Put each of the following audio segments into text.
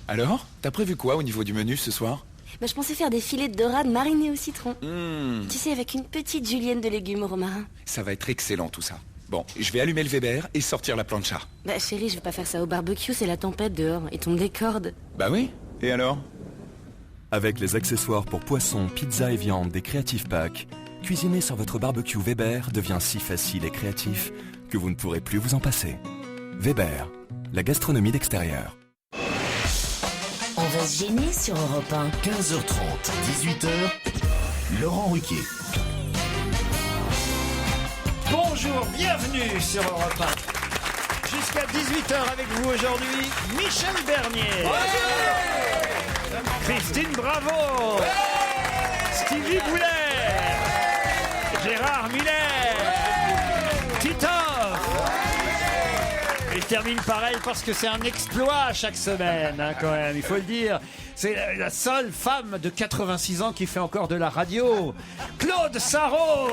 Alors, t'as prévu quoi au niveau du menu ce soir? Je pensais faire des filets de dorade marinés au citron. Mmh, Tu sais, avec une petite julienne de légumes au romarin. ça va être excellent tout ça. Bon, je vais allumer le Weber et sortir la plancha. Chérie, je vais pas faire ça au barbecue, c'est la tempête dehors. Et tombe des cordes. Bah oui, et alors? Avec les accessoires pour poissons, pizza et viande des Creative Pack, cuisiner sur votre barbecue Weber devient si facile et créatif que vous ne pourrez plus vous en passer. Weber, la gastronomie d'extérieur. On va se gêner sur Europe 1. 15h30, 18h, Laurent Ruquier. Bonjour, bienvenue sur Europe 1. Jusqu'à 18h avec vous aujourd'hui, Michel Bernier. Christine Bravo. Stevie Boulet. Gérard Miller. Titoff. Et je termine pareil parce que c'est un exploit chaque semaine, quand même, il faut le dire. C'est la seule femme de 86 ans qui fait encore de la radio. Claude Sarraute.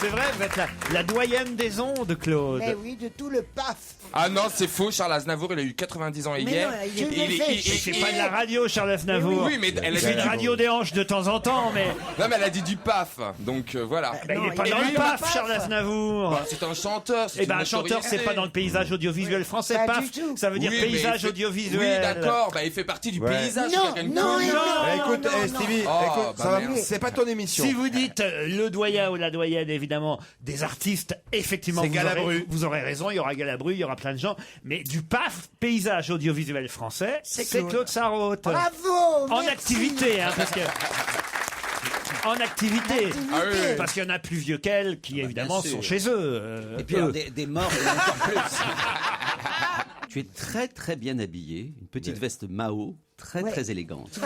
C'est vrai, vous êtes la doyenne des ondes, Claude. Mais oui, de tout le paf. Ah non, c'est faux, Charles Aznavour, il a eu 90 ans hier. non, il C'est pas de la radio, Charles Aznavour. Oui, mais elle a C'est dit une radio des hanches de temps en temps, mais... Non, mais elle a dit du paf, donc voilà. il n'est pas dans le paf, Charles Aznavour. Bah, c'est un chanteur. Eh ben, un chanteur, c'est pas dans le paysage audiovisuel français. Pas Paf, du tout. ça veut dire Oui, mais paysage il fait- audiovisuel. Oui, d'accord, bah il fait partie du paysage. Non, chacun non, cool. Écoute, Stevie, Oh, écoute, bah ça va, merde. c'est pas ton émission. Si vous dites le doyen ou la doyenne, évidemment, des artistes, effectivement, C'est vous Galabru. vous aurez raison, il y aura Galabru, il y aura plein de gens, mais du PAF, paysage audiovisuel français, c'est Claude Sarraute. Bravo. En merci. activité, parce que... En activité. Ah oui, oui. Parce qu'il y en a plus vieux qu'elle qui, évidemment, sont chez eux. Et puis alors, des morts, il y en a encore plus. Tu es très très bien habillé, une petite veste Mao, très élégante. Ah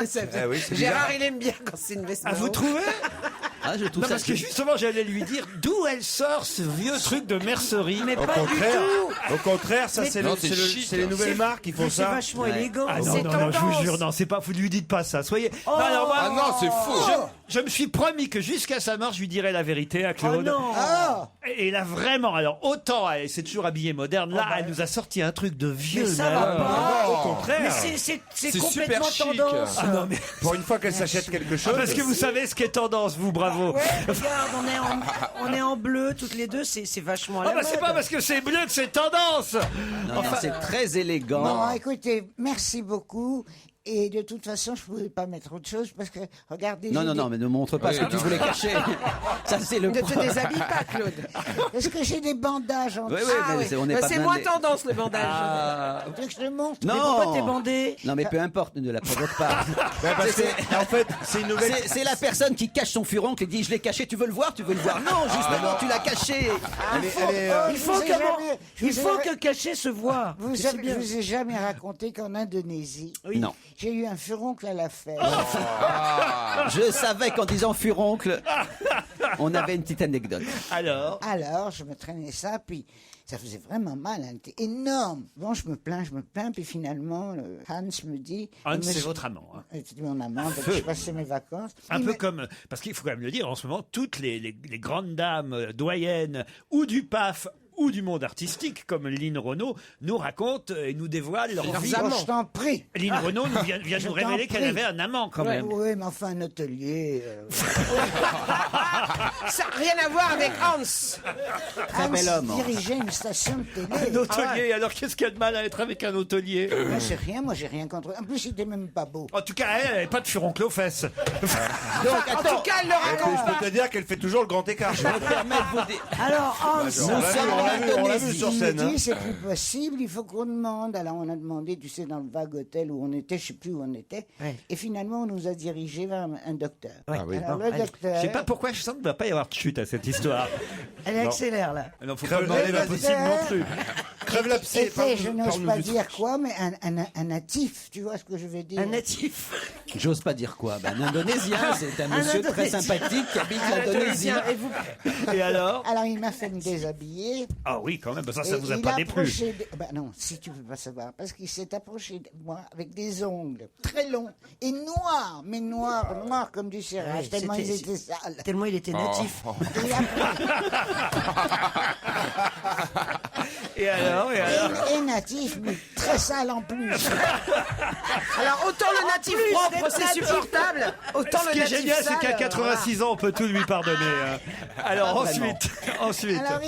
oui, c'est Gérard, bizarre. il aime bien quand c'est une veste. Ah, vous trouvez? Ah, je trouve Non, ça. parce que justement, j'allais lui dire d'où elle sort ce vieux truc de mercerie. Mais Au contraire, ça c'est Non, c'est chic. les nouvelles marques qui font ça. vachement élégant. Ah non, C'est non, non, je vous tendance. jure, non, c'est pas, vous lui dites pas ça, soyez... Non, alors moi, Ah non, c'est faux. je me suis promis que jusqu'à sa mort, je lui dirais la vérité à Claude. Ah, Et là, vraiment, alors, autant, elle s'est toujours habillée moderne, là, elle nous a sorti un truc de vieux. Mais ça mais va alors, pas. Au contraire. mais c'est C'est complètement super chic. tendance. Ah non, mais... Pour une fois qu'elle s'achète quelque chose. Parce que vous savez ce qui est tendance, vous, bravo. Ouais, regarde, on est en bleu toutes les deux, c'est vachement à Ah la bah c'est mode. pas parce que c'est bleu que c'est tendance. Non, c'est très élégant. Non, écoutez, merci beaucoup. Et de toute façon, je ne pouvais pas mettre autre chose parce que, regardez... Non, j'ai non, des- non, mais ne montre pas Oui, ce que tu non. voulais cacher. Ça, c'est le Ne te point. déshabille pas, Claude. Est-ce que j'ai des bandages en Oui, dessous? oui, mais on n'est pas C'est moins blindés. tendance, le bandage. Ah. Tu veux que je te montre? Non. Mais pourquoi t'es bandé? Non, mais peu importe, ne la provoque pas. Parce que, en fait, c'est une nouvelle. C'est la personne qui cache son furoncle et dit je l'ai caché, tu veux le voir, tu veux le voir. Non, justement, tu l'as caché. Il faut que cacher se voit. Je vous ai jamais raconté qu'en Indonésie, Non. j'ai eu un furoncle à la fête. Je savais qu'en disant furoncle, on avait une petite anecdote. Alors, Alors, je me traînais ça, puis ça faisait vraiment mal, hein, c'était énorme. Bon, je me plains, puis finalement, Hans me dit... Hans, Monsieur- c'est votre amant. Hein. C'était mon amant, donc je passais mes vacances. Un Il peu me- comme, parce qu'il faut quand même le dire, en ce moment, toutes les grandes dames doyennes ou du PAF ou du monde artistique, comme Lynn Renaud, nous racontent et nous dévoilent leur vie. Oh, je t'en prie. Lynn Renaud vient de Je nous t'en révéler qu'elle prie. avait un amant quand Ouais, même. oui, mais enfin, un hôtelier... Ça n'a rien à voir avec Hans. Très bel homme. dirigeait une station de télé. Un hôtelier, alors qu'est-ce qu'il y a de mal à être avec un hôtelier? Moi, j'ai rien contre... En plus, il était même pas beau. En tout cas, elle n'avait pas de furoncle aux fesses. Donc, En tout cas, elle le raconte Je peux te dire qu'elle fait toujours le grand écart. je me permets de vous dire. Alors, Hans, Nous sommes en on l'a vu Indonésie. sur il scène. me hein. dit, c'est plus possible, il faut qu'on demande. Alors, on a demandé, tu sais, dans le vague hôtel où on était, je sais plus où on était. Ouais. Et finalement, on nous a dirigés vers un docteur. Ouais. Ah oui. Alors, Bon, le allez. docteur... Je sais pas pourquoi je sens qu'il ne va pas y avoir de chute à cette histoire. Elle accélère là. Non, faut Crève pas demander la l'impossible non plus. Crève la psy. était, je n'ose parle-nous pas du dire quoi, mais un natif, tu vois ce que je veux dire? Un natif. J'ose pas dire quoi. Un Indonésien, c'est un monsieur très sympathique qui habite l'Indonésie. Et alors? Alors, il m'a fait me déshabiller. Ah oui, quand même, ça Et vous a il pas a déplu. approché non, si tu veux pas savoir, parce qu'il s'est approché de moi avec des ongles très longs et noirs, mais noirs comme du cirage, Ouais, tellement ils c'était- étaient sales. Tellement il était natif. Et après, Et alors? et natif, mais très sale en plus. Alors autant le natif propre c'est supportable, autant Ce le qui est natif génial, c'est sale, qu'à 86 ans, on peut tout lui pardonner. hein. Alors ensuite. Alors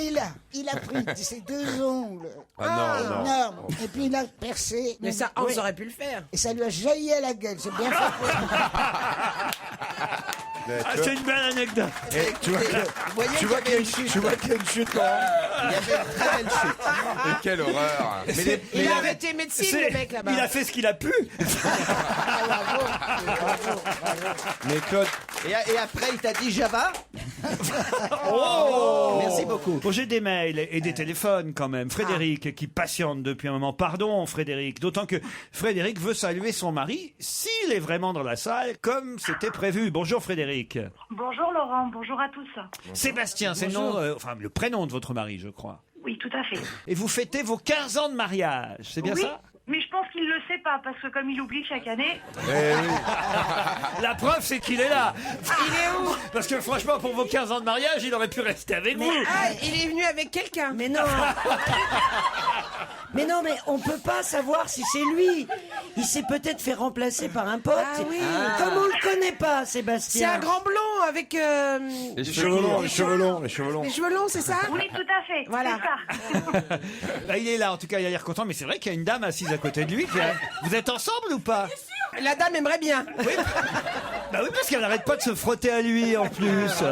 il a pris ses deux ongles Ah, énormes, et puis il a percé. Mais ça, Hans aurait pu le faire. Et ça lui a jailli à la gueule, c'est bien fait. Ah, c'est une belle anecdote. Et tu vois Vous voyez qu'il y avait une chute. tu vois qu'il y a une chute quand même. Il y avait une très belle chute. Et quelle horreur. Il a arrêté médecine, le mec là-bas. Il a fait ce qu'il a pu. Mais Claude, Et après, il t'a dit Java. Oh Merci beaucoup. Bon, j'ai des mails et des téléphones quand même. Frédéric qui patiente depuis un moment. Pardon Frédéric, d'autant que Frédéric veut saluer son mari s'il est vraiment dans la salle comme c'était prévu. Bonjour Frédéric. Bonjour Laurent, bonjour à tous. Sébastien, c'est le nom, enfin le prénom de votre mari, je crois. Oui, tout à fait. Et vous fêtez vos 15 ans de mariage, c'est bien oui, ça? mais je pense qu'il ne le sait pas, parce que comme il oublie chaque année... La preuve, c'est qu'il est là. Il est où? Parce que franchement, pour vos 15 ans de mariage, il aurait pu rester avec vous. Ah, il est venu avec quelqu'un. Mais non. Mais non, mais on peut pas savoir si c'est lui. Il s'est peut-être fait remplacer par un pote. Ah oui. Comme on le connaît pas, Sébastien. C'est un grand blond avec les cheveux longs, les cheveux longs, les cheveux longs. les cheveux longs, c'est ça? Oui, tout à fait. Voilà. C'est ça. Bah, il est là, en tout cas, il a l'air content, mais c'est vrai qu'il y a une dame assise à côté de lui. Vous êtes ensemble ou pas? La dame aimerait bien. Oui. Bah oui, parce qu'elle n'arrête pas de se frotter à lui en plus.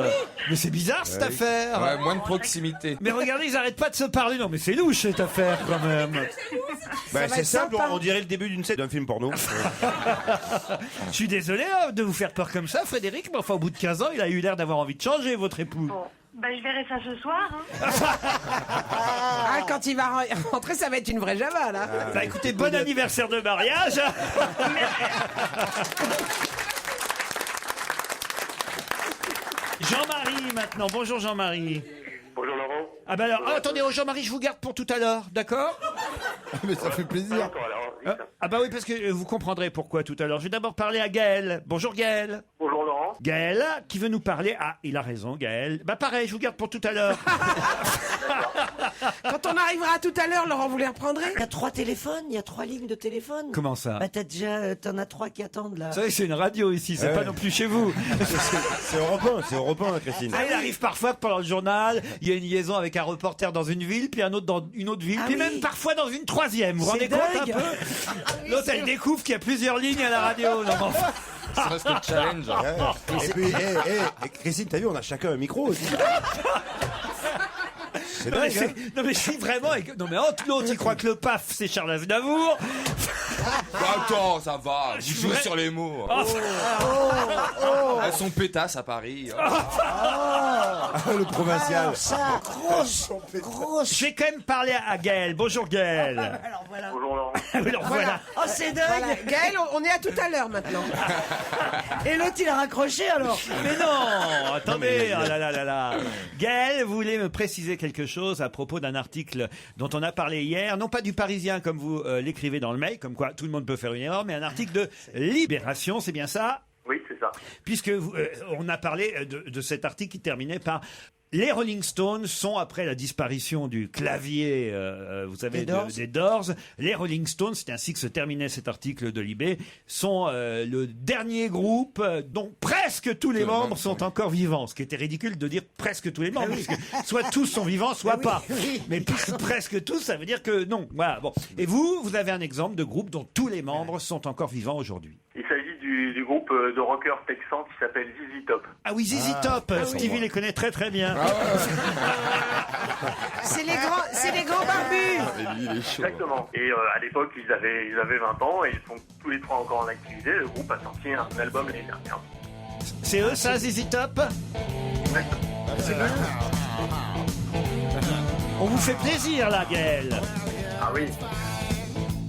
Mais c'est bizarre cette affaire. Ouais, moins de proximité. Mais regardez, ils n'arrêtent pas de se parler. Non, mais c'est louche cette affaire quand même. Bah, c'est simple, on dirait le début d'une scène d'un film porno. Je suis désolé de vous faire peur comme ça, Frédéric, mais enfin, au bout de 15 ans, il a eu l'air d'avoir envie de changer, votre époux. Bon, bah, je verrai ça ce soir. Hein. Ah, quand il va rentrer, ça va être une vraie Java, là. Bah écoutez, bon anniversaire de mariage. Jean-Marie maintenant. Bonjour Jean-Marie. Bonjour Laurent. Ah bah alors, attendez, Jean-Marie, je vous garde pour tout à l'heure, d'accord? Mais ça fait plaisir. Ah bah oui, parce que vous comprendrez pourquoi tout à l'heure. Je vais d'abord parler à Gaël. Bonjour Gaël. Bonjour Laurent. Gaël, qui veut nous parler. Ah, il a raison, Gaël. Bah pareil, je vous garde pour tout à l'heure. Quand on arrivera tout à l'heure, Laurent, vous les reprendrez? Il y a 3 téléphones, il y a 3 lignes de téléphone. Comment ça? Bah t'en as 3 qui attendent là. Vous savez, c'est une radio ici, c'est pas non plus chez vous. C'est Europe 1, Christine. Ah, il arrive parfois que pendant le journal, il y a une liaison avec un reporter dans une ville, puis un autre dans une autre ville, puis même parfois dans une troisième. Vous vous rendez compte un peu? L'autre, elle découvre qu'il y a plusieurs lignes à la radio. Non, mais enfin. Ça reste le challenge. Et puis, Christine, t'as vu, on a chacun un micro aussi. C'est Non, mais dingue, hein. non mais si vraiment non mais entre l'autre il croit que le PAF c'est Charles Aznavour. Bah, attends, ça va. Vous jouez vrai. sur les mots. Elles sont pétasses à Paris. Le provincial. Ça, grosse. Je vais quand même parler à Gaël. Bonjour Gaël. Alors voilà. Bonjour Laurent. Alors voilà. Oh, c'est dingue. Gaël, on est à tout à l'heure maintenant. Et l'autre, il a raccroché alors. Mais non, attendez. Oh là là là là. Gaël voulait me préciser quelque chose à propos d'un article dont on a parlé hier, non pas du Parisien comme vous l'écrivez dans le mail, comme quoi tout le monde peut faire une erreur, mais un article de Libération, c'est bien ça? Oui, c'est ça. Puisque on a parlé de cet article qui terminait par les Rolling Stones sont, après la disparition du clavier, vous savez, des Doors, les Rolling Stones, c'est ainsi que se terminait cet article de Libé, sont le dernier groupe dont presque tous les membres sont encore vivants. Ce qui était ridicule de dire presque tous les membres, parce que soit tous sont vivants, soit pas. Mais presque tous, ça veut dire que non. Voilà, bon. Et vous avez un exemple de groupe dont tous les membres sont encore vivants aujourd'hui. Il s'agit du groupe de rockers texans qui s'appelle ZZ Top. Ah oui, ZZ Top, Stevie les connaît très très bien. C'est les grands barbus. Exactement. Et à l'époque, ils avaient 20 ans et ils sont tous les trois encore en activité. Le groupe a sorti un album l'année dernière. C'est eux ça, ZZ Top? C'est bien. On vous fait plaisir là, Gaël. Ah oui.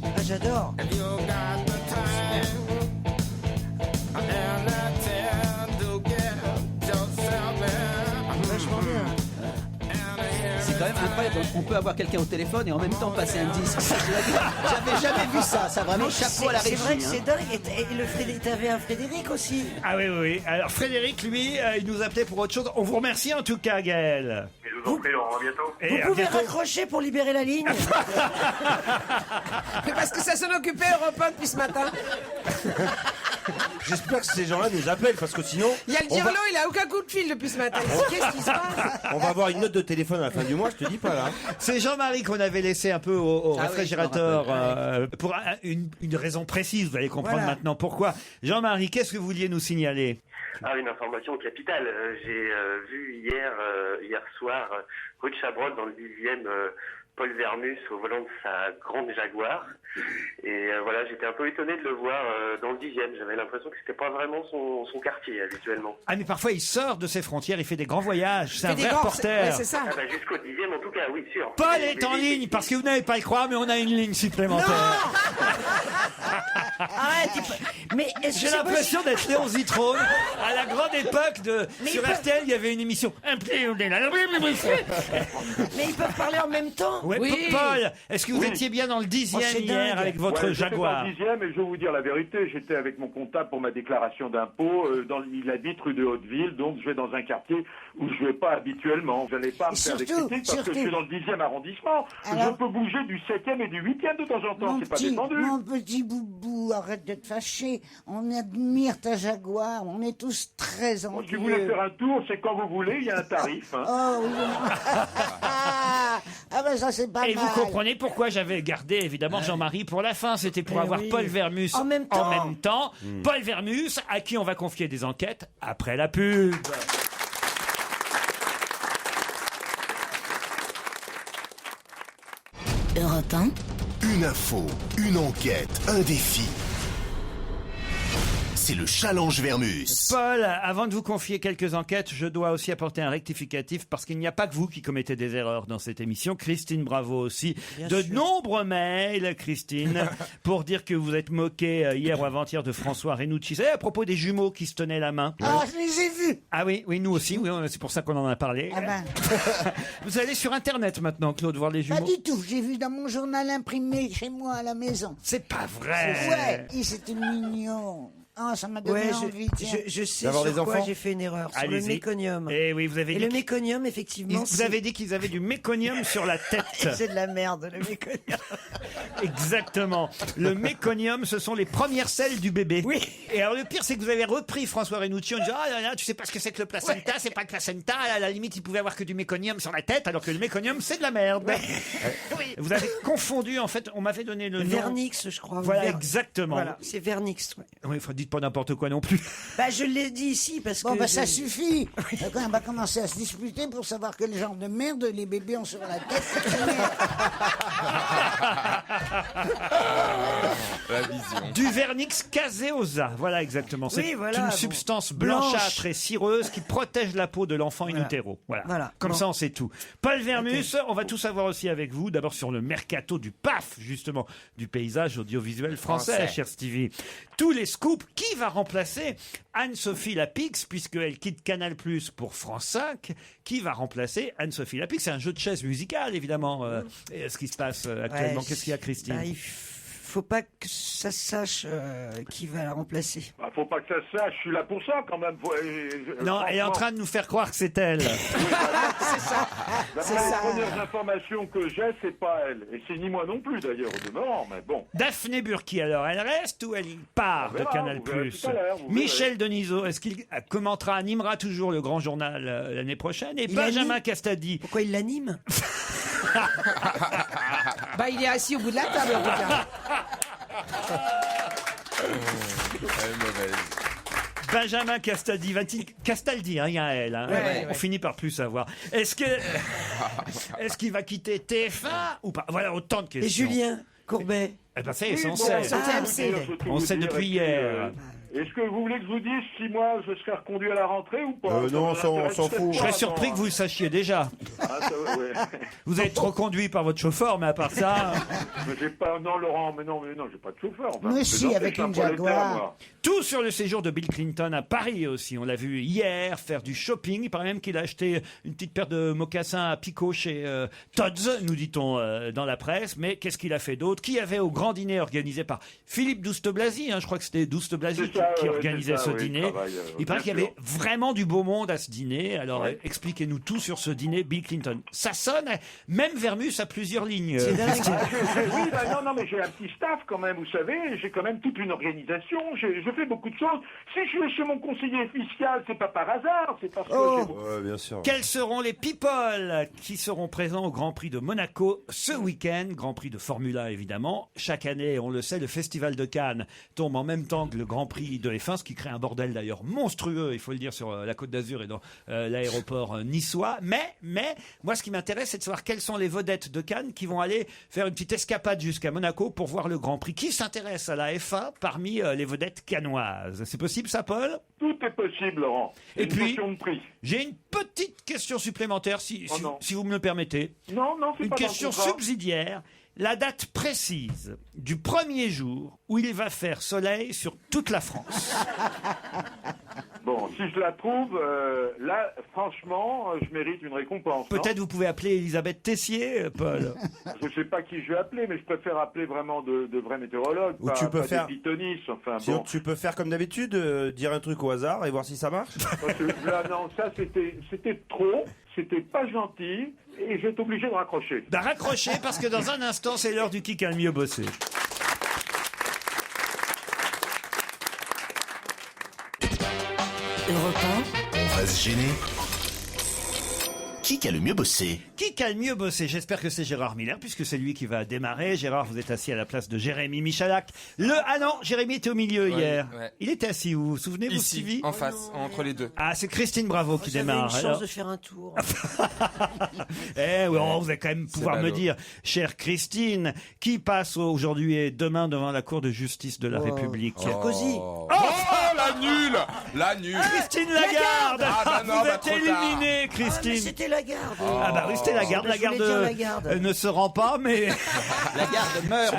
Ah, j'adore. incroyable. On peut avoir quelqu'un au téléphone et en même temps passer un disque. J'avais jamais vu ça. Ça vraiment chapeau à la régie. C'est vrai que hein. c'est dingue. Et t'avais un Frédéric aussi. Ah oui. Alors Frédéric, lui, il nous appelait pour autre chose. On vous remercie en tout cas, Gaël. Je vous en prie, Laurent, à bientôt. Et Vous pouvez raccrocher pour libérer la ligne. Mais parce que ça s'en occupait Europe 1 depuis ce matin. J'espère que ces gens-là nous appellent parce que sinon. Il y a le Dirlo, il a aucun coup de fil depuis ce matin. Qu'est-ce qui se passe? On va avoir une note de téléphone à la fin du mois, je te dis pas là. C'est Jean-Marie qu'on avait laissé un peu au Ah oui, réfrigérateur je me rappelle. pour une raison précise. Vous allez comprendre Voilà. maintenant pourquoi. Jean-Marie, qu'est-ce que vous vouliez nous signaler? Ah, une information capitale. J'ai vu hier soir, rue de Chabrol, dans le 10e, Paul Vermus au volant de sa grande Jaguar. Et voilà, j'étais un peu étonné de le voir dans le 10e. J'avais l'impression que c'était pas vraiment son quartier habituellement. Ah mais parfois il sort de ses frontières, il fait des grands voyages, c'est un des vrai grands- reporter. ouais, c'est ça. Ah bah jusqu'au 10e en tout cas, oui, sûr. Paul est en ligne, parce que vous n'avez pas à y croire, mais on a une ligne supplémentaire. Arrête. Mais est-ce que J'ai c'est l'impression d'être Léon Zitrone. À la grande époque Mais sur il peut- RTL, il y avait une émission. Mais ils peuvent parler en même temps. Ouais, Oui. Paul, est-ce que vous Oui. étiez bien dans le 10e c'est hier dingue. avec votre Ouais, j'étais Jaguar? dans le 10e et je vais vous dire la vérité, j'étais avec mon comptable pour ma déclaration d'impôt. Il habite rue de Hauteville, donc je vais dans un quartier où je vais pas habituellement. Je n'allais pas me faire des surtout- critiques parce que je suis dans le 10e arrondissement. Alors- je peux bouger du 7e et du 8e de temps en temps, c'est pas défendu. Mon petit boubou, arrête de te fâcher. On admire ta Jaguar. On est tous très Bon, envieux. si vous voulez faire un tour, c'est quand vous voulez, il y a un tarif. Hein. Oh oui. Ah ben ça c'est pas Et mal. vous comprenez pourquoi j'avais gardé évidemment Jean-Marie pour la fin. C'était pour Eh avoir oui. Paul Vermus En même temps. Paul Vermus, à qui on va confier des enquêtes après la pub. Europe 1, Une info, une enquête, un défi. C'est le challenge Vermus. Paul, avant de vous confier quelques enquêtes, je dois aussi apporter un rectificatif parce qu'il n'y a pas que vous qui commettez des erreurs dans cette émission. Christine Bravo aussi. Bien De sûr. nombreux mails, Christine, pour dire que vous êtes moqué hier ou avant-hier de François Renucci. Vous savez, à propos des jumeaux qui se tenaient la main. Ah, je les ai vus. Ah oui, nous aussi, oui, c'est pour ça qu'on en a parlé. Ah ben, Vous allez sur Internet maintenant, Claude, voir les pas jumeaux. du tout. J'ai vu dans mon journal imprimé chez moi à la maison. C'est pas vrai. Ouais, et c'était mignon. Ah, ça m'a donné Ouais, envie. tiens. je sais D'avoir sur des quoi enfants. j'ai fait une erreur. Sur le Allez-y. méconium. Eh oui, vous avez Et dit le que- méconium, effectivement, vous avez dit qu'ils avaient du méconium sur la tête. c'est de la merde, le méconium. Exactement. Le méconium, ce sont les premières selles du bébé. Oui. Et alors le pire, c'est que vous avez repris François Renucci en disant ah là là, tu sais pas ce que c'est que le placenta, c'est pas le placenta. À la limite, il pouvait avoir que du méconium sur la tête, alors que le méconium, c'est de la merde. Oui. Vous avez confondu, en fait, on m'avait donné le nom. Vernix, je crois. Voilà, exactement. Voilà, c'est Vernix, ouais. Oui, dites pas n'importe quoi non plus. Bah, je l'ai dit ici parce Bon, que. bah ça suffit. D'accord, on va commencer à se disputer pour savoir quel genre de merde les bébés ont sur la tête. La vision. Du vernix caseosa, voilà exactement. C'est Oui, voilà, une bon. substance Blanche. blanchâtre et cireuse qui protège la peau de l'enfant in utero. Voilà. Comme Bon. ça, on sait tout. Paul Vermus, on va tout savoir aussi avec vous. D'abord sur le mercato du PAF, justement, du paysage audiovisuel français, cher Stevie. Tous les scoops. Qui va remplacer Anne-Sophie Lapix, puisqu'elle quitte Canal+ pour France 5? Qui va remplacer Anne-Sophie Lapix? C'est un jeu de chaises musical, évidemment, ce qui se passe actuellement. Ouais, Qu'est-ce qu'il y a, Christine? Bah, il faut pas que ça se sache qui va la remplacer. Bah, faut pas que ça se sache, je suis là pour ça quand même. Non, elle est en train de nous faire croire que c'est elle. C'est ça. D'après les premières informations que j'ai, c'est pas elle. Et c'est ni moi non plus d'ailleurs au demeurant, mais bon. Daphné Burki, alors, elle reste ou elle part On verra, de Canal+. vous verrez tout à l'heure, vous Michel Denisot, est-ce qu'il commentera, animera toujours le Grand Journal l'année prochaine? Et Il Benjamin anime Castadi. Pourquoi il l'anime? Bah, il est assis au bout de la table, en tout cas. Elle est mauvaise. Benjamin Castadi, Castaldi, hein, il y a elle. Hein. Ouais. On finit par plus savoir. Est-ce qu'il va quitter TF1 ou pas? Voilà, autant de Et questions. Julien Courbet? Eh ben ça y est, Oui, on bon, sait. je peux vous TMC. dire, je peux On vous sait dire, depuis et puis, hier. Est-ce que vous voulez que je vous dise si moi je serai reconduit à la rentrée ou pas? Non, on s'en fout. Je serais surpris que vous le sachiez déjà. Ah, ça, ouais. Vous êtes trop conduit par votre chauffeur, mais à part ça... Mais j'ai pas... Non, Laurent, mais non, j'ai pas de chauffeur. Enfin, Moi aussi, avec une Jaguar. Tout sur le séjour de Bill Clinton à Paris aussi. On l'a vu hier faire du shopping. Il paraît même qu'il a acheté une petite paire de mocassins à picot chez Tod's, nous dit-on dans la presse. Mais qu'est-ce qu'il a fait d'autre? Qui avait au grand dîner organisé par Philippe Douste-Blazy, je crois que c'était Douste-Blazy qui organisait ce dîner. Il paraît qu'il y avait vraiment du beau monde à ce dîner. Alors expliquez-nous tout sur ce dîner Bill Clinton. Ça sonne, même Vermus a plusieurs lignes. C'est dingue. Oui, non, mais j'ai un petit staff quand même, vous savez. J'ai quand même toute une organisation. Je fais beaucoup de choses. Si je vais chez mon conseiller fiscal, c'est pas par hasard, c'est parce que... bien sûr. Quels seront les people qui seront présents au Grand Prix de Monaco ce week-end? Grand Prix de Formule 1 évidemment. Chaque année, on le sait, le Festival de Cannes tombe en même temps que le Grand Prix de F1, ce qui crée un bordel d'ailleurs monstrueux, il faut le dire, sur la Côte d'Azur et dans l'aéroport niçois. Mais moi, ce qui m'intéresse, c'est de savoir quelles sont les vedettes de Cannes qui vont aller faire une petite escapade jusqu'à Monaco pour voir le Grand Prix. Qui s'intéresse à la F1 parmi les vedettes cannoises? C'est possible ça, Paul? Tout est possible, Laurent. Et puis, question de prix. J'ai une petite question supplémentaire, si vous me le permettez. Non, c'est une pas question dans le contrat. subsidiaire. La date précise du premier jour où il va faire soleil sur toute la France. Bon, si je la trouve, là, franchement, je mérite une récompense. Peut-être vous pouvez appeler Elisabeth Tessier, Paul. Je sais pas qui je vais appeler, mais je préfère appeler vraiment de vrais météorologues, Ou tu peux faire... des pythonistes, enfin Sinon, bon. tu peux faire comme d'habitude, dire un truc au hasard et voir si ça marche. Parce que là, non, ça c'était trop, c'était pas gentil, et je vais être obligé de raccrocher. Raccrocher, parce que dans un instant, c'est l'heure du qui a le mieux bossé. On va se gêner. Qui a le mieux bossé? Qui a le mieux bossé? J'espère que c'est Gérard Miller, puisque c'est lui qui va démarrer. Gérard, vous êtes assis à la place de Jérémy Michalak. Ah non, Jérémy était au milieu hier. Ouais. Il était assis où? Vous vous souvenez, vous, Ici, Stevie? en face, entre les deux. Ah, c'est Christine Bravo qui démarre. J'avais une chance de faire un tour. Oui, vous allez quand même pouvoir me dire, chère Christine, qui passe aujourd'hui et demain devant la Cour de justice de la République? Sarkozy. Oh, la nulle! La nulle! Christine Lagarde! Ah, bah non, vous êtes trop tard. éliminée, Ah, Christine! mais c'était Lagarde. Ah bah oui, c'était Lagarde. Je voulais dire Lagarde. Ne se rend pas, mais... Lagarde meurt.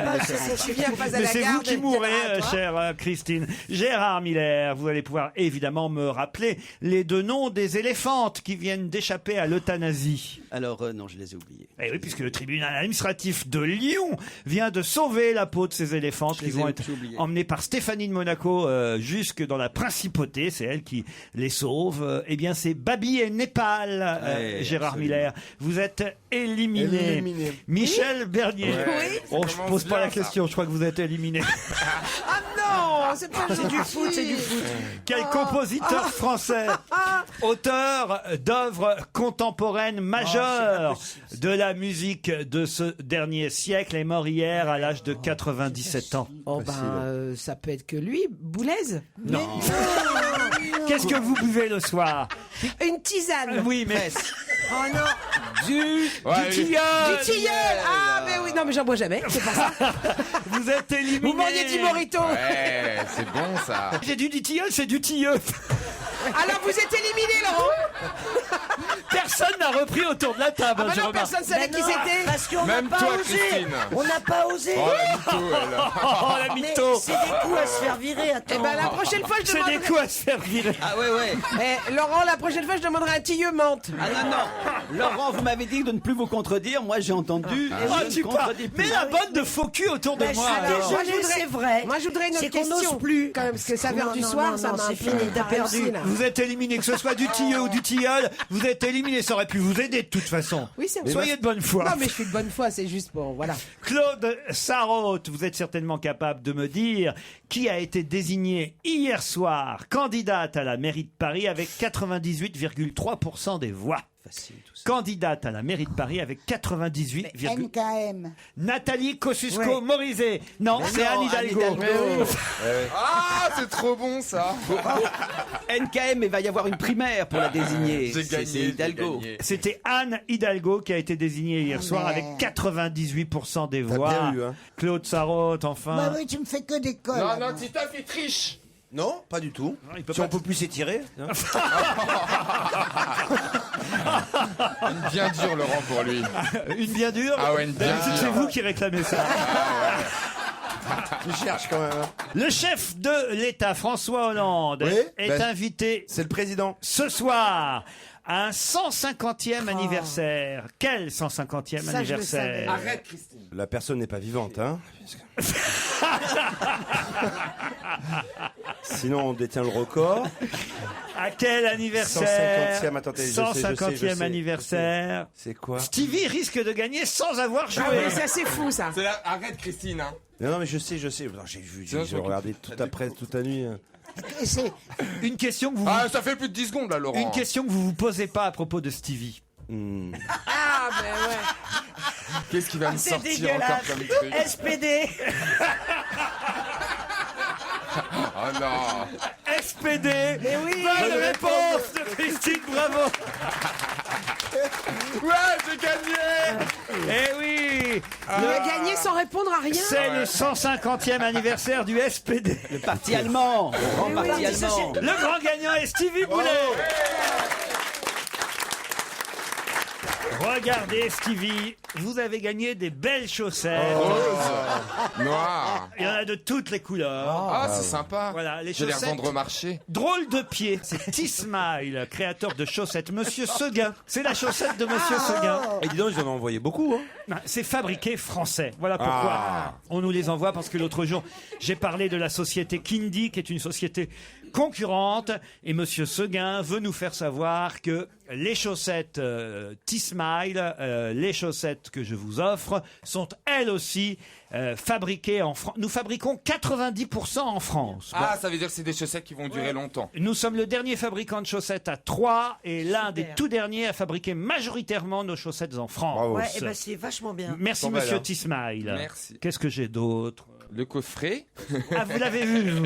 Je viens pas à Mais la c'est vous garde, qui mourrez, toi. chère Christine. Gérard Miller, vous allez pouvoir évidemment me rappeler les deux noms des éléphantes qui viennent d'échapper à l'euthanasie. Alors, non, je les ai oubliés. Eh oui, puisque le tribunal administratif de Lyon vient de sauver la peau de ces éléphantes qui vont être emmenées par Stéphanie de Monaco jusque dans la principauté. C'est elle qui les sauve. Eh bien, c'est Babi et Népal, Gérard Miller. Vous êtes éliminé. Michel Bernier. Oui. Oh, je pose pas la question, je crois que vous êtes éliminé. Ah non, c'est pas C'est du foot, c'est du foot. Quel compositeur français, auteur d'œuvres contemporaines majeures de la musique de ce dernier siècle, est mort hier à l'âge de 97 ans. Oh ça peut être que lui, Boulez. Non. Qu'est-ce que vous buvez le soir? Une tisane. Oui, mais... Oh non. Du tilleul. Du tilleul. Ah, mais oui, non, mais j'en bois jamais, c'est pas ça. Vous êtes éliminé. Vous m'auriez dit Morito. Ouais, c'est bon ça. J'ai dit du tilleul, c'est du tilleux. Alors vous êtes éliminé, Laurent. Personne n'a repris autour de la table. Ah bah je non, remarque. personne savait qui c'était. Parce qu'on n'a Même pas toi, osé. Christine. On n'a pas osé. Oh, la mytho, elle. Oh, la Mais mytho. c'est des coups à se faire virer. Attends. Eh ben la prochaine fois, je C'est des demanderai... coups à se faire virer. Ah ouais. Laurent, la prochaine fois, je demanderai un tilleux menthe. Ah non. Laurent, vous m'avez dit de ne plus vous contredire. Moi, j'ai entendu. Et Oh, je ne tu parles. contredis plus. Mais la bonne de faux cul autour de Bah, moi. je suis alors. désolée, Moi, je voudrais- c'est vrai. Moi, je voudrais une autre C'est qu'on question. n'ose plus. Quand même, parce que ça vient Non, du non, soir, non, ça non, m'a un c'est peu fini, t'as réussi, perdu. là. Vous êtes éliminé, que ce soit du tilleux ou du tilleul, vous êtes éliminé, ça aurait pu vous aider de toute façon. Oui, c'est vrai. Soyez de bonne foi. Non, mais je suis de bonne foi, c'est juste pour... Voilà. Claude Sarraute, vous êtes certainement capable de me dire qui a été désignée hier soir candidate à la mairie de Paris avec 98,3% des voix. Facile, tout ça. Candidate à la mairie de Paris avec 98, NKM. Nathalie Kosciusko-Morizet. Non, c'est Anne Hidalgo. Ah, c'est trop bon ça. NKM, il va y avoir une primaire pour la désigner. J'ai gagné, C'est Hidalgo. j'ai gagné. C'était Anne Hidalgo qui a été désignée hier soir avec 98% des voix. bien eu, hein. Claude Sarraute, enfin. Bah oui, tu me fais que des cols. Non, là. Titoff, il triche. Non, pas du tout. Non, il peut Si pas on peut plus s'étirer. hein. Une bien dure, Laurent, pour lui. Une bien dure. Ah ouais, une bien D'habitude, dure. c'est vous qui réclamez ça. Tu cherches quand même. hein. Le chef de l'État, François Hollande, Oui, est ben, invité C'est le président. ce soir à un 150e anniversaire. Quel 150e Ça, je le savais. anniversaire? Arrête, Christine. La personne n'est pas vivante, hein. Sinon, on détient le record. À quel anniversaire? 150e, attendez, je sais, 150e anniversaire. C'est quoi? Stevie risque de gagner sans avoir joué. Ah oui, ça c'est fou ça. C'est là, arrête, Christine. Hein. Non, mais je sais. Non, j'ai vu, j'ai regardé toute la presse toute la nuit. hein. Et c'est Une question que vous, Ah, ça fait plus de 10 secondes, là, Laurent. une question que vous vous posez pas à propos de Stevie. Ah ben ouais. Qu'est-ce qui va me C'est sortir dégueulasse. encore comme truc? SPD. Oh non. SPD. Mais oui. Bonne réponse de Christine, bravo. Ouais, j'ai gagné. Eh oui. Il a gagné sans répondre à rien. C'est le 150e anniversaire du SPD. Le parti allemand. Le grand parti allemand. Le grand gagnant est Stevie Boulet. Regardez Stevie, vous avez gagné des belles chaussettes. Rose. Noir. Il y en a de toutes les couleurs. Ah, c'est sympa. Voilà, les Je vais les chaussettes. revendre au marché. Drôle de pied, c'est T-Smile, créateur de chaussettes. Monsieur Seguin, c'est la chaussette de Monsieur Seguin. Et dis donc, ils en ont envoyé beaucoup. Hein. Non, c'est fabriqué français. Voilà pourquoi on nous les envoie, parce que l'autre jour, j'ai parlé de la société Kindy, qui est une société concurrente, et Monsieur Seguin veut nous faire savoir que les chaussettes T-Smile, les chaussettes que je vous offre, sont elles aussi fabriquées en France. Nous fabriquons 90% en France. Ah, ça veut dire que c'est des chaussettes qui vont durer longtemps. Nous sommes le dernier fabricant de chaussettes à Troyes et l'un des tout derniers à fabriquer majoritairement nos chaussettes en France. Ouais, et ben c'est vachement bien. Merci Bon, ben Monsieur alors. T-Smile. Merci. Qu'est-ce que j'ai d'autre? Le coffret. Ah, vous l'avez vu, vous?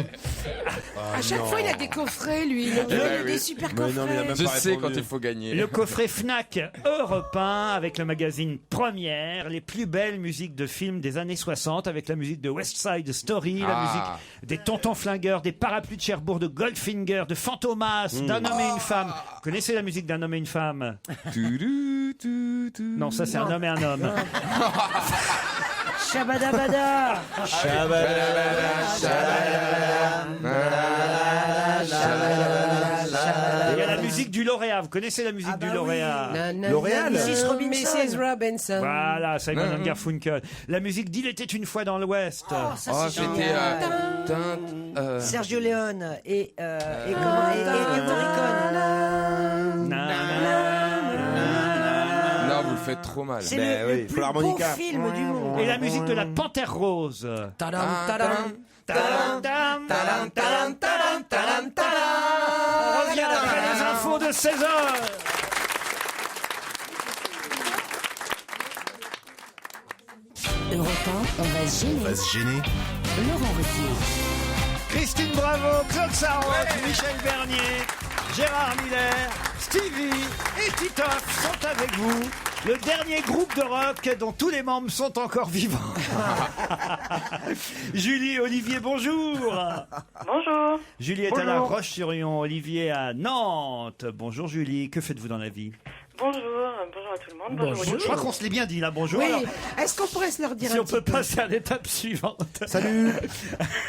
À chaque fois, il a des coffrets, lui. Il a ben des oui. super Mais non, mais il a coffrets. même Je pas sais répondu. quand il faut gagner. Le coffret Fnac Europe 1 avec le magazine Première, les plus belles musiques de films des années 60 avec la musique de West Side Story, la Ah. musique des Tontons Flingueurs, des Parapluies de Cherbourg, de Goldfinger, de Fantomas, d'un homme et une femme. Vous connaissez la musique d'un homme et une femme? Non, ça c'est un homme et un homme. Shabadabada. Il y a la musique du lauréat. Vous connaissez la musique du lauréat? L'Oréal. Mrs. Robinson. Mrs. Robinson. Voilà, Simon and Garfunkel. La musique d'Il était une fois dans l'Ouest. Oh, ça Oh, c'est c'était. génial. Sergio Leone et comment et Morricone. Non, vous le faites trop mal. C'est Ben le oui, plus faut l'harmonica. beau film du monde. Et la musique de la Panthère Rose. Tadam, Ah, tadam. Tadam, tadam, tadam, tadam, tadam, tadam, tadam. On revient après les infos de 16h. Europe 1, on va se gêner. On va se gêner. Laurent Ruquier. Christine Bravo, Claude Sarraute, Michel Bernier, Gérard Miller, Stevie et Titoff sont avec vous. Le dernier groupe de rock dont tous les membres sont encore vivants. Julie, Olivier, bonjour. Bonjour. Julie est à La Bonjour. Roche-sur-Yon, Olivier à Nantes. Bonjour Julie, que faites-vous dans la vie? Bonjour. Bonjour à tout le monde. Bonjour. Je Olivier. crois qu'on se l'est bien dit là, bonjour. Oui. Alors, Est-ce qu'on pourrait se leur dire si un on peut petit peu passer à l'étape suivante. Salut.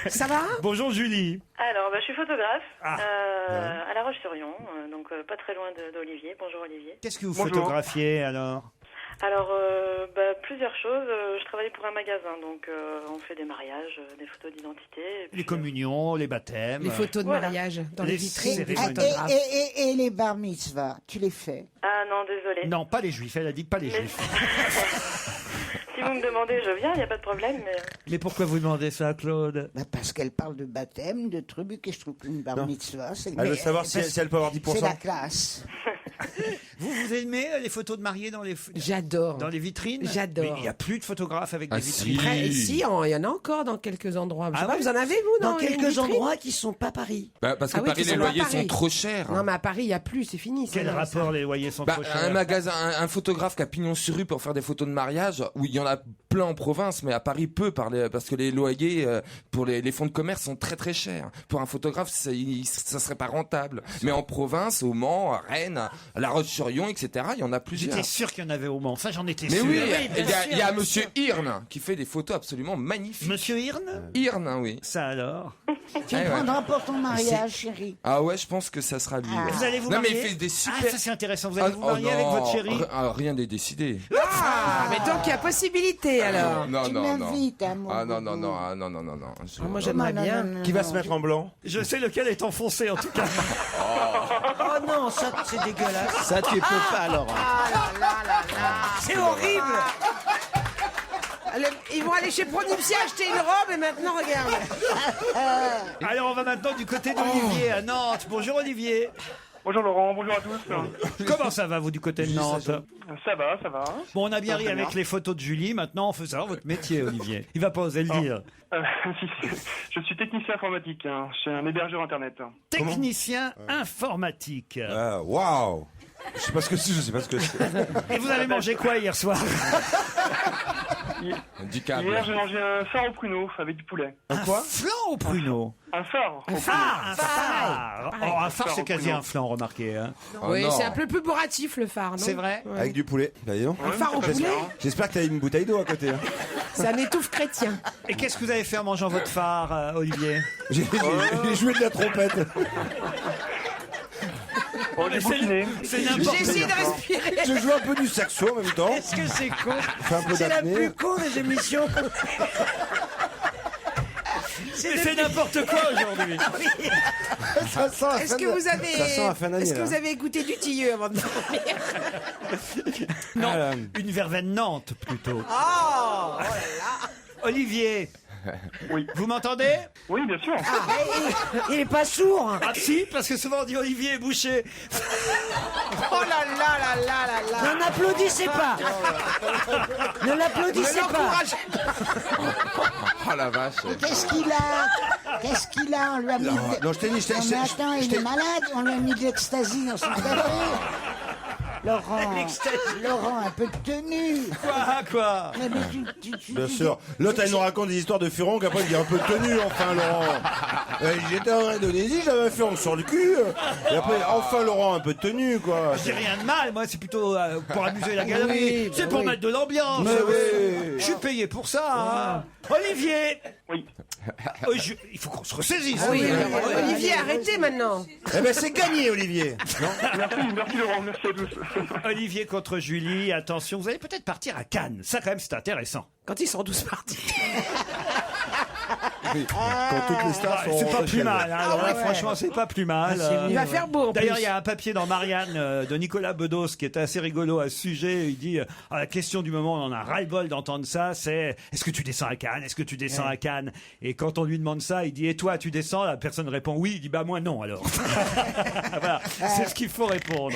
Ça va? Bonjour Julie. Alors, je suis photographe Ah. à La Roche-sur-Yon, donc pas très loin d'Olivier. Bonjour Olivier. Qu'est-ce que vous Bonjour. photographiez alors? Alors, plusieurs choses. Je travaille pour un magasin, donc on fait des mariages, des photos d'identité. et puis, Les communions, les baptêmes. Les photos de Voilà. mariage dans Les les vitrines des cérémonies. photographes. Et les bar mitzvahs, tu les fais? Ah non, désolé. Non, pas les juifs, elle a dit pas les Mais- juifs. Si vous me demandez, je viens, il n'y a pas de problème. Mais... Mais pourquoi vous demandez ça, Claude? Bah parce qu'elle parle de baptême, de trucs, et je trouve qu'une bar Non. mitzvah, c'est... Elle veut savoir si elle peut avoir 10%. C'est la classe. Vous aimez les photos de mariés dans les J'adore. dans les vitrines? J'adore. Mais il n'y a plus de photographes avec des si. vitrines. Après, si, il y en a encore dans quelques endroits. Je sais pas, ouais vous en avez, vous, Dans il y a une quelques vitrine endroits qui sont pas Paris. Bah, parce que Ah oui, Paris, qui les sont pas loyers à Paris. sont trop chers. Non, mais à Paris, il n'y a plus, c'est fini. Quel ça. rapport les loyers sont Bah, trop chers? un magasin, un photographe qui a pignon sur rue pour faire des photos de mariage, où il y en a plein en province, mais à Paris peu, parce que les loyers pour les fonds de commerce sont très très chers. Pour un photographe, ça serait pas rentable. Mais en province, au Mans, à Rennes, à La Roche-sur-Yon, etc., il y en a plusieurs. J'étais sûr qu'il y en avait au Mans. Ça, j'en étais Mais sûr. oui, il y a Monsieur Hirn qui fait des photos absolument magnifiques. Monsieur Hirn Hirn, oui. Ça alors? Tu le prendras pour ton mariage, chérie. Ah ouais, je pense que ça sera lui. ouais. Vous allez vous Non, marier? mais il fait des super. Ah, ça c'est intéressant. Vous allez vous marier avec non, votre chérie? Rien n'est décidé. Ah, mais donc il y a possibilité alors. Non, Tu non, non. m'invites, amour. Ah non, non, non, ah, non, non, non, non. Moi, j'aimerais bien. Qui va se mettre en blanc? Je sais lequel est enfoncé en tout cas. Oh non, ça c'est dégueulasse. Ça, tu peux pas, Laurent. C'est horrible. Ils vont aller chez Pronipsia acheter une robe et maintenant, regarde. Alors on va maintenant du côté d'Olivier à Nantes. Bonjour Olivier. Bonjour Laurent, bonjour à tous. Comment ça va vous du côté de Nantes? Ça va, ça va. Bon, on a bien Ça ri va avec bien. les photos de Julie. Maintenant, on fait savoir votre métier, Olivier. Il va pas oser le dire. Je suis technicien informatique chez un hébergeur internet. Technicien informatique. Waouh! Je sais pas ce que c'est, je sais pas ce que c'est. Et vous avez mangé quoi hier soir? Du câble. Hier, j'ai mangé un phare au pruneau avec du poulet. Un flan au pruneau. Un phare. Un phare. Oh, un phare, c'est Phare au quasi pruneau. un flan, remarquez. Hein. Oui, non. c'est un peu plus bourratif le phare, non? C'est vrai? Ouais. Avec du poulet. Bah, dis donc. Un phare au poulet? J'espère que t'as une bouteille d'eau à côté. Hein. C'est un étouffe chrétien. Et qu'est-ce que vous avez fait en mangeant votre phare, Olivier? J'ai joué de la trompette. Oh, j'ai bouquiné. C'est n'importe J'ai essayé de respirer. Je joue un peu du saxo en même temps. Est-ce que c'est con? Je fais un peu C'est la d'apnée. plus con des émissions. C'est n'importe quoi aujourd'hui. Ça sent la Est-ce fin que de- vous avez, Ça sent la fin d'année, est-ce que là. vous avez écouté du tilleux avant de dormir? Non, une verveine Nantes plutôt. Oh, Olivier. Oui. Vous m'entendez? Oui, bien sûr. Il est pas sourd. Ah si, parce que souvent on dit Olivier est bouché. Oh là là là là là là. Ne l'applaudissez pas. Ne l'applaudissez pas. Oh la vache. Qu'est-ce qu'il a? Qu'est-ce qu'il a? On lui a mis. Non, je t'ai dit, Non, mais attends, il est malade. On lui a mis de l'ecstasy dans son café. Laurent, un peu de tenue. Quoi? Mais tu Bien dis- sûr. L'autre, elle nous raconte des histoires de furon qu'après, il dit un peu de tenue, enfin, Laurent. J'étais en Indonésie, j'avais un furon sur le cul. Et après, enfin, Laurent, un peu de tenue, quoi. J'ai rien de mal, moi c'est plutôt pour amuser la galerie. Oui, C'est bah pour oui. mettre de l'ambiance. Mais oui. Je suis payé pour ça. Hein. Olivier. Oui. Il faut qu'on se ressaisisse. Ah oui, alors, Olivier, arrêtez maintenant. Eh ben, c'est gagné, Olivier. Merci Laurent, merci à tous. Olivier contre Julie, attention, vous allez peut-être partir à Cannes. Ça quand même c'est intéressant. Quand ils sont tous partis. Quand toutes les stars sont C'est pas rentrées plus chez mal, elles. hein. Alors là, franchement, c'est pas plus mal. Il va faire beau en D'ailleurs, plus. il y a un papier dans Marianne de Nicolas Bedos qui est assez rigolo à ce sujet. Il dit la question du moment, on en a ras-le-bol d'entendre ça, c'est est-ce que tu descends à Cannes? Est-ce que tu descends à Cannes? Et quand on lui demande ça, il dit et toi, tu descends? La personne répond oui. Il dit bah moi non alors. Voilà, c'est ce qu'il faut répondre.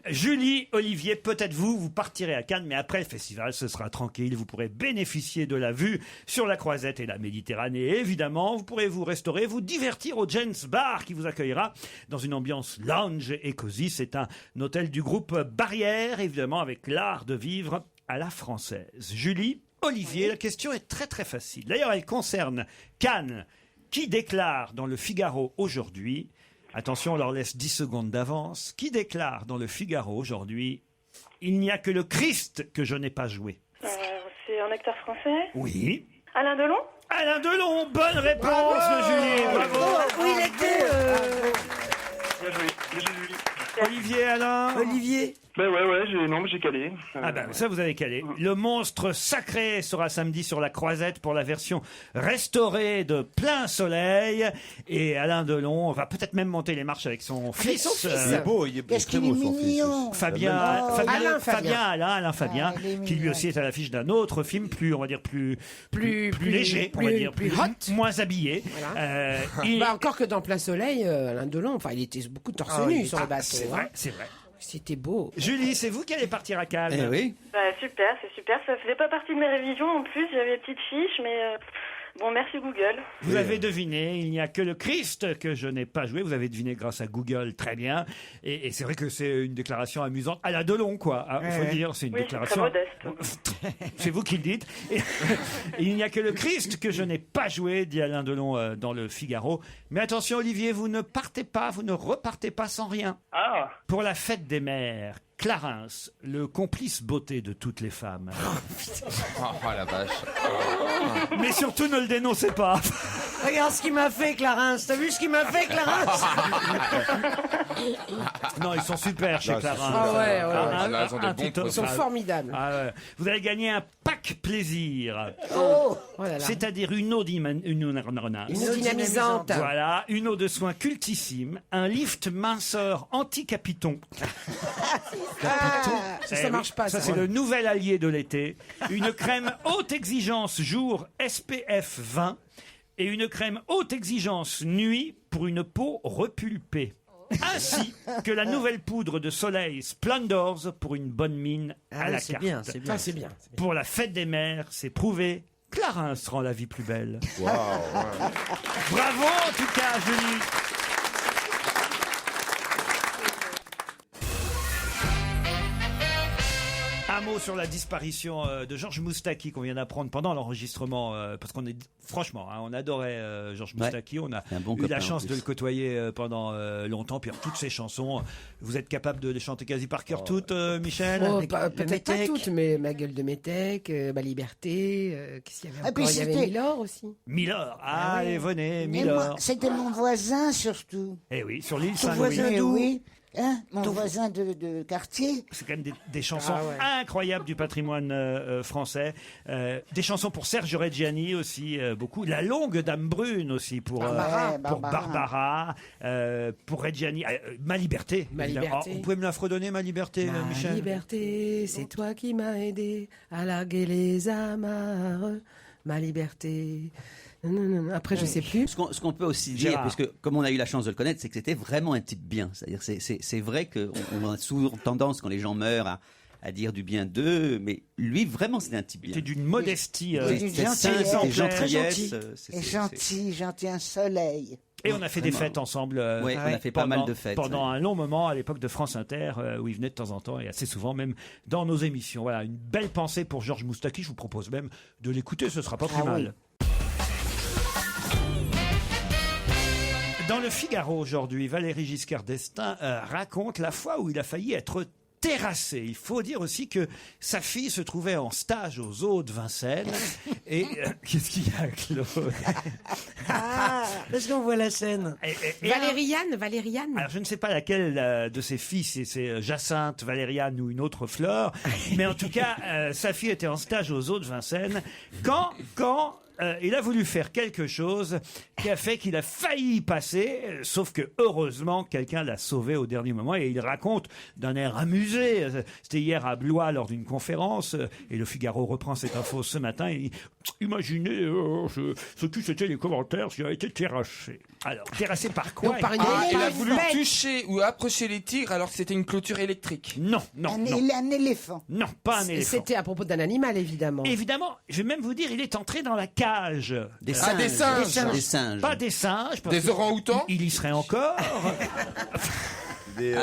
Julie, Olivier, peut-être vous partirez à Cannes, mais après le festival, ce sera tranquille. Vous pourrez bénéficier de la vue sur la Croisette et la Méditerranée. Et évidemment, vous pourrez vous restaurer, vous divertir au Jens Bar qui vous accueillera dans une ambiance lounge et cosy. C'est un hôtel du groupe Barrière, évidemment, avec l'art de vivre à la française. Julie, Olivier, la question est très très facile. D'ailleurs, elle concerne Cannes, qui déclare dans le Figaro aujourd'hui... Attention, on leur laisse 10 secondes d'avance. Qui déclare dans le Figaro aujourd'hui « Il n'y a que le Christ que je n'ai pas joué C'est un acteur français. » Oui. Alain Delon. Alain Delon, bonne réponse de Julie. Bravo. Où il était Bien joué, Julie. Olivier, Alain. Olivier. Ben ouais, j'ai calé. Ah ben ça vous avez calé. Le monstre sacré sera samedi sur la Croisette pour la version restaurée de Plein Soleil. Et Alain Delon va peut-être même monter les marches avec son fils. son fils. Il est beau, il est Qu'est-ce très qu'il est beau, son fils. mignon. Fabien, Oh, Alain Alain Fabien, Ah, il est qui lui mignon. aussi est à l'affiche d'un autre film plus, on va dire plus léger, on va plus- dire plus hot. moins habillé. Il- Bah, encore que dans Plein Soleil, Alain Delon, enfin, il était beaucoup torse nu sur le bateau. c'est hein. vrai, c'est vrai. C'était beau. Julie, c'est vous qui allez partir à Cannes. Eh oui. Bah, super, c'est super. Ça faisait pas partie de mes révisions en plus. J'avais des petites fiches, mais bon, merci Google. Vous avez deviné, il n'y a que le Christ que je n'ai pas joué. Vous avez deviné grâce à Google, très bien. Et c'est vrai que c'est une déclaration amusante à la Delon, quoi. Il faut dire, c'est une déclaration. Très modeste. C'est vous qui le dites. Et il n'y a que le Christ que je n'ai pas joué, dit Alain Delon dans le Figaro. Mais attention, Olivier, vous ne partez pas, vous ne repartez pas sans rien. Ah. Pour la fête des mères, Clarence, le complice beauté de toutes les femmes. Oh la vache. Mais surtout, ne le dénoncez pas. Regarde ce qu'il m'a fait, Clarence. T'as vu ce qu'il m'a fait, Clarence? Non, ils sont super chez Non, Clarence. Ah ouais, Ils sont formidables. Vous allez gagner un pack plaisir. Oh là là. C'est-à-dire une eau dynamisante. Voilà, une eau de soin cultissime, un lift minceur anti-capiton. Ça marche pas. Ça, c'est le nouvel allié de l'été. Une crème haute exigence jour SPF 20 et une crème haute exigence nuit pour une peau repulpée. Ainsi que la nouvelle poudre de soleil Splendors pour une bonne mine à la carte. C'est bien. Pour la fête des mères, c'est prouvé. Clarence rend la vie plus belle. Waouh. Bravo en tout cas, Julie. Un mot sur la disparition de Georges Moustaki qu'on vient d'apprendre pendant l'enregistrement, parce qu'on est franchement, on adorait Georges Moustaki, on a eu la chance de le côtoyer pendant longtemps, puis toutes ses chansons, vous êtes capable de les chanter quasi par cœur toutes, Michel? Peut-être pas toutes, mais Ma gueule de métèque, Ma liberté, qu'est-ce qu'il y avait encore? Il y avait Milord aussi. Milord, et venez, Mais moi, Milord. c'était mon voisin surtout. Eh oui, sur l'île Ton Saint-Louis. voisin d'où? Oui. Hein, mon voisin de quartier. C'est quand même des chansons incroyables du patrimoine français. Des chansons pour Serge Reggiani aussi, beaucoup. La longue Dame Brune aussi pour Barbara, pour Reggiani. Ma liberté. Ma évidemment. liberté. Vous pouvez me la fredonner, Ma liberté, Michel? Ma liberté, c'est toi qui m'as aidé à larguer les amarres. Ma liberté. Non. Après, je sais plus. Ce qu'on peut aussi dire, Gérard. puisque comme on a eu la chance de le connaître, c'est que c'était vraiment un type bien. C'est-à-dire, c'est vrai qu'on a souvent tendance, quand les gens meurent, à dire du bien d'eux, mais lui, vraiment, c'était un type bien. C'était d'une modestie. C'était gentillesse. Et gentil, un soleil. Et on a fait des fêtes ensemble. Oui, on a fait pas mal de fêtes. Pendant un long moment, à l'époque de France Inter, où il venait de temps en temps, et assez souvent même dans nos émissions. Voilà, une belle pensée pour Georges Moustaki. Je vous propose même de l'écouter, ce sera pas plus mal. Dans le Figaro aujourd'hui, Valéry Giscard d'Estaing raconte la fois où il a failli être terrassé. Il faut dire aussi que sa fille se trouvait en stage aux Eaux de Vincennes. Et qu'est-ce qu'il y a, Claude? Parce qu'on voit la scène. Valériane. Alors je ne sais pas laquelle de ses filles, si c'est Jacinthe, Valériane ou une autre Fleur, mais en tout cas, sa fille était en stage aux Eaux de Vincennes quand il a voulu faire quelque chose qui a fait qu'il a failli y passer, sauf que heureusement quelqu'un l'a sauvé au dernier moment, et il raconte d'un air amusé. C'était hier à Blois lors d'une conférence, et le Figaro reprend cette info ce matin. Et imaginez ce que c'était les commentaires s'il a été terrassé. Alors, terrassé par quoi? Il a voulu toucher ou approcher les tigres alors que c'était une clôture électrique. Non. Un éléphant. Non, pas un éléphant. C'était à propos d'un animal, évidemment. Évidemment, je vais même vous dire, il est entré dans la cage. Des singes. Des singes. Pas des singes. parce Des que orang-outans. Il y serait encore. Des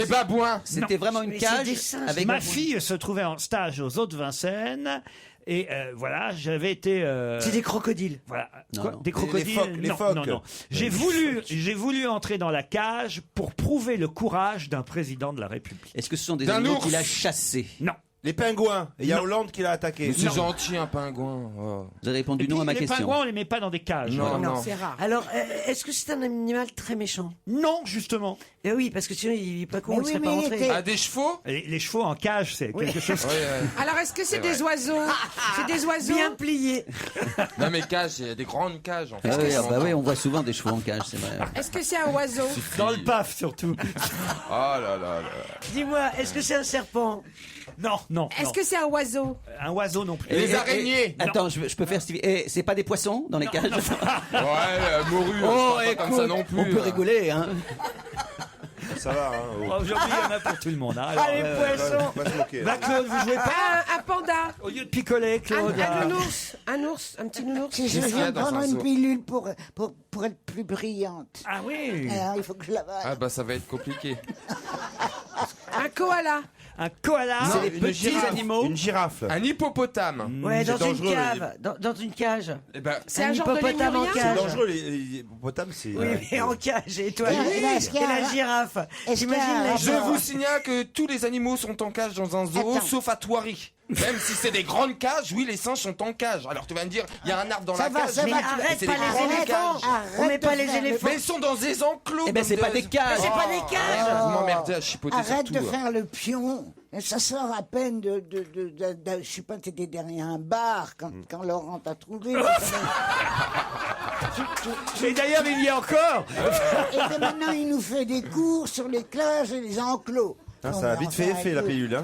babouins. C'était vraiment une cage. Avec Ma fille se trouvait en stage aux Eaux de Vincennes. Et voilà, j'avais été. C'est des crocodiles. Voilà. Non, Quoi, non. des crocodiles. Les phoques. Non. J'ai voulu entrer dans la cage pour prouver le courage d'un président de la République. Est-ce que ce sont des animaux qu'il a chassés? Non. Les pingouins. Il y a Hollande qui l'a attaqué. Mais c'est gentil, un pingouin. Oh. Vous avez répondu non à ma question. Les pingouins, on les met pas dans des cages. Non. C'est rare. Alors, est-ce que c'est un animal très méchant? Non, justement. Eh oui, parce que sinon, il est pas con, il serait pas rentré. Ah, des chevaux? Les chevaux en cage, c'est quelque chose. Alors, est-ce que c'est des oiseaux? C'est des oiseaux bien pliés. Non, mais cages, il y a des grandes cages. En fait. Oui, on voit souvent des chevaux en cage, c'est vrai. Est-ce que c'est un oiseau? Dans le paf, surtout. Oh là là. Dis-moi, est-ce que c'est un serpent? Non. Est-ce que c'est un oiseau? Un oiseau non plus. Les araignées. Attends, je peux faire Stevie. C'est pas des poissons dans les cages? Ouais, morue. Oh, pas comme ça non plus. On peut rigoler, hein. ça va. Hein. Aujourd'hui, il y en a pour tout le monde. Hein. Alors, les poissons. Pas se moquer. bah, Claude, vous jouez pas Un panda. au lieu de picoler, Claude. Un nounours. Un ours. Un petit nounours. Si je viens de prendre une pilule pour être plus brillante. Ah oui. Alors, il faut que je l'avale. Ah bah ça va être compliqué. Un koala. Un koala. C'est les petits animaux. Une girafe. Un hippopotame. Ouais, C'est dans une dangereux, cave. Dans une cage. Eh ben, C'est un genre de hippopotame en lémurien. C'est cage. dangereux, les hippopotames, c'est. Oui, mais en cage. Et toi, Et et est-ce qu'il y a la un- girafe. est-ce qu'il y a T'imagines un la je girafe. vous signale que tous les animaux sont en cage dans un zoo, Attends. sauf à Thoiry. Même si c'est des grandes cages, oui, les singes sont en cage. Alors tu vas me dire, il y a un arbre dans Ça la va, cage. ça mais va, arrête c'est pas des les grandes éléphants. cages. On met Arrête pas de les faire le- éléphants. Mais ils sont dans des enclos. Eh ben, c'est bande pas de- des cages. C'est pas des cages. Vous m'emmerdez à chipoter Arrête sur de tout. faire le pion. Ça sort à peine je sais pas, t'étais derrière un bar quand Laurent t'a trouvé. Et d'ailleurs, il y a encore. Et que maintenant, il nous fait des cours sur les cages et les enclos. Ah, ça a vite fait effet, la pilule. Hein.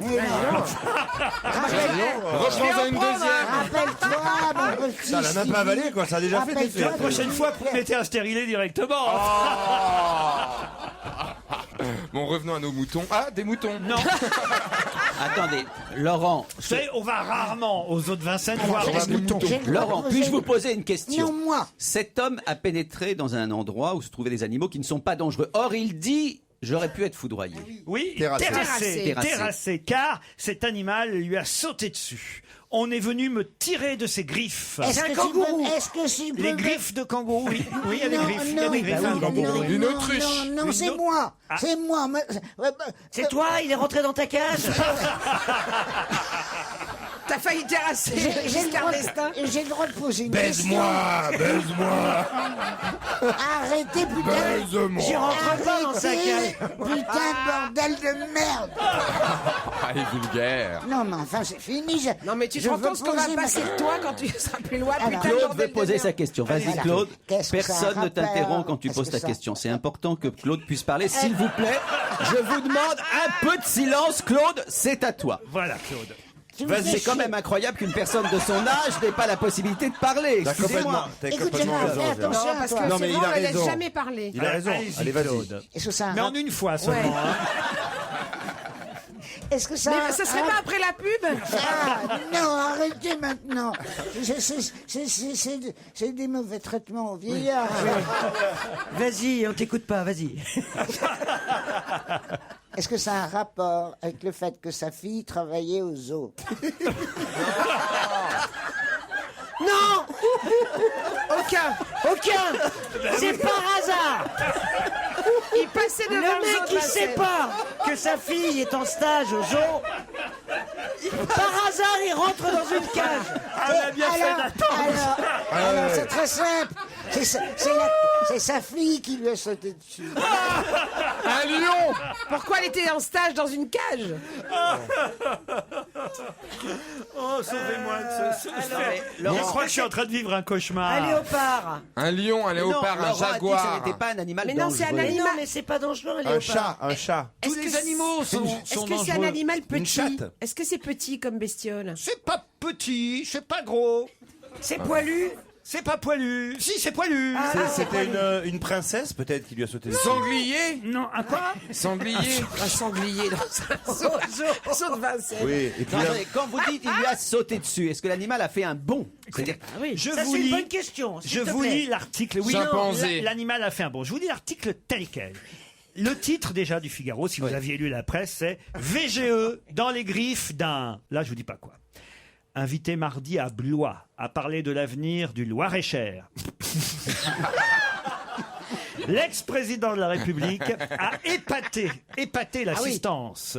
Reprends-en une deuxième. Rappelle-toi, mon petit. Ça l'a même pas avalé, quoi. Ça a déjà fait effet. La prochaine fois, vous mettez un stérilet directement. Bon, revenons à nos moutons. Ah, des moutons. Non. Attendez, Laurent. Vous savez, on va rarement aux eaux de Vincennes voir est-ce des que- moutons. j'ai- Laurent, puis-je vous poser une question? Non, moi. Cet homme a pénétré dans un endroit où se trouvaient des animaux qui ne sont pas dangereux. Or, il dit, j'aurais pu être foudroyé. Oui, Terrassé. terrassé, car cet animal lui a sauté dessus. On est venu me tirer de ses griffes. Est-ce que kangourou. Est-ce que si Les griffes de kangourou, oui. Oui, il y a des Non, griffes. Il y a non, des griffes. bah à un oui, kangourou. Une non, autruche. Non, non, c'est moi. Ah. C'est moi. C'est toi, il est rentré dans ta cage. T'as failli terrasser J'ai le Giscard droit d'Estaing. j'ai le droit de poser une question. Baise-moi. Arrêtez, putain. Baise-moi. J'y rentre pas dans sa Arrêtez, cage. putain de bordel de merde. Ah, il est vulgaire. Non, mais enfin, c'est fini. Non, mais tu te je rends veux compte ce qu'on va poser ma- passer de toi quand tu seras plus loin. Alors, Putain de Claude bordel veut de poser merde. sa question. Vas-y, Voilà. Claude. Qu'est-ce que ça Personne ne rappelle t'interrompt quand tu Qu'est-ce poses que ta ça- question. C'est important que Claude puisse parler. S'il vous plaît, je vous demande un peu de silence. Claude, c'est à toi. Voilà, Claude. C'est quand même incroyable qu'une personne de son âge n'ait pas la possibilité de parler. T'as Excusez-moi. complètement raison. fais attention. Non, parce que Non, mais c'est il vrai, a on la laisse raison. jamais parler. Il a raison. Allez-y, Allez, vas-y. Claude. Est-ce que ça a Mais en une fois seulement. hein. Est-ce que ça Mais ça serait pas après la pub Ah, non, arrêtez maintenant. C'est des mauvais traitements aux vieillards. Vas-y, on t'écoute pas, vas-y. Est-ce que ça a un rapport avec le fait que sa fille travaillait au zoo? Non. Aucun. C'est par hasard. Il passait devant Le mec, zoo de il sait Vincennes. pas que sa fille est en stage au zoo. Par hasard, il rentre dans une cage. Ah, on a bien fait d'attendre. Alors, c'est très simple. C'est sa fille qui lui a sauté dessus. Un lion. Pourquoi elle était en stage dans une cage? Oh, sauvez-moi de ce Laurent, Je crois que je suis en train de vivre un cauchemar. Un léopard. Un lion, un léopard, un Laurent a dit que ça jaguar. n'était pas un animal Mais non, c'est un dangereux. animal. Non, mais c'est pas dangereux, un Un léopard. chat, un chat. Tous Est-ce les que animaux sont Est-ce que c'est un dangereux. animal Une petit? chatte. Est-ce que c'est petit comme bestiole? C'est pas petit, c'est pas gros, C'est poilu. c'est pas poilu. Si, c'est poilu. C'était une princesse, peut-être, qui lui a sauté dessus. Sanglier. Non, un quoi? Sanglier. Un sanglier dans un zoo de Vincennes. Oui, et puis Non, là, attendez, quand vous dites il lui a sauté dessus, est-ce que l'animal a fait un bond? C'est-à-dire, Je Ça, vous c'est une lis. bonne question. Je vous lis l'article. Oui, Chimpanzé. non, l'animal a fait un bon. Je vous lis l'article tel quel. Le titre déjà du Figaro, si vous aviez lu la presse, c'est VGE dans les griffes d'un. Là, je vous dis pas quoi. Invité mardi à Blois à parler de l'avenir du Loir-et-Cher. L'ex-président de la République a épaté l'assistance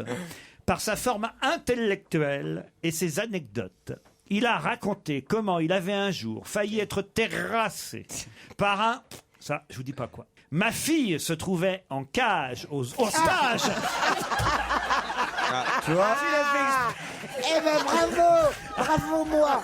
par sa forme intellectuelle et ses anecdotes. Il a raconté comment il avait un jour failli être terrassé par un... Ça, je vous dis pas quoi. Ma fille se trouvait en cage au stage. tu vois, Eh ben bravo moi.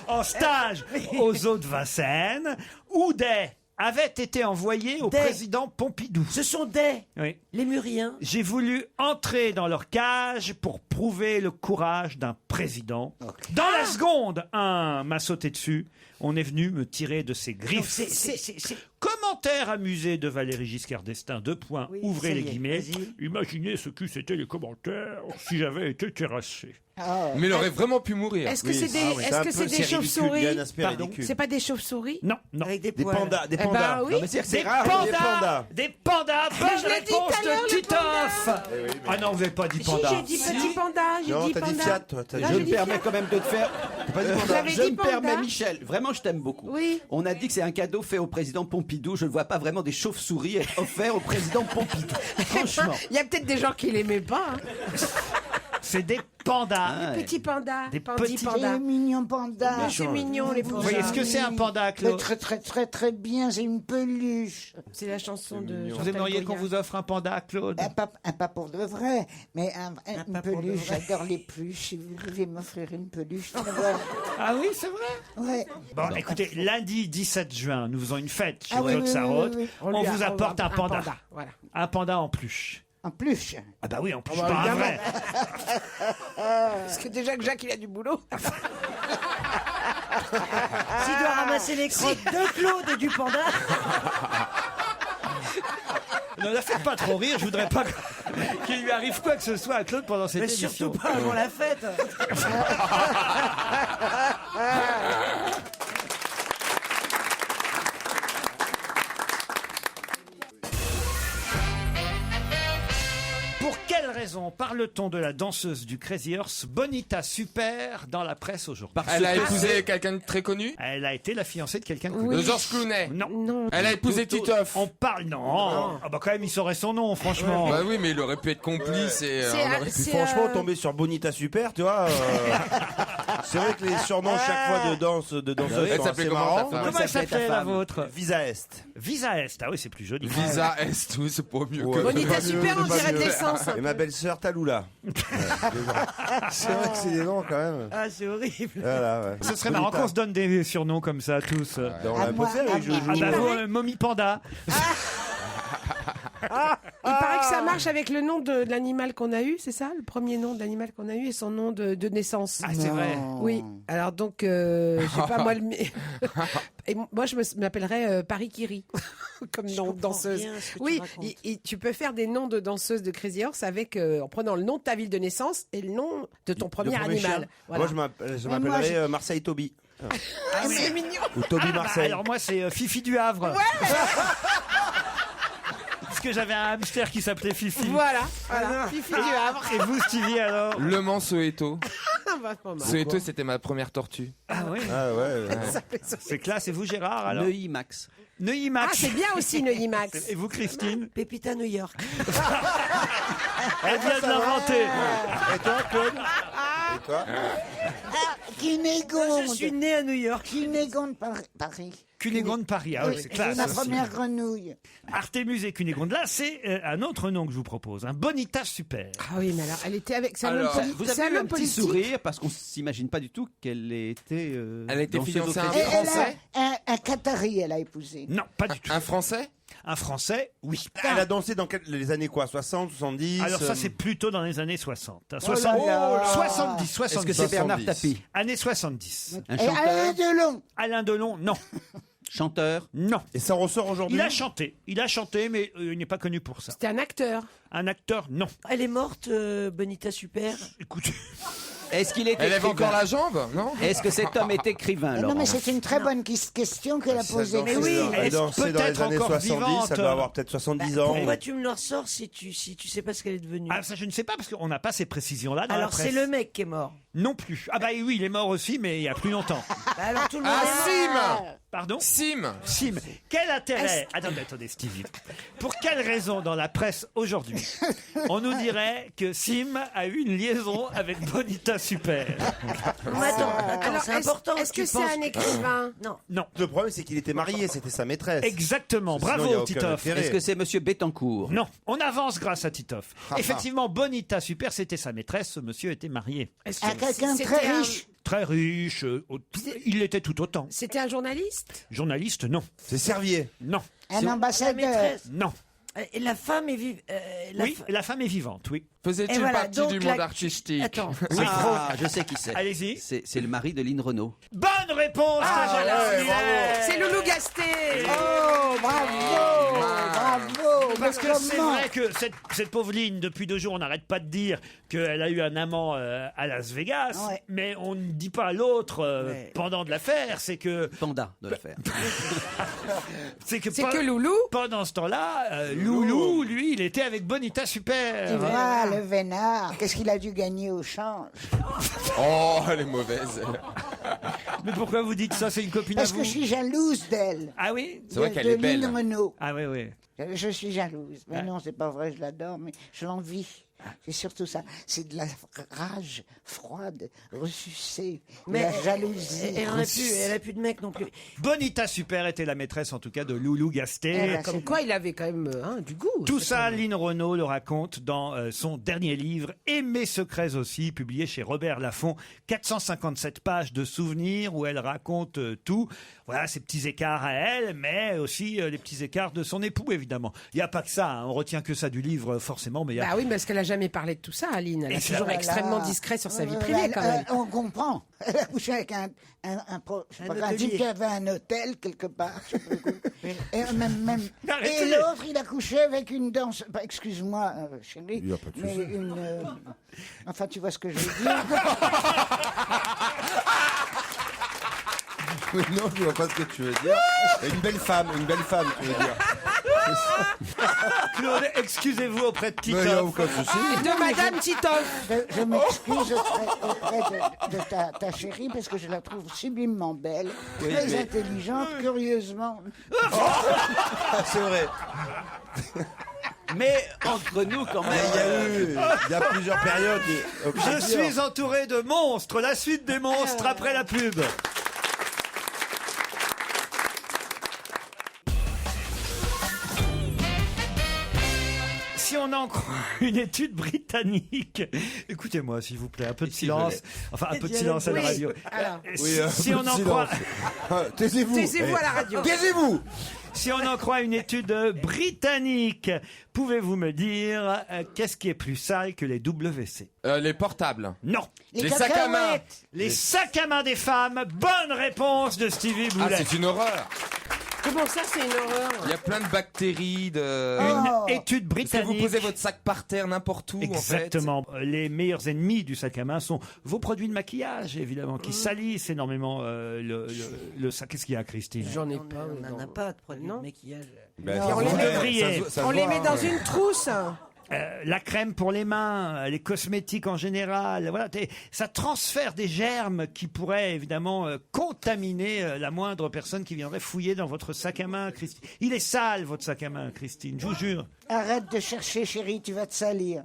En stage aux eaux de Vincennes, où des avait été envoyé au président Pompidou. Ce sont des Oui. lémuriens. J'ai voulu entrer dans leur cage pour prouver le courage d'un président. Dans la seconde, un m'a sauté dessus. On est venu me tirer de ses griffes. Donc c'est- Comment commentaire amusé de Valéry Giscard d'Estaing, ouvrez ça les y est, guillemets. vas-y. Imaginez ce que c'était les commentaires si j'avais été terrassé. Mais il aurait vraiment pu mourir. Est-ce que c'est des chauves-souris? Pardon. C'est pas des chauves-souris? Non, non. Avec des Des poils. pandas, des Eh ben pandas. oui. Non, mais c'est Des rare, pandas, des pandas. des pandas. Mais Bonne je l'ai dit réponse tout à l'heure, de le Titoff. Ah non, vous n'avez pas dit panda. J'ai dit petit panda, j'ai Non, dit t'as dit panda. Fiat, toi. T'as Non, dit- Je j'ai me dit permets Fiat. quand même de te faire. J'avais Je dit me panda. permets, Michel. Vraiment, je t'aime beaucoup. Oui. On a dit que c'est un cadeau fait au président Pompidou. Je ne vois pas vraiment des chauves-souris être offerts au président Pompidou. Franchement. Il y a peut-être des gens qui l'aimaient pas. Hein. C'est des pandas. Ouais. Petits pandas. Des petits petits pandas. C'est mignon panda. Mais c'est mignon les Vous pandas. voyez ce que c'est un panda, Claude? Très très très très bien, c'est une peluche. C'est la chanson de. Vous aimeriez qu'on vous offre un panda, Claude? Pas pour de vrai, mais une pas pour de peluche, vrai. j'adore les peluches. Si vous pouvez m'offrir une peluche, Ah oui, c'est vrai? ouais. Bon, écoutez, lundi 17 juin, nous faisons une fête chez Ah oui, Claude oui, Sarraute. oui, oui, On On lui a- vous apporte un panda. Voilà. Un panda en peluche. En plus. Ah bah oui, en plus, bah, pas un évidemment. vrai. Parce que déjà que Jacques il a du boulot. S'il doit ramasser les crottes de Claude et du panda. Ne la faites pas trop rire, je voudrais pas qu'il lui arrive quoi que ce soit à Claude pendant cette Mais émission. surtout pas avant la fête. Pour quelle raison parle-t-on de la danseuse du Crazy Horse Bonita Super dans la presse aujourd'hui? Elle a épousé quelqu'un de très connu? Elle a été la fiancée de quelqu'un de connu. De Georges Clooney? Non. Non. Elle a épousé Titoff? On parle, non. Ah bah quand même, il saurait son nom, franchement. Bah oui, mais il aurait pu être complice et on aurait pu... C'est, Franchement, tomber sur Bonita Super, tu vois. C'est vrai que les surnoms chaque fois de danseuses Elle sont s'appelait assez comment, marrants. ta femme? Comment elle s'appelait la vôtre? Visa Est. Visa Est. Ah oui, c'est plus joli. Visa Est, oui, c'est pas mieux que... Bonita Super, on dirait de l'essence. Et ma belle-sœur Taloula. C'est vrai que c'est des noms quand même. Ah, c'est horrible. Voilà, ouais. Ce serait marrant qu'on se donne des surnoms comme ça, tous. On l'a pas fait avec Jojo. Ah bah vous, Mommy Panda. Il paraît que ça marche avec le nom de l'animal qu'on a eu, c'est ça? Le premier nom de l'animal qu'on a eu et son nom de naissance. Ah, c'est vrai. Oui. Alors donc, je sais pas moi le. Et moi, je m'appellerais Paris Kiri comme nom de danseuse. Bien ce que Oui, tu racontes. tu peux faire des noms de danseuses de Crazy Horse avec en prenant le nom de ta ville de naissance et le nom de ton premier animal. chien. Voilà. Moi, je m'appellerais Marseille Toby. Ah, c'est mignon. Ou Toby Ah bah, Marseille. alors moi, c'est Fifi du Havre. Parce que j'avais un hamster qui s'appelait Fifi. Voilà. Fifi du Havre. Et vous, Stevie, alors? Le Mans Soweto. Bah, pas mal. Soweto, c'était ma première tortue. Ah oui. Ah ouais. Ça fait ça. C'est classe. Et vous, Gérard, alors? Neuilly Max. Neuilly Ah, Max. c'est bien aussi Neuilly Max. Et vous, Christine? Pépita New York. Elle vient de l'inventer. Et toi, Claude? Et toi? Cunégonde. Je suis né à New York. Cunégonde Paris. Cunégonde Paris. Ah oui, c'est C'est classe. ma aussi. première grenouille. Artémus et Cunégonde. Là, c'est un autre nom que je vous propose. Un Bonita Super. Ah oui, mais alors, elle était avec. C'est un homme Alors, politique. Vous C'est avez eu un un homme petit politique. sourire parce qu'on s'imagine pas du tout qu'elle était. Elle a été danseuse fiancée au à un Crazy Horse. Français? Un Qatari, elle a épousé. Non, pas du tout. Un Français? Un Français, oui. Elle a dansé dans les années quoi? 60, 70? Alors ça, c'est plutôt dans les années 60. Oh là 70, là. 70, 70. Est-ce que c'est Bernard 70. Tapie? Années 70. Un Et Alain chanteur? Delon. Alain Delon, non. Chanteur? Non. Et ça ressort aujourd'hui? Il a chanté, mais il n'est pas connu pour ça. C'était un acteur. Un acteur, non. Elle est morte, Bonita Super. Écoutez, Est-ce qu'il est Elle avait écrivain? encore la jambe, non? Est-ce que cet homme est écrivain, Non, Laurent? mais c'est une très bonne question qu'elle a posée. Mais oui, est-ce elle dansait dans les peut-être années encore 70, vivante? ça doit avoir peut-être 70 ans. Pourquoi tu me le ressors si tu sais pas ce qu'elle est devenue? ah, ça je ne sais pas parce qu'on n'a pas ces précisions-là dans Alors la presse. c'est le mec qui est mort. Non plus. Ah bah oui, il est mort aussi, mais il y a plus longtemps. Bah alors tout le monde Ah, est mort. Sim! Pardon? Sim! Sim. Quel intérêt? Attendez, Stevie. Pour quelle raison dans la presse aujourd'hui, on nous dirait que Sim a eu une liaison avec Bonita Super? Mais attends, Alors, c'est important. Est-ce que tu c'est penses- un écrivain? Non. Non. Le problème, c'est qu'il était marié, c'était sa maîtresse. Exactement. Sinon, il y a Bravo, aucun Titoff. intérêt. Est-ce que c'est Monsieur Bettencourt? Non, on avance grâce à Titoff. Effectivement, Bonita Super, c'était sa maîtresse. Ce monsieur était marié. Est-ce que À quelqu'un de c'était très un- riche. Très riche. Il l'était tout autant. C'était un journaliste? Journaliste, non. C'est Servier. Non. Un La ambassadeur. maîtresse. Non. Et la femme est vive. Oui, la femme est vivante, oui. Faisait-il Et voilà, partie donc du la- monde artistique? Attends. Ah, je sais qui c'est. Allez-y. C'est le mari de Lynn Renaud. Bonne réponse de Jeanne Arthuis. C'est Loulou Gasté. Oh, bravo. parce que c'est comment vrai que cette pauvre Lynn, depuis 2 jours, on n'arrête pas de dire qu'elle a eu un amant à Las Vegas, Ouais. mais on ne dit pas à l'autre pendant de l'affaire, c'est que... Panda de l'affaire. C'est que Loulou. Pendant ce temps-là, Loulou, lui, il était avec Bonita Super. Tu vois, le vénard, qu'est-ce qu'il a dû gagner au change? Oh, elle est mauvaise. Mais pourquoi vous dites ça? C'est une copine Parce à que vous? je suis jalouse d'elle. Ah oui? C'est vrai qu'elle De est belle. Lynn Renaud. Ah oui, oui. Je suis jalouse. Mais non, c'est pas vrai, je l'adore, mais je l'envie. C'est surtout ça. C'est de la rage froide, ressucée, de la jalousie. Elle a plus de mec non plus. Bonita Super était la maîtresse, en tout cas, de Loulou Gasté. Comme quoi, il avait quand même du goût. Tout ça, Lynn Renaud le raconte dans son dernier livre, Et mes secrets aussi, publié chez Robert Laffont. 457 pages de souvenirs où elle raconte tout. Voilà, ses petits écarts à elle, mais aussi les petits écarts de son époux, évidemment. Il n'y a pas que ça, hein. On retient que ça du livre, forcément. Mais il y a... Bah oui, parce qu'elle a jamais parlé de tout ça, Aline. Elle est toujours Voilà. extrêmement discrète sur sa vie privée, quand même. On comprend. Elle a couché avec un type qui avait un hôtel quelque part. je sais pas quoi. Et Arrêtez. et l'autre, il a couché avec une danse. Bah, excuse-moi, chérie. Il y a pas de Mais souci. enfin, tu vois ce que je veux dire. Oui, non, je vois pas ce que tu veux dire. Une belle femme, tu veux dire. Claude, excusez-vous auprès de Mais il n'y a Titoff. aucun souci. De Madame Titoff. Je m'excuse auprès de ta chérie parce que je la trouve sublimement belle, très mais- intelligente, curieusement. C'est vrai. Mais entre nous, quand même. Il y a plusieurs périodes. Je suis entouré de monstres. La suite des monstres après la pub. Si on en croit une étude britannique, écoutez-moi s'il vous plaît, un peu de silence, enfin un peu de silence à la radio. Alors. Si on en croit, Taisez-vous. Taisez-vous à la radio. Taisez-vous. si on en croit une étude britannique, pouvez-vous me dire qu'est-ce qui est plus sale que les WC? Les portables. Non. Les sacs à main. Les sacs à main des femmes. Bonne réponse de Stevie Ah, Boulet. c'est une horreur. Comment ça, c'est une horreur? Il y a plein de bactéries, de... Une étude Parce que britannique. vous posez votre sac par terre n'importe où, Exactement. Les meilleurs ennemis du sac à main sont vos produits de maquillage, évidemment, qui salissent énormément le sac. Qu'est-ce qu'il y a, Christine? J'en ai pas. On n'en a pas de produits de maquillage. on les met, on les met dans une trousse. La crème pour les mains, les cosmétiques en général, voilà, ça transfère des germes qui pourraient évidemment contaminer la moindre personne qui viendrait fouiller dans votre sac à main, Christine. Il est sale, votre sac à main, Christine, je vous jure. Arrête de chercher, chérie, tu vas te salir.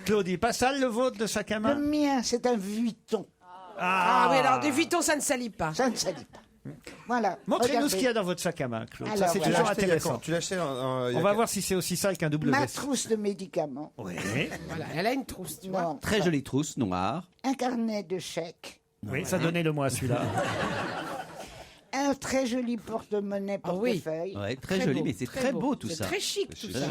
Claudie, pas sale le vôtre de sac à Le main? mien, c'est un Vuitton. Ah oui, alors des Vuitton, ça ne salit pas. Ça ne salit pas. Voilà. Montrez-nous Regardez. ce qu'il y a dans votre sac à main, Claude. Ça, Alors, c'est voilà. toujours intéressant. Tu l'as acheté On va voir si c'est aussi sale qu'un Ma WC. trousse de médicaments. Oui. Voilà, elle a une trousse, tu vois. Non, Très jolie trousse noire. un carnet de chèques. Oui, ça donnez-le-moi celui-là. Un très joli porte-monnaie portefeuille. Ouais, très joli, beau, mais c'est très beau tout ça. C'est très chic tout ça.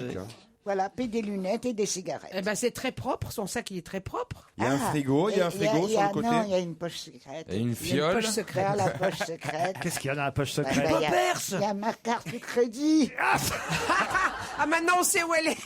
Voilà, puis des lunettes et des cigarettes. Eh ben c'est très propre, son sac il est très propre. Il y a un frigo, il y a un frigo sur le côté. Non, il y a une poche secrète. Et une Il y a une fiole. poche secrète. Vers la poche secrète. Qu'est-ce qu'il y a dans la poche Bah, secrète? il y a ma carte de crédit. Ah maintenant on sait où elle est.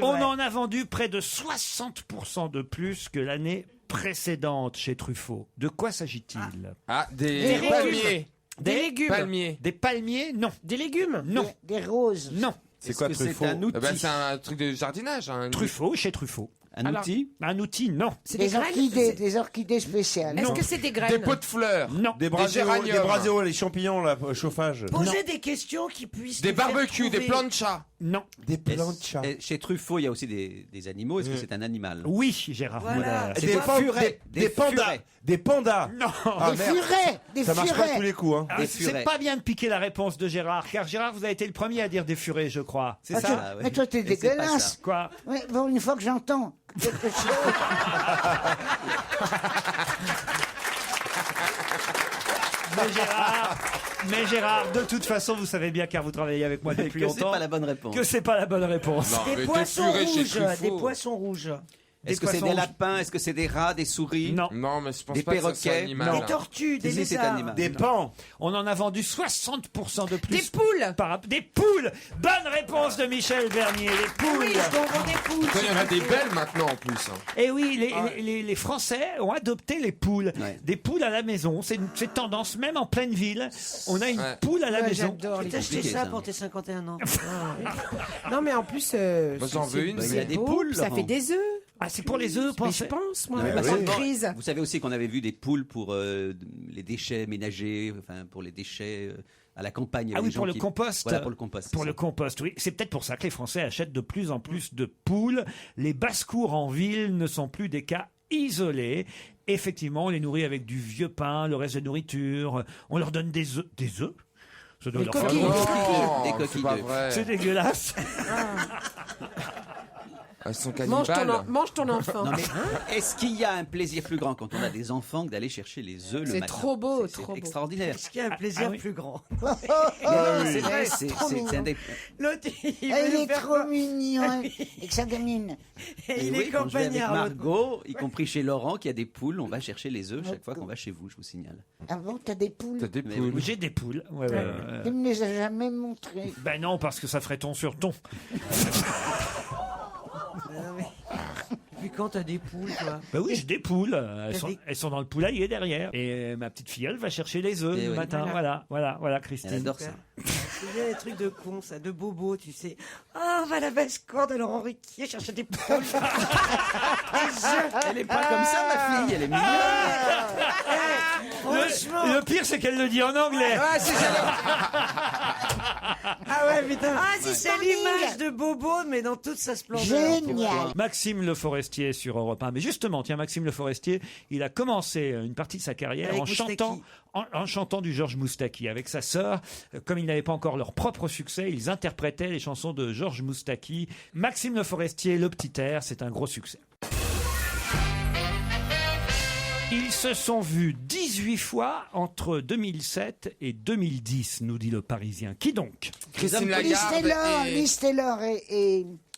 On en a vendu près de 60% de plus que l'année précédente chez Truffaut. De quoi s'agit-il? Ah, Des des légumes. palmiers. Des légumes. Palmiers. Des palmiers? Non. Des légumes. Non. Des roses. Non. C'est quoi Truffaut? C'est un outil. C'est un truc de jardinage. Truffaut, chez Truffaut. Un outil. Un outil, non. C'est des graines. Des orchidées spéciales. Est-ce que c'est des graines? Des pots de fleurs. Non. Des braséos, les champignons, là, chauffage. Posez des questions qui puissent. Des nous faire barbecues, des trouver- planchas. Non. Des planchas. Et chez Truffaut, il y a aussi des animaux. Est-ce que c'est un animal? Oui, Gérard Voilà. Moller. C'est Des pas furets. Des pandas. furets. Des pandas. Non. Ah, Des merde. furets. Des Ça marche pas à furets. tous les coups, hein. Ah, Des c'est furets. pas bien de piquer la réponse de Gérard, car Gérard, vous avez été le premier à dire des furets, je crois. C'est Ah, ça? toi- mais toi, t'es Et c'est pas dégueulasse. ça. Quoi? Ouais, bon, une fois que j'entends quelque chose. Mais Gérard, de toute façon, vous savez bien, car vous travaillez avec moi depuis Que c'est longtemps, pas la bonne réponse. que c'est pas la bonne réponse. Non, mais Des poissons furets chez rouges. Truffaut. Des poissons rouges. Est-ce que c'est des lapins? Est-ce que c'est des rats, des souris? Non. Non, mais je pense Des pas que ça soit perroquets? animal. Des tortues, des Si, c'est lézards. animal. Des pans. On en a vendu 60% de plus. Des poules. Des poules. Bonne réponse de Michel Bernier. Les poules. Oui, on vend des poules. Il y en a des belles maintenant en plus. Et oui, les Français ont adopté les poules. Ouais. Des poules à la maison. C'est tendance, même en pleine ville. On a une poule à la maison. J'adore les T'as acheté compliqué, ça ça. pour tes 51 ans. Non, mais en plus, Moi, j'en veux une. Il y a des beau, poules, ça Laurent. fait des œufs. Ah, c'est pour les œufs, Mais pensez. je pense, moi, Ouais, la oui. crise. Vous savez aussi qu'on avait vu des poules pour les déchets ménagers, enfin pour les déchets à la campagne. Ah les oui, gens pour le qui- compost. Voilà, pour le compost. Pour c'est le ça. compost, oui. C'est peut-être pour ça que les Français achètent de plus en plus de poules. Les basses-cours en ville ne sont plus des cas isolés. Effectivement, on les nourrit avec du vieux pain, le reste de nourriture. On leur donne des œufs. Des œufs? Ça doit Des leur faire coquilles. mal. Non, Des c'est coquilles pas d'œufs. vrai. C'est dégueulasse. Elles sont Mange cannibales. mange ton enfant. Non, mais est-ce qu'il y a un plaisir plus grand quand on a des enfants que d'aller chercher les œufs le C'est matin? trop beau, C'est trop beau. extraordinaire. Est-ce qu'il y a un plaisir oui. plus grand? Mais non, c'est vrai, c'est un des... L'autre, il Il veut nous est faire trop quoi mignon avec sa gamine. Et Il oui, est quand je vais avec campagnard. l'autre. Margot, y compris chez Laurent, qui a des poules, on va chercher les œufs chaque fois qu'on va chez vous, je vous signale. Ah bon, t'as des poules? T'as des Mais poules. J'ai des poules. Ouais, ouais, ouais. Tu me les as jamais montrées. Ben non, parce que ça ferait ton sur ton. Depuis quand t'as des poules, toi? Ben oui, j'ai des poules. des- Elles sont dans le poulailler derrière. Et ma petite filleule va chercher les œufs Eh le oui. matin. Voilà, Christine. Elle adore ça. C'est bien les trucs de cons, ça, de bobos, tu sais. Ah, on va à la basse-cour de Laurent Ruquier chercher des poules. Elle est pas comme ça, ma fille, elle est mignonne. Franchement. Le pire, c'est qu'elle le dit en anglais. Ah ouais, putain. Ah, si Ouais. c'est l'image de Bobo, mais dans toute sa splendeur. Génial. Maxime Le Forestier sur Europe 1. Mais justement, tiens, Maxime Le Forestier, il a commencé une partie de sa carrière Avec en chantant, en chantant du Georges Moustaki. Avec sa sœur, comme ils n'avaient pas encore leur propre succès, ils interprétaient les chansons de Georges Moustaki. Maxime Le Forestier, Le Petit Air, c'est un gros succès. Ils se sont vus 18 fois entre 2007 et 2010, nous dit le Parisien. Qui donc? Christine Liz Lagarde Taylor, et... Liz Taylor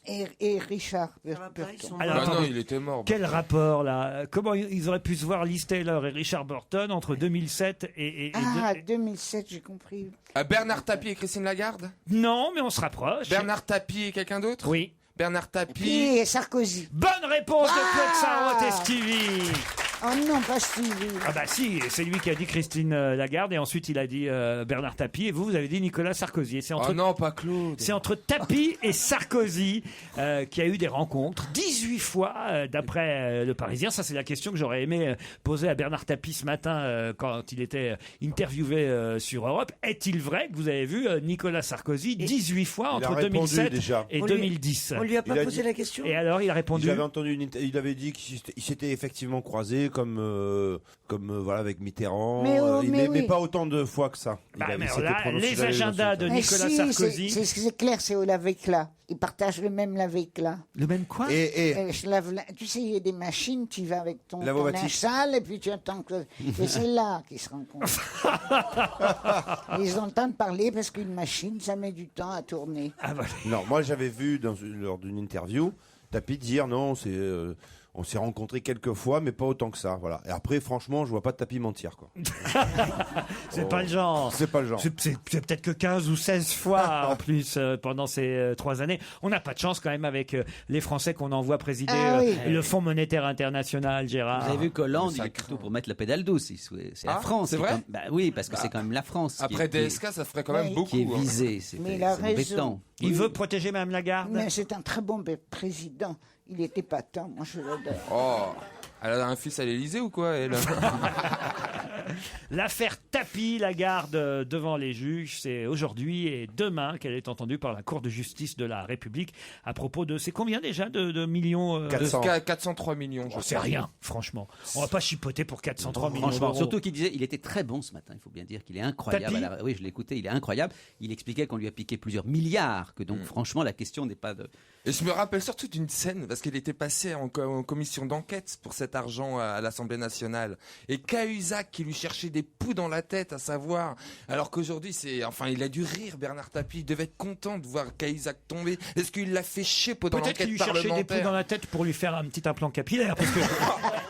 et Richard Burton. Alors, Bah non, attendez. il était mort. Quel rapport là? Comment ils auraient pu se voir Liz Taylor et Richard Burton entre 2007 et Ah, 2007, j'ai compris. Bernard Tapie et Christine Lagarde? Non, mais on se rapproche. Bernard Tapie et quelqu'un d'autre? Oui. Bernard Tapie. Et Sarkozy. Bonne réponse de Claude Ah Sarraute et Stevie. Oh non, pas Stevie. Ah bah si, c'est lui qui a dit Christine Lagarde et ensuite il a dit Bernard Tapie et vous avez dit Nicolas Sarkozy. Et c'est entre, Oh non, pas Claude. c'est entre Tapie et Sarkozy qui a eu des rencontres 18 fois d'après le Parisien. Ça c'est la question que j'aurais aimé poser à Bernard Tapie ce matin quand il était interviewé sur Europe. Est-il vrai que vous avez vu Nicolas Sarkozy 18 fois Il a entre répondu 2007 déjà. et On lui- 2010? On lui a Il pas a posé dit- la question. Et alors il a répondu J'avais entendu il avait dit qu'ils s'étaient effectivement croisés comme voilà avec Mitterrand, Mais oh, mais mais oui. pas autant de fois que ça. Bah, mais s'était là, prononcé les dans agendas de Mais Nicolas si, Sarkozy. c'est clair, c'est au lave-éclat. Ils partagent le même lave-éclat. Le même quoi? Et Tu sais, il y a des machines, tu vas avec ton Lavomatique. linge sale et puis tu attends que... Et c'est là qu'ils se rencontrent. Ils ont le temps de parler parce qu'une machine, ça met du temps à tourner. Ah bah, non, moi j'avais vu lors d'une interview Tapie dire non, on s'est rencontrés quelques fois, mais pas autant que ça, voilà. Et après, franchement, je vois pas de Tapie mentir, quoi. c'est pas le genre. C'est pas le genre. C'est peut-être que 15 ou 16 fois en plus pendant ces 3 années. On n'a pas de chance quand même avec les Français qu'on envoie présider Ah oui. le Fonds monétaire international, Gérard. Vous avez vu qu'Hollande, il ça est plutôt pour mettre la pédale douce. C'est la Ah, France. c'est qui vrai comme- Bah oui, parce que c'est quand même la France. Après qui est- DSK, ça ferait quand même Oui. beaucoup. qui est hein. visée. Mais il a C'est raison. embêtant. Il veut protéger Mme Lagarde. Mais c'est un très bon président. Il était patent, moi je l'adore. Oh, elle a un fils à l'Élysée ou quoi, elle? L'affaire Tapie, Lagarde devant les juges, c'est aujourd'hui et demain qu'elle est entendue par la Cour de justice de la République à propos de... C'est combien déjà de millions 400. 403 millions, je C'est crois. rien, franchement. On va pas chipoter pour 403 millions Franchement, d'euros. surtout qu'il disait, il était très bon ce matin. Il faut bien dire qu'il est incroyable. Tapie Oui, je l'ai écouté, il est incroyable. Il expliquait qu'on lui a piqué plusieurs milliards, que Mm. donc franchement la question n'est pas de. Et je me rappelle surtout d'une scène, parce qu'il était passé en commission d'enquête pour cet argent à l'Assemblée nationale. Et Cahuzac qui lui lui chercher des poux dans la tête, à savoir. Alors qu'aujourd'hui, il a dû rire, Bernard Tapie. Il devait être content de voir Cahuzac tomber. Est-ce qu'il l'a fait chier pendant Peut-être qu'il l'enquête lui cherchait des parlementaire poux dans la tête pour lui faire un petit implant capillaire. Parce que...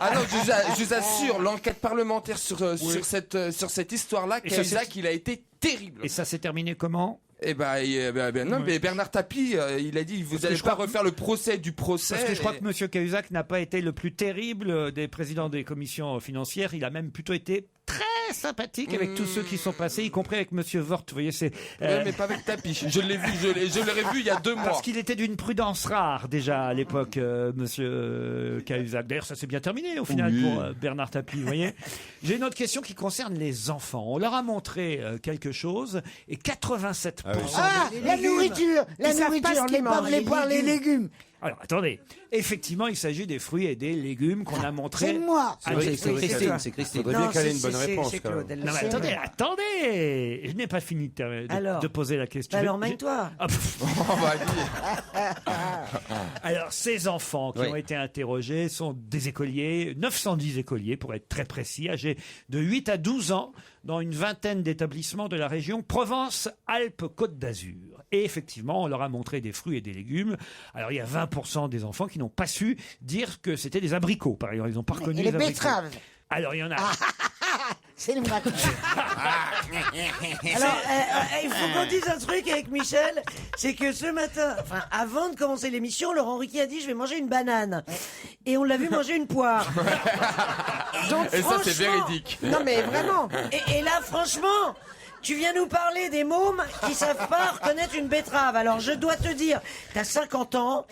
Ah non, je vous assure, l'enquête parlementaire sur cette histoire-là, Cahuzac, il a été terrible. Et ça s'est terminé comment ? Non, mais Bernard Tapie, il a dit vous n'allez pas refaire le procès du procès. Parce que je crois que M. Cahuzac n'a pas été le plus terrible des présidents des commissions financières. Il a même plutôt été très sympathique avec tous ceux qui sont passés, y compris avec Monsieur Vort. Vous voyez, c'est. Mais pas avec Tapie. Je l'ai vu, je l'aurais vu il y a 2 mois. Parce qu'il était d'une prudence rare déjà à l'époque, Monsieur Cahuzac. D'ailleurs, ça s'est bien terminé au final pour Bernard Tapie. Vous voyez. J'ai une autre question qui concerne les enfants. On leur a montré quelque chose et 87%. La nourriture, les pommes, les poires, les légumes. Alors, attendez. Effectivement, il s'agit des fruits et des légumes qu'on a montrés. C'est moi. Ah, oui, c'est Christine. Faudrait bien qu'elle ait une bonne réponse. C'est Claude. Non, mais attendez. Je n'ai pas fini de poser la question. Alors, mets-toi. Alors, ces enfants qui ont été interrogés sont des écoliers, 910 écoliers pour être très précis, âgés de 8 à 12 ans, dans une vingtaine d'établissements de la région Provence-Alpes-Côte d'Azur. Et effectivement, on leur a montré des fruits et des légumes. Alors, il y a 20% des enfants qui n'ont pas su dire que c'était des abricots, par exemple. Ils n'ont pas reconnu les abricots. Betteraves. Alors, il y en a... C'est le matin. Alors, il faut qu'on dise un truc avec Michel, c'est que ce matin, avant de commencer l'émission, Laurent Ruquier a dit je vais manger une banane. Et on l'a vu manger une poire. Donc, et ça, c'est véridique. Non, mais vraiment. Et là, franchement... Tu viens nous parler des mômes qui savent pas reconnaître une betterave. Alors, je dois te dire, t'as 50 ans,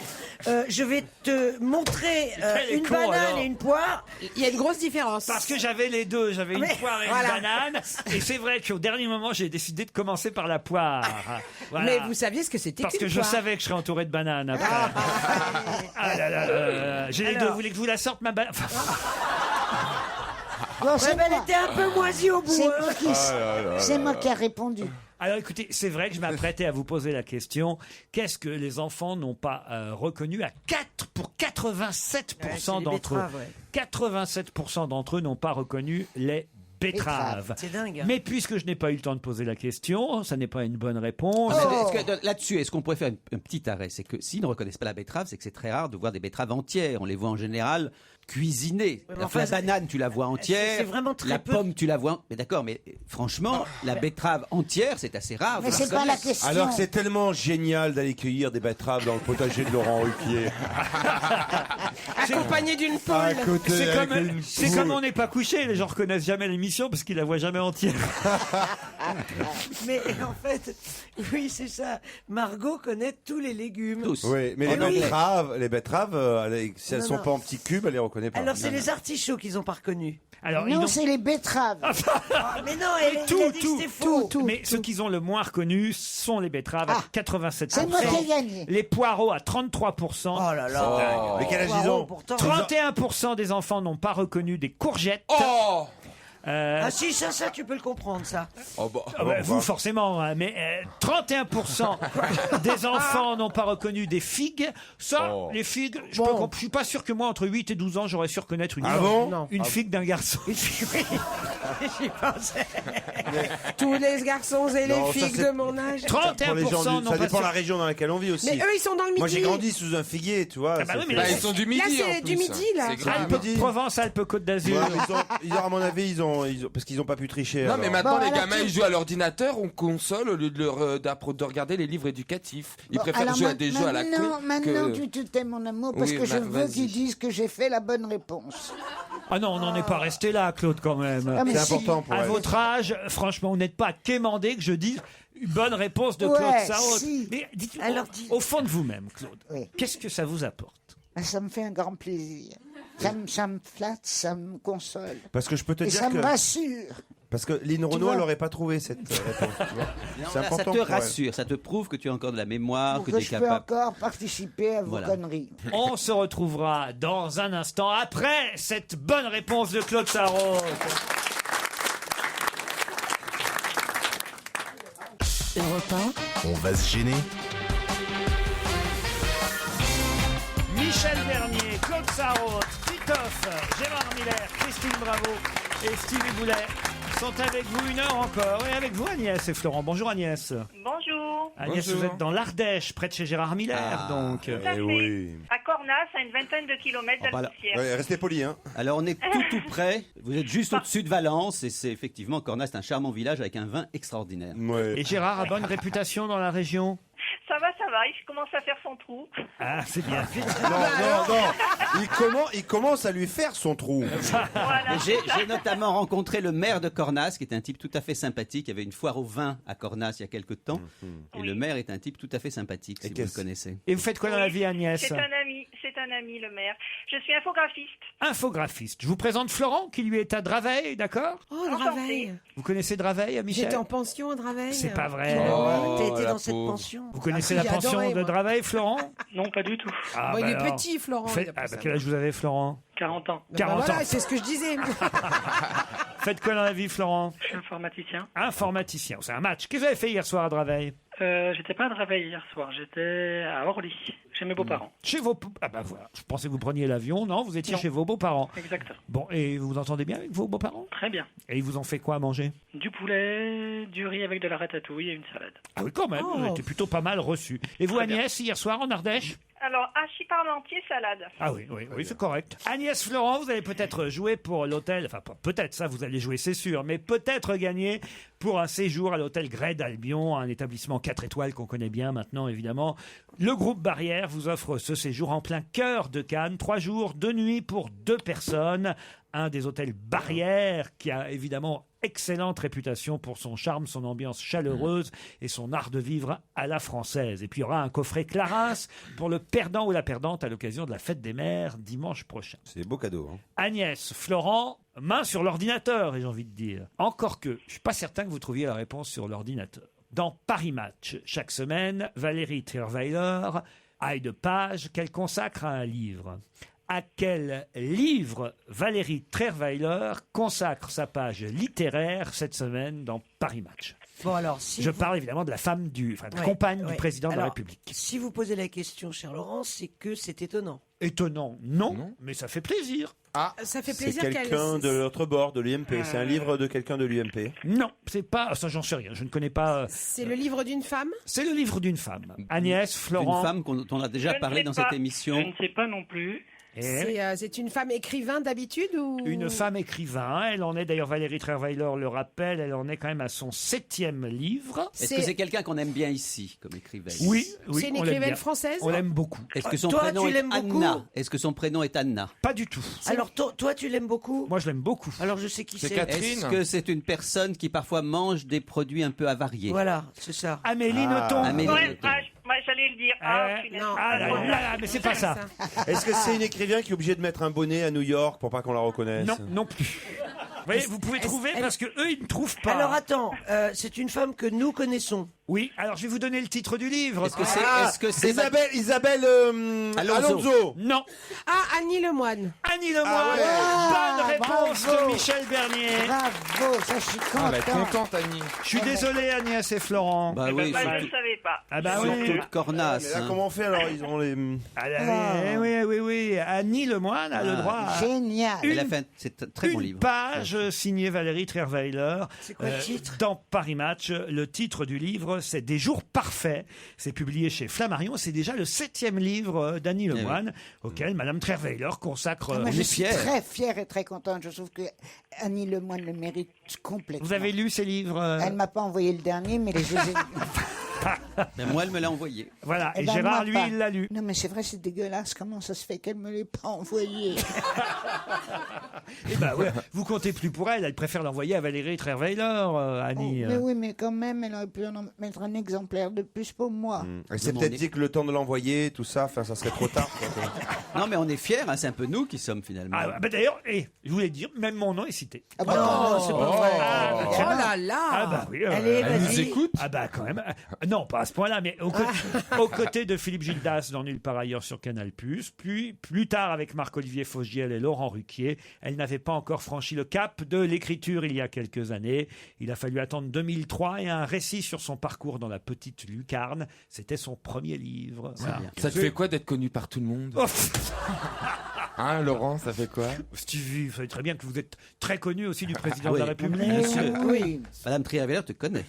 je vais te montrer une banane et une poire. Il y a une grosse différence. Parce que j'avais les deux, j'avais une poire et une banane. Et c'est vrai qu'au dernier moment, j'ai décidé de commencer par la poire. Voilà. Mais vous saviez ce que c'était Parce que je savais que je serais entouré de bananes après. J'ai les deux. Vous voulez que je vous la sorte, ma banane? Bon, elle était un peu moisie au bout. C'est moi qui ai répondu. Alors écoutez, c'est vrai que je m'apprêtais à vous poser la question. Qu'est-ce que les enfants n'ont pas reconnu pour 87% d'entre eux. 87% d'entre eux n'ont pas reconnu les betteraves. C'est dingue. Mais puisque je n'ai pas eu le temps de poser la question, ça n'est pas une bonne réponse. Là-dessus, est-ce qu'on pourrait faire un petit arrêt? C'est que s'ils ne reconnaissent pas la betterave, c'est que c'est très rare de voir des betteraves entières. On les voit en général cuisinée. La banane, tu la vois entière. C'est vraiment très la peu. pomme, tu la vois. Mais d'accord, mais franchement, la betterave entière, c'est assez rare. Mais c'est pas la question. Alors que c'est tellement génial d'aller cueillir des betteraves dans le potager de Laurent Ruquier. Accompagné d'une poule. C'est comme on n'est pas couché, les gens reconnaissent jamais l'émission parce qu'ils la voient jamais entière. Mais en fait, oui, c'est ça. Margot connaît tous les légumes. Tous. Oui, mais les betteraves, si elles sont pas en petits cubes, elle les reconnaît pas. Alors c'est les artichauts qu'ils ont pas reconnus. Alors, Non, c'est les betteraves. Mais non, elle a dit que c'était faux. Mais ceux qu'ils ont le moins reconnus sont les betteraves à 87%. C'est moi qui ai gagné. Les poireaux à 33%. Oh là là. Mais quel âge ils ont? 31% des enfants n'ont pas reconnu des courgettes. Oh Ah si, ça tu peux le comprendre, ça. Vous forcément, hein, mais 31% des enfants n'ont pas reconnu des figues. Ça, les figues, je suis pas sûr que moi, entre 8 et 12 ans, j'aurais su reconnaître une figue d'un garçon. J'y pensais. Tous les garçons et les filles de mon âge. 31% n'ont ça pas dépend de la région dans laquelle on vit aussi. Mais eux, ils sont dans le midi. Moi, j'ai grandi sous un figuier, tu vois. Ils sont du midi. Là, c'est du midi, là. Provence, Alpes, Côte d'Azur. À mon avis, parce qu'ils n'ont pas pu tricher. Non, mais maintenant, les gamins, ils jouent à l'ordinateur ou console au lieu de regarder les livres éducatifs. Ils préfèrent jouer à des jeux à la con. Maintenant, tu te tais, mon amour, parce que je veux qu'ils disent que j'ai fait la bonne réponse. Ah non, on n'en est pas resté là, Claude, quand même. C'est important pour À elle. votre âge, franchement, vous n'êtes pas quémandé que je dise une bonne réponse de Claude Sarraute. Si. Mais dites-moi, au fond de vous-même, Claude, qu'est-ce que ça vous apporte? Ça me fait un grand plaisir. Ça me flatte, ça me console. Parce que je peux te Et dire ça que. me rassure. Parce que Lynn Renaud, vois elle n'aurait pas trouvé cette réponse. Tu vois. C'est important Ça te pour elle. rassure, ça te prouve que tu as encore de la mémoire, Pour que que tu es je peux capable. encore participer à vos conneries. On se retrouvera dans un instant après cette bonne réponse de Claude Sarraute. Europe 1. On va se gêner. Michel Bernier, Claude Sarraute, Titoff, Gérard Miller, Christine Bravo et Stevie Boulet sont avec vous 1 heure encore. Et avec vous Agnès et Florent. Bonjour Agnès. Bonjour. Agnès, Bonjour. vous êtes dans l'Ardèche, près de chez Gérard Miller, donc. Tout à fait. À Cornas, à une vingtaine de kilomètres d'Albuffière. Restez poli, hein. Alors on est tout près, vous êtes juste au-dessus de Valence et c'est effectivement, Cornas, c'est un charmant village avec un vin extraordinaire. Et Gérard a bonne réputation dans la région? Ça va, il commence à faire son trou. Ah, c'est bien. Non. Il commence à lui faire son trou. Et J'ai notamment rencontré le maire de Cornas, qui est un type tout à fait sympathique. Il y avait une foire au vin à Cornas il y a quelque temps. Et le maire est un type tout à fait sympathique, si vous le connaissez. Et vous faites quoi dans la vie, Agnès? C'est un ami, le maire. Je suis infographiste. Infographiste. Je vous présente Florent, qui lui est à Draveil, d'accord? Oh, Draveil. Vous connaissez Draveil, Michel? J'étais en pension à Draveil. C'est pas vrai. T'as été dans cette pension. Vous connaissez Ah, la j'ai pension adoré, de moi. Draveil, Florent? Non, pas du tout. Ah, Il est alors. petit, Florent. il a pas ça. Quel âge vous avez, Florent? 40 ans. 40 voilà, ans. c'est ce que je disais. Faites quoi dans la vie, Florent? Je suis informaticien. Informaticien. C'est un match. Qu'est-ce que vous avez fait hier soir à Draveil? J'étais pas à Draveil hier soir, j'étais à Orly, chez mes beaux-parents. Chez vos... Ah bah voilà. Je pensais que vous preniez l'avion. Non, vous étiez chez vos beaux-parents. Exactement. Bon, et vous vous entendez bien avec vos beaux-parents? Très bien. Et ils vous ont fait quoi à manger? Du poulet, du riz avec de la ratatouille et une salade. Ah oui, quand même. Vous avez été plutôt pas mal reçu. Et vous, Très bien. Agnès, hier soir en Ardèche? Alors, hachis parmentier, salade. Ah oui, c'est correct. Agnès Florent, vous allez peut-être jouer pour l'hôtel, enfin peut-être ça vous allez jouer c'est sûr, mais peut-être gagner pour un séjour à l'hôtel Grey d'Albion, un établissement 4 étoiles qu'on connaît bien maintenant évidemment. Le groupe Barrière vous offre ce séjour en plein cœur de Cannes, 3 jours, 2 nuits pour 2 personnes. Un des hôtels Barrière qui a évidemment excellente réputation pour son charme, son ambiance chaleureuse et son art de vivre à la française. Et puis il y aura un coffret Clarins pour le perdant ou la perdante à l'occasion de la fête des mères dimanche prochain. C'est des beaux cadeaux. Hein. Agnès, Florent, main sur l'ordinateur, j'ai envie de dire. Encore que, je suis pas certain que vous trouviez la réponse sur l'ordinateur. Dans Paris Match, chaque semaine, Valérie Trierweiler a une page qu'elle consacre à un livre. À quel livre Valérie Trierweiler consacre sa page littéraire cette semaine dans Paris Match? Bon, alors, Je parle évidemment de la femme de la compagne du président de la Alors, République. Si vous posez la question, cher Laurent, c'est que c'est étonnant. Étonnant, non, mais ça fait plaisir. Ah, Ça fait c'est plaisir quelqu'un de l'autre bord, de l'UMP. C'est un livre de quelqu'un de l'UMP. Non, c'est pas. Ça, j'en sais rien. Je ne connais pas. C'est le livre d'une femme. C'est le livre d'une femme. Agnès, Florent. Une femme dont on a déjà parlé dans cette émission. Je ne sais pas non plus. C'est une femme écrivain d'habitude ou Une femme écrivain. Elle en est d'ailleurs, Valérie Trierweiler le rappelle, elle en est quand même à son 7e livre. Est-ce que c'est quelqu'un qu'on aime bien ici comme écrivaine? Oui, C'est une on l'aime écrivaine bien. française. On l'aime beaucoup. Est-ce que son Toi, prénom tu est l'aimes beaucoup Anna? Est-ce que son prénom est Anna? Pas du tout. Alors, toi, tu l'aimes beaucoup? Moi, je l'aime beaucoup. Alors, je sais qui c'est. Est-ce que c'est une personne qui parfois mange des produits un peu avariés? Voilà, c'est ça. Amélie Nothomb. Amélie Ouais, Nothomb. j'allais le dire. Non. Ah là là, mais c'est pas ça. Est-ce que c'est une écrivain qui est obligée de mettre un bonnet à New York pour pas qu'on la reconnaisse? Non, non plus. Vous voyez, vous pouvez trouver parce que eux, ils ne trouvent pas. Alors, attends, c'est une femme que nous connaissons. Oui, alors je vais vous donner le titre du livre. Est-ce que c'est Isabelle Alonso. Non. Ah, Annie Lemoine. Annie Lemoine. Bonne réponse bravo. de Michel Bernier. Bravo, ça, je suis content. Elle est contente, Annie. Je suis désolé, Agnès et Florent. Bah oui, Je ne savais pas. Ah bah oui. surtout de Cornas. Mais là, hein. comment on fait alors? Ils ont les. Oui. Annie Lemoine a le droit à Génial. Elle a fait c'est un très bon une livre. page signée Valérie Trierweiler. C'est quoi le titre? Dans Paris Match, le titre du livre, c'est Des jours parfaits. C'est publié chez Flammarion. C'est déjà le 7e livre d'Annie Lemoine, auquel Madame Trierweiler consacre. Moi, on je est suis fiers. très fière et très contente. Je trouve que Annie Lemoine le mérite complètement. Vous avez lu ces livres Elle m'a pas envoyé le dernier, mais les jeux. Mais moi, elle me l'a envoyé. Voilà, Eh et ben, Gérard, moi, lui, pas. il l'a lu. Non, mais c'est vrai, c'est dégueulasse. Comment ça se fait qu'elle me l'ait pas envoyé? Eh ben ouais, vous comptez plus pour elle. Elle préfère l'envoyer à Valérie Trierweiler, Annie. Mais oui, mais quand même, elle aurait pu en mettre un exemplaire de plus pour moi. Elle s'est peut-être dit que le temps de l'envoyer, tout ça, enfin, ça serait trop tard. quoi. Non, mais on est fiers. Hein, c'est un peu nous qui sommes finalement. Ah, bah d'ailleurs, je voulais dire, même mon nom est cité. Ah bah non, c'est pas vrai. Ah, bah, Oh tiens. là là. Ah bah oui. Allez, Elle nous vas-y. écoute. Ah bah quand même. Non, pas à ce point-là, mais aux côtés de Philippe Gildas dans Nulle part ailleurs sur Canal+, puis plus tard avec Marc-Olivier Fogiel et Laurent Ruquier, elle n'avait pas encore franchi le cap de l'écriture il y a quelques années. Il a fallu attendre 2003 et un récit sur son parcours dans la petite lucarne. C'était son premier livre. Voilà. Ça te fait quoi d'être connu par tout le monde? Oh, Hein, Laurent, ça fait quoi? Stevie, vous savez très bien que vous êtes très connu aussi du président Ah oui, de la République. bien sûr. Oui. Madame Triavera te connaît.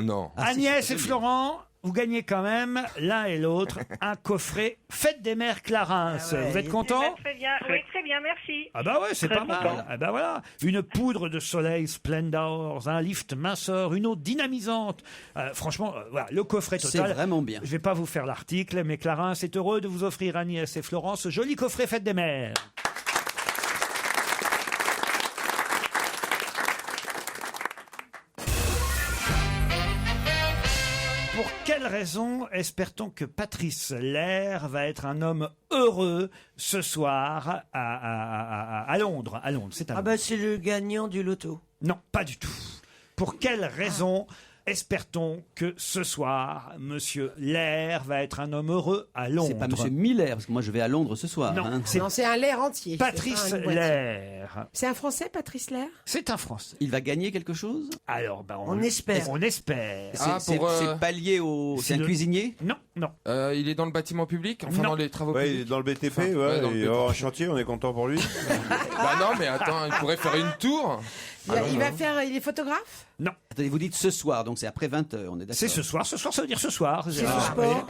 Non. Ah, si, Agnès si, et si. Florent, vous gagnez quand même, l'un et l'autre, un coffret Fête des Mères Clarins. Vous êtes contents? Très bien, oui, très bien, merci. Ah bah ouais, c'est Très pas mal. content. Ah bah voilà, une poudre de soleil Splendor, un lift minceur, une eau dynamisante. Franchement, voilà, le coffret total. C'est vraiment bien. Je vais pas vous faire l'article, mais Clarins est heureux de vous offrir, Agnès et Florent, ce joli coffret Fête des Mères. Pour quelle raison espère-t-on que Patrice Lair va être un homme heureux ce soir à Londres? À Londres, c'est à Ah Londres. bah c'est le gagnant du loto. Non, pas du tout. Pour quelle raison espère-t-on que ce soir, Monsieur Lair va être un homme heureux à Londres? C'est pas Monsieur Miller, parce que moi je vais à Londres ce soir. Non, hein. Non, c'est un Lair entier. Patrice C'est pas une boîte. Lair. C'est un Français, Patrice Lair? C'est un Français. Il va gagner quelque chose? Alors, ben, On espère. On espère. C'est pas lié au... C'est un cuisinier? Non, non. Il est dans le bâtiment public, enfin Non. dans les travaux Ouais, il est publics. dans le BTP, Enfin, ouais, dans le il BTP. va avoir un chantier, on est content pour lui. Bah non, mais attends, il pourrait faire une tour. Il va faire... Il est photographe? Non. Attendez, vous dites ce soir, donc c'est après 20h, on est d'accord. C'est ce soir. Ce soir, ça veut dire ce soir. C'est du sport.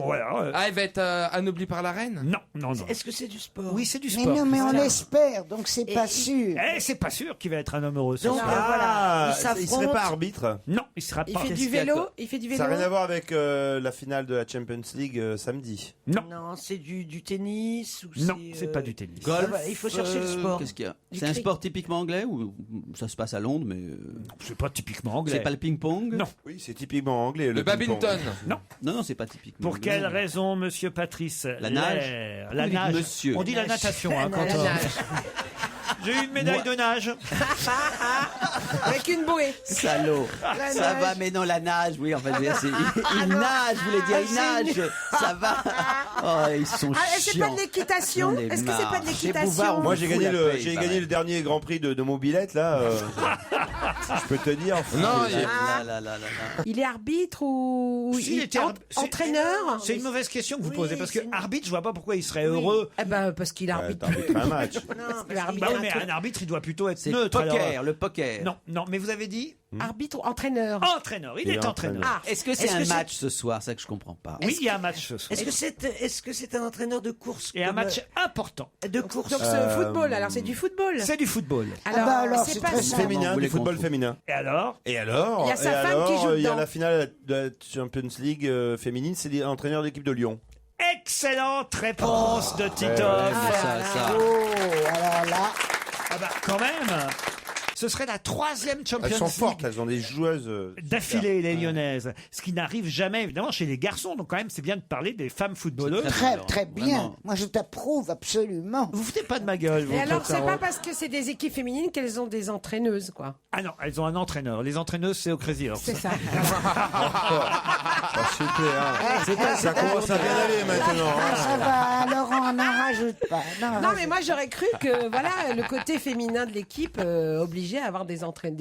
Voilà. Ah, il va être anobli par la reine? Non, non, non. Est-ce que c'est du sport? Oui, c'est du Mais sport. non, mais on Christophe. espère, donc c'est pas sûr. Eh, c'est pas sûr qu'il va être un homme heureux ce Donc, soir. voilà, il serait pas arbitre? Non, il sera Il pas. fait du vélo? Il fait du vélo? Ça n'a rien à voir avec la finale de la Champions League samedi. Non. Non, c'est du tennis ou Non, c'est pas du tennis. Golf, Ah bah, il faut chercher le sport. Qu'est-ce qu'il y a? Du C'est un cricket. sport typiquement anglais ou ça se passe à Londres, mais... C'est pas typiquement anglais. C'est pas le ping-pong? Non. Oui, c'est typiquement anglais. Le ping-pong. badminton? Non. Non, c'est pas typiquement Pour anglais. quelle raison, Monsieur Patrice La nage? Lair La Vous dites nage. monsieur. On dit la natation. Hein, quand La on- nage. J'ai eu une médaille de nage. Avec une bouée. Salaud. La Ça nage. va, mais non, la nage, oui, en fait, je veux dire, il non. nage, je voulais dire, il Ah, c'est nage. Ça va. Oh, ils sont Ah, c'est pas chiants. de l'équitation? J'en ai Est-ce que c'est pas marre. de Chez l'équitation? Bouvard, on Moi, me j'ai fout gagné, la paix, j'ai il gagné paraît. le dernier Grand Prix de mobilette, là. Je peux te dire. Non, Ah, il- là, là, là, là, là. Il est arbitre ou Si, il était c'est- entraîneur? C'est une mauvaise question que vous Oui, posez parce que c'est une- arbitre, je vois pas pourquoi il serait heureux. Eh ben, parce qu'il arbitre. T'arbitres un match. Non, Parce qu'il parce arbitre Bah oui, un mais truc. un arbitre, il doit plutôt être C'est neutre. poker, alors. le poker. Non, non, mais vous avez dit Arbitre ou entraîneur? entraîneur. Il est est entraîneur. entraîneur. Ah, Est-ce que c'est Est-ce un que c'est- match ce soir? C'est ça que je comprends pas. Oui, il y a un match ce soir. est-ce que c'est un entraîneur de course? Et un comme, match important. de course. donc c'est football, alors c'est du football. C'est du football. alors, c'est c'est pas très ça. Féminin, vous du voulez football qu'on- féminin. Et alors Et alors Il y a sa et femme alors, qui joue il y a dedans. la finale de la Champions League féminine, c'est l'entraîneur de l'équipe de Lyon. Excellente réponse de Titoff. ça. Oh, alors là, Ah bah quand même. Ce serait la troisième Champions Elles sont League fortes, elles ont des joueuses. d'affilée, les Lyonnaises. Ce qui n'arrive jamais, évidemment, chez les garçons. Donc quand même, c'est bien de parler des femmes footballeuses. très très bien. Vraiment. Moi, je t'approuve absolument. Vous foutez pas de ma gueule, vous. Et alors, Claude c'est Sarraud. pas parce que c'est des équipes féminines qu'elles ont des entraîneuses, quoi. Ah non, elles ont un entraîneur. Les entraîneuses, c'est au Crazy Horse. C'est ça. S'il te plaît, hein. Ça commence à bien aller maintenant. Ah, hein. ça va, Laurent, n'en rajoute pas. Non, mais moi j'aurais cru que voilà le côté féminin de l'équipe obligeait à avoir des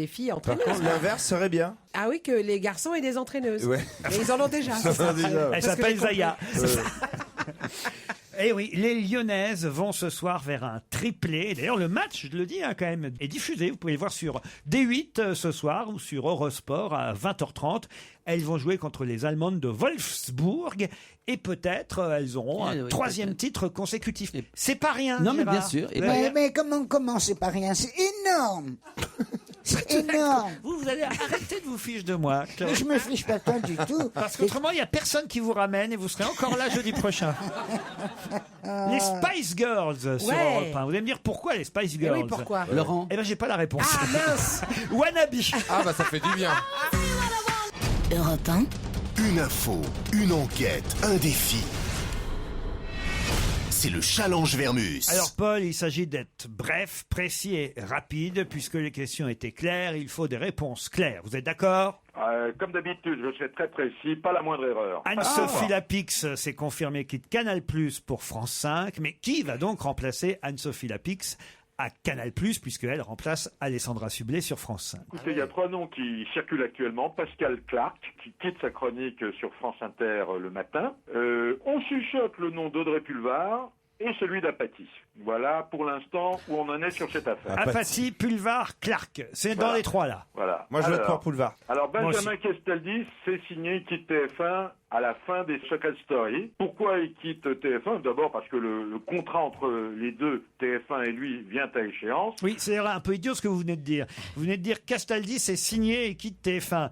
filles Par entraîneuses. contre, l'inverse serait bien. Ah oui, que les garçons aient des entraîneuses. Ouais. Et ils en ont déjà. c'est ça. Déjà, ouais. Elle Parce que s'appelle j'ai compris. Zaya. Eh oui, les Lyonnaises vont ce soir vers un triplé. D'ailleurs, le match, je le dis, hein, quand même, est diffusé. Vous pouvez le voir sur D8 ce soir ou sur Eurosport à 20h30. Elles vont jouer contre les Allemandes de Wolfsburg et peut-être elles auront un oui, troisième titre consécutif. C'est pas rien. Non, mais Gérard. bien sûr. Et Mais comment c'est pas rien? C'est énorme. C'est énorme. Vous allez arrêter de vous ficher de moi, Claude. Mais je me fiche pas toi du tout. Parce qu'autrement, il n'y a personne qui vous ramène et vous serez encore là jeudi prochain. Les Spice Girls sur Ouais. Europe 1. Vous allez me dire pourquoi les Spice Eh Girls oui, pourquoi Laurent, Eh ben, j'ai pas la réponse. Ah mince. Wannabe. Ah bah ça fait du bien. Europe 1, Une info, une enquête, un défi. C'est le challenge Vermus. Alors Paul, il s'agit d'être bref, précis et rapide. Puisque les questions étaient claires, il faut des réponses claires. Vous êtes d'accord? Comme d'habitude, je serai très précis, pas la moindre erreur. Anne-Sophie Lapix s'est confirmée quitte Canal+ pour France 5. Mais qui va donc remplacer Anne-Sophie Lapix à Canal+, puisqu'elle remplace Alessandra Sublet sur France 5? Écoutez, il y a trois noms qui circulent actuellement. Pascal Clark, qui quitte sa chronique sur France Inter le matin. On chuchote le nom d'Audrey Pulvar. et celui d'Apatis. Voilà pour l'instant où on en est sur cette affaire. Apatis, Pulvar, Clark. C'est dans Voilà. les trois là. Voilà. Moi, je vote pour Pulvar. Alors, Moi Benjamin Castaldi, c'est signé, il quitte TF1 à la fin des Chocal Story. Pourquoi il quitte TF1? D'abord parce que le contrat entre les deux, TF1 et lui, vient à échéance. Oui, c'est un peu idiot ce que vous venez de dire. Vous venez de dire Castaldi c'est signé et quitte TF1.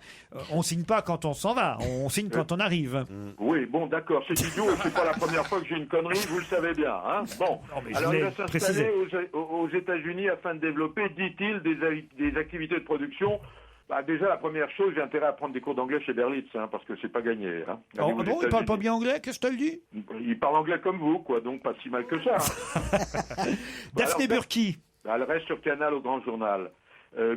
On signe pas quand on s'en va, on signe quand on arrive. Oui, bon, d'accord, c'est idiot, c'est pas la première fois que j'ai une connerie, vous le savez bien. Hein, bon, mais je alors il voulais va préciser. s'installer aux États-Unis afin de développer, dit-il, des activités de production. Bah, déjà, la première chose, j'ai intérêt à prendre des cours d'anglais chez Berlitz, hein, parce que c'est pas gagné. Hein. Ah bon, il parle pas bien anglais, Castaldi? Il parle anglais comme vous, quoi, donc pas si mal que ça. Hein. Daphné Burki. Elle reste sur Canal au Grand Journal.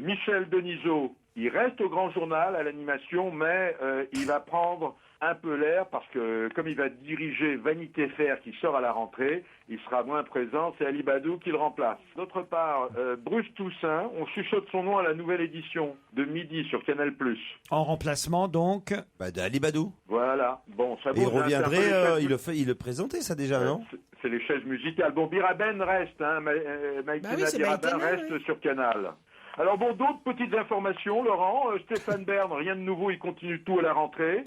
Michel Denisot, il reste au Grand Journal à l'animation, mais il va prendre un peu l'air parce que comme il va diriger Vanité Fair qui sort à la rentrée, il sera moins présent, c'est Ali Badou qui le remplace. D'autre part, Bruce Toussaint, on chuchote son nom à la nouvelle édition de midi sur Canal+. En remplacement donc d'Ali Badou. Voilà, bon, ça Et il vaut, reviendrait, il le présentait ça déjà, non? C'est les chaises musicales. Bon, Biraben reste, hein, Maïtina Biraben reste sur Canal. Alors bon, d'autres petites informations, Laurent. Stéphane Bern, rien de nouveau, il continue tout à la rentrée.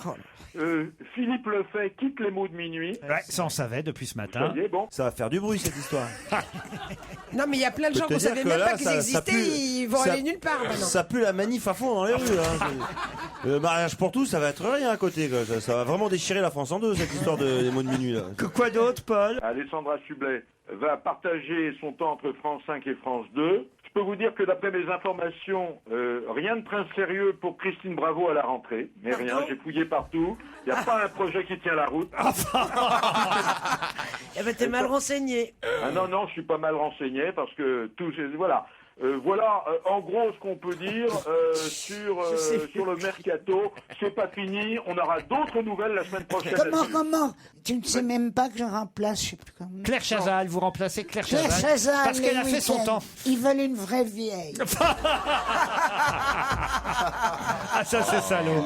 Philippe Lefay quitte les mots de minuit. Ouais, ça on savait depuis ce matin. Ça va faire du bruit cette histoire. Non, mais il y a plein de gens qu'on savait même pas qu'ils existaient, ils vont aller nulle part maintenant. Ça pue la manif à fond dans les rues. Hein. Le mariage pour tous, ça va être rien à côté. Quoi. Ça va vraiment déchirer la France en deux, cette histoire des mots de minuit. Là. Quoi d'autre, Paul? Alessandra Sublet va partager son temps entre France 5 et France 2. Je peux vous dire que d'après mes informations, rien de très sérieux pour Christine Bravo à la rentrée. Mais rien, j'ai fouillé partout. Il n'y a pas un projet qui tient la route. Eh ben, t'es mal renseigné. Ah non, je suis pas mal renseigné parce que tout, voilà. Voilà, en gros, ce qu'on peut dire sur le mercato. C'est pas fini. On aura d'autres nouvelles la semaine prochaine. Comment Tu ne sais même pas que je remplace, je sais plus comment. Claire Chazal, vous remplacez Claire Claire Chazal Chazal, parce qu'elle a fait son temps. Ils veulent une vraie vieille. Ah, ça c'est salaud.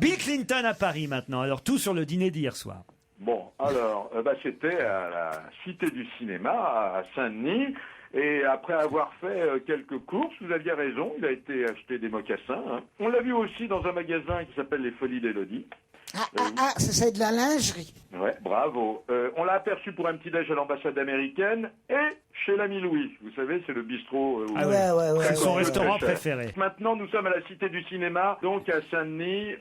Bill Clinton à Paris maintenant. Alors tout sur le dîner d'hier soir. Bon, alors, c'était à la Cité du Cinéma, à Saint-Denis. Et après avoir fait quelques courses, vous aviez raison, il a été acheté des mocassins. Hein. On l'a vu aussi dans un magasin qui s'appelle Les Folies d'Élodie. C'est de la lingerie. Ouais, bravo. On l'a aperçu pour un petit déj à l'ambassade américaine et chez l'ami Louis. Vous savez, c'est le bistrot. C'est son restaurant préféré. Maintenant, nous sommes à la Cité du Cinéma, donc à Saint-Denis.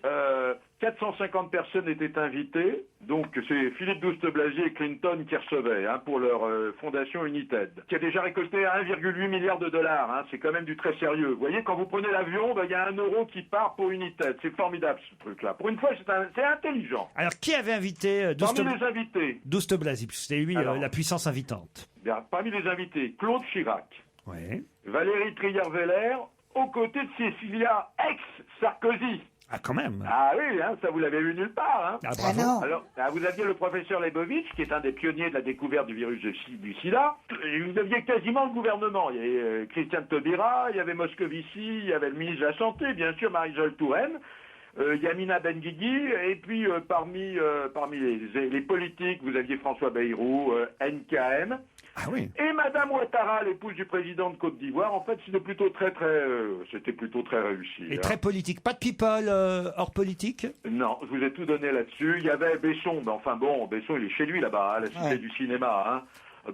450 personnes étaient invitées. Donc, c'est Philippe Douste-Blazy et Clinton qui recevaient pour leur fondation United, qui a déjà récolté 1,8 milliard de dollars. Hein. C'est quand même du très sérieux. Vous voyez, quand vous prenez l'avion, il y a 1 euro qui part pour United. C'est formidable, ce truc-là. Pour une fois, c'est intelligent. Alors, qui avait invité Parmi les invités. Douste-Blazy, puisque c'était lui la puissance invitante. Bien, parmi les invités, Claude Chirac, Ouais. Valérie Trierweiler, aux côtés de Cécilia ex-Sarkozy. Ah, quand même. Ah oui, ça vous l'avez vu nulle part. Ah, bravo. Alors, vous aviez le professeur Leibovitch, qui est un des pionniers de la découverte du virus du sida. Et vous aviez quasiment le gouvernement. Il y avait Christiane Taubira, il y avait Moscovici, il y avait le ministre de la Santé, bien sûr, Marie-Jole Touraine. Yamina Benguigui, et puis parmi les politiques, vous aviez François Bayrou, NKM. Ah oui. Et Madame Ouattara, l'épouse du président de Côte d'Ivoire. En fait, c'était plutôt très réussi. Et très politique. Pas de people hors politique? Non, je vous ai tout donné là-dessus. Il y avait Besson, mais enfin bon, Besson, il est chez lui là-bas, à la Cité du Cinéma. Hein.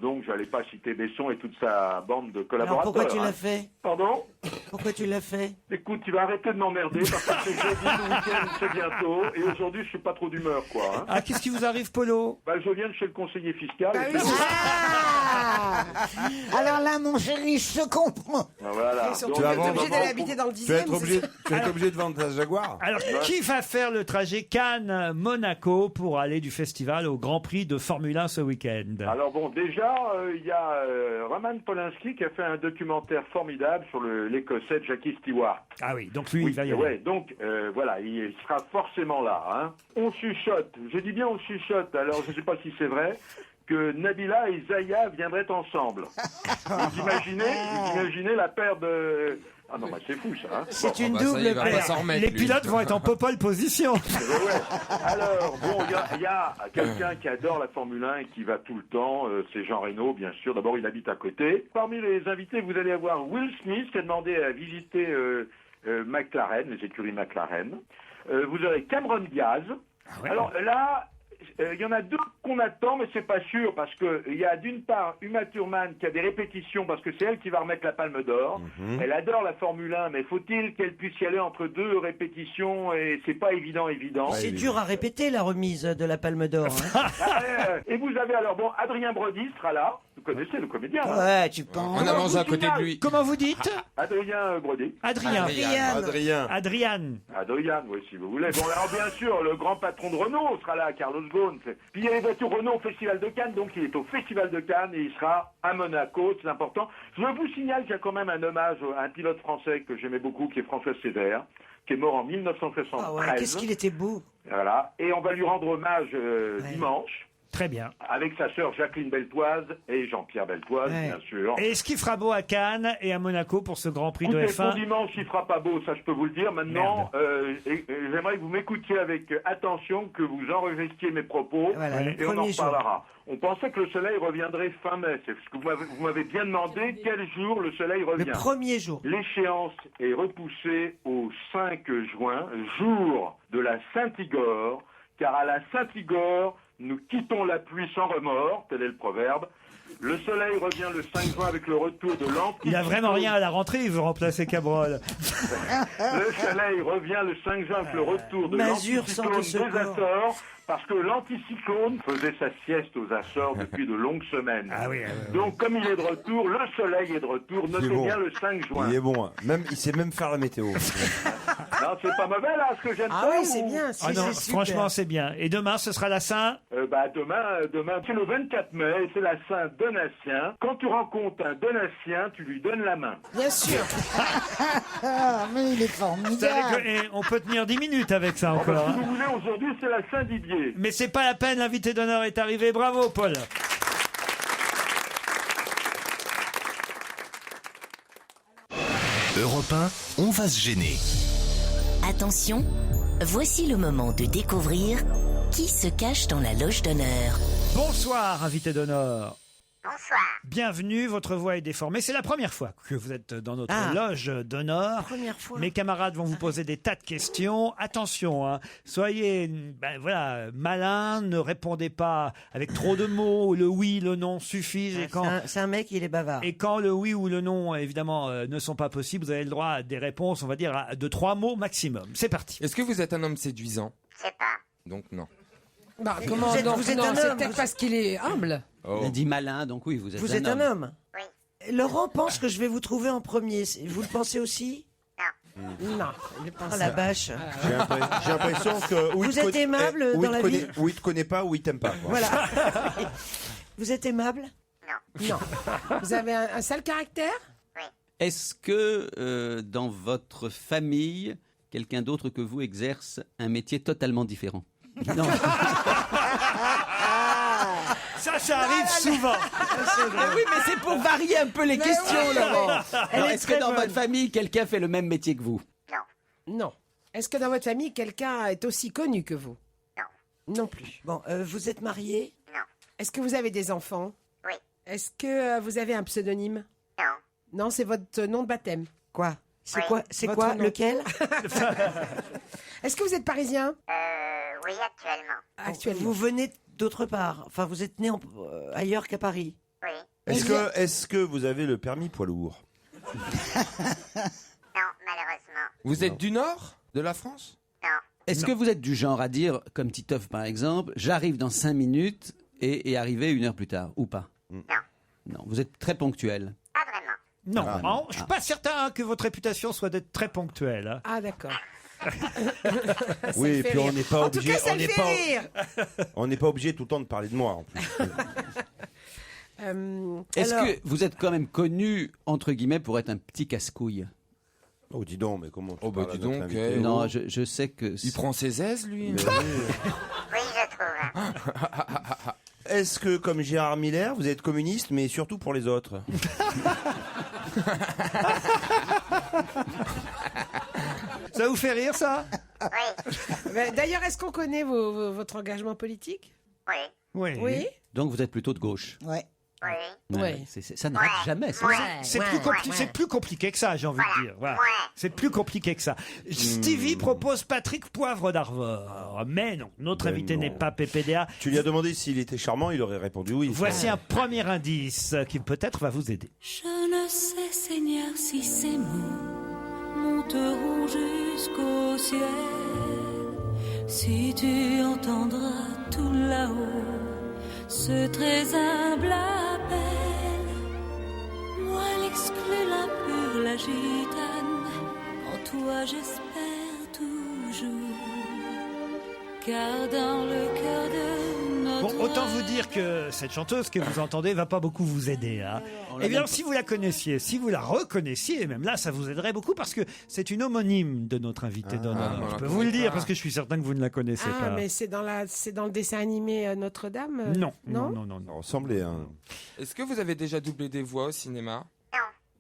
Donc, je n'allais pas citer Besson et toute sa bande de collaborateurs. Alors, pourquoi tu l'as fait? Pardon? Pourquoi tu l'as fait? Écoute, tu vas arrêter de m'emmerder parce que c'est jeudi, le week-end, c'est bientôt. Et aujourd'hui, je suis pas trop d'humeur, quoi. Hein. Ah, qu'est-ce qui vous arrive, Polo? Je viens de chez le conseiller fiscal. Alors là, mon chéri, je te comprends. Voilà. Tu vas être obligé d'aller habiter dans le 10e. Tu vas être obligé de vendre ta Jaguar. Alors, qui va faire le trajet Cannes-Monaco pour aller du festival au Grand Prix de Formule 1 ce week-end? Alors bon, déjà, il y a Roman Polanski qui a fait un documentaire formidable sur l'Écossais Jackie Stewart. Ah oui, donc lui, il va y aller. Ouais, donc voilà, il sera forcément là. Hein. On chuchote, je dis bien on chuchote, alors je ne sais pas si c'est vrai, que Nabila et Zaya viendraient ensemble. Vous imaginez la paire de... Ah non, bah c'est fou ça. Hein. C'est une double paire. Les pilotes vont être en pole position. Ouais. Alors, bon, il y a quelqu'un qui adore la Formule 1 et qui va tout le temps, c'est Jean Reno, bien sûr. D'abord, il habite à côté. Parmi les invités, vous allez avoir Will Smith qui a demandé à visiter McLaren, les écuries McLaren. Vous aurez Cameron Diaz. Ouais. Alors là, il y en a deux qu'on attend, mais c'est pas sûr, parce que il y a d'une part Uma Thurman qui a des répétitions, parce que c'est elle qui va remettre la Palme d'Or. Elle adore la Formule 1, mais faut-il qu'elle puisse y aller entre deux répétitions, et c'est pas évident. C'est dur à répéter la remise de la Palme d'Or. Hein. Et vous avez alors, bon, Adrien Brody sera là. Vous connaissez le comédien. Ouais, tu penses. On a mangé à côté de lui. Comment vous dites? Adrien Brody. Adrien, oui, si vous voulez. Bon, alors bien sûr, le grand patron de Renault sera là, Carlos Ghosn. Puis il y a les voitures Renault au Festival de Cannes, donc il est au Festival de Cannes et il sera à Monaco, c'est important. Je vous signale qu'il y a quand même un hommage à un pilote français que j'aimais beaucoup, qui est François Césaire, qui est mort en 1973. Ah ouais, qu'est-ce qu'il était beau. Voilà, et on va lui rendre hommage dimanche. Très bien. Avec sa sœur Jacqueline Beltoise et Jean-Pierre Beltoise, bien sûr. Et est-ce qu'il fera beau à Cannes et à Monaco pour ce Grand Prix de F1? Pour dimanche, il fera pas beau, ça je peux vous le dire. Maintenant, j'aimerais que vous m'écoutiez avec attention, que vous enregistriez mes propos, et on en reparlera. On pensait que le soleil reviendrait fin mai. C'est ce que vous m'avez bien demandé, quel jour le soleil revient. Le premier jour. L'échéance est repoussée au 5 juin, jour de la Saint-Igor, car à la Saint-Igor, nous quittons la pluie sans remords, tel est le proverbe. Le soleil revient le 5 juin avec le retour de l'anticyclone. Il a vraiment rien à la rentrée, il veut remplacer Cabrol. Le soleil revient le 5 juin avec le retour de l'anticyclone des Açores, parce que l'anticyclone faisait sa sieste aux Açores depuis de longues semaines. Donc, comme il est de retour, le soleil est de retour, notez bien le 5 juin. Il est bon, hein. Il sait même faire la météo. Non, c'est pas mauvais là, ce que j'aime pas. Ah oui, c'est bien. Non, franchement, c'est bien. Et demain, ce sera la Saint? Demain, c'est le 24 mai, c'est la Saint Donatien. Quand tu rencontres un Donatien, tu lui donnes la main. Bien sûr. Mais il est formidable. On peut tenir 10 minutes avec ça encore. Si vous voulez, aujourd'hui, c'est la Saint Didier. Mais c'est pas la peine, l'invité d'honneur est arrivé. Bravo, Paul. Europe 1, on va se gêner. Attention, voici le moment de découvrir qui se cache dans la loge d'honneur. Bonsoir, invité d'honneur. Bonsoir. Bienvenue, votre voix est déformée. C'est la première fois que vous êtes dans notre loge d'honneur. Première fois. Mes camarades vont vous poser des tas de questions. Attention, hein, soyez malins, ne répondez pas avec trop de mots. Le oui, le non suffisent. C'est un mec, il est bavard. Et quand le oui ou le non, évidemment, ne sont pas possibles, vous avez le droit à des réponses, on va dire, de 3 mots maximum. C'est parti. Est-ce que vous êtes un homme séduisant? Je sais pas. Donc non. Bah, comment vous êtes un c'est homme. peut-être parce qu'il est humble. Il a dit malin, donc oui, vous êtes Vous un êtes homme. un homme. Oui. Laurent pense que je vais vous trouver en premier. Vous le pensez aussi? Non, il est pas Oh la bâche. J'ai l'impression que... Vous êtes aimable dans la vie? Ou il te connaît pas, ou il t'aime pas. Quoi. Voilà. Vous êtes aimable? Non. Vous avez un sale caractère? Est-ce que dans votre famille, quelqu'un d'autre que vous exerce un métier totalement différent? Non. Ça arrive souvent. Oui, mais c'est pour varier un peu les questions, Laurent. Alors, est-ce que dans votre famille, quelqu'un fait le même métier que vous? Non. Est-ce que dans votre famille, quelqu'un est aussi connu que vous? Non plus. Bon, vous êtes marié? Non. Est-ce que vous avez des enfants? Oui. Est-ce que vous avez un pseudonyme? Non. Non, c'est votre nom de baptême. Quoi? C'est Oui. quoi? C'est Votre quoi? nom. Lequel? Est-ce que vous êtes parisien? Oui, actuellement. Actuellement. Vous venez d'autre part. Enfin, vous êtes né ailleurs qu'à Paris. Oui. Est-ce que vous avez le permis poids lourd? Non, malheureusement. Vous êtes du nord de la France? Non. Est-ce que vous êtes du genre à dire, comme Titoff par exemple, j'arrive dans 5 minutes et arriver 1 heure plus tard, ou pas? Non. Non, vous êtes très ponctuel. Pas vraiment. Non, Ah, non, je suis pas certain que votre réputation soit d'être très ponctuelle. Hein. Ah, d'accord. Oui, et puis on n'est pas En tout obligé. cas, ça le fait rire. On n'est pas obligé tout le temps de parler de moi en plus. Est-ce alors- que vous êtes quand même connu, entre guillemets, pour être un petit casse-couille? Oh, dis donc, mais comment tu Oh, bah, parles à dis notre donc, invité? eh, Non, je sais que... Il prend ses aises, lui. Mais oui. Oui, je trouve. Est-ce que, comme Gérard Miller, vous êtes communiste, mais surtout pour les autres? Ça vous fait rire, ça? D'ailleurs, est-ce qu'on connaît votre engagement politique? Oui. Oui. Donc vous êtes plutôt de gauche. Ouais. Oui. Ouais, ça n'arrête jamais. ça. C'est plus compliqué que ça, j'ai envie de dire. Voilà. C'est plus compliqué que ça. Stevie propose Patrick Poivre d'Arvor. Mais non, notre invité n'est pas PPDA. Tu lui as demandé s'il était charmant, il aurait répondu oui. Voici un premier indice qui peut-être va vous aider. Je ne sais, Seigneur, si ces mots monteront jusqu'au ciel. Si tu entendras tout là-haut ce très humble appel, moi l'exclus, l'impure, la gitane, en toi j'espère toujours, car dans le cœur de notre... Bon, autant vous dire que cette chanteuse que vous entendez va pas beaucoup vous aider. Hein. Eh bien, si vous la connaissiez, si vous la reconnaissiez, même là, ça vous aiderait beaucoup parce que c'est une homonyme de notre invité d'honneur. Je peux vous le dire parce que je suis certain que vous ne la connaissez pas. Ah, mais c'est dans le dessin animé Notre-Dame Non. Ressemblait à Est-ce que vous avez déjà doublé des voix au cinéma?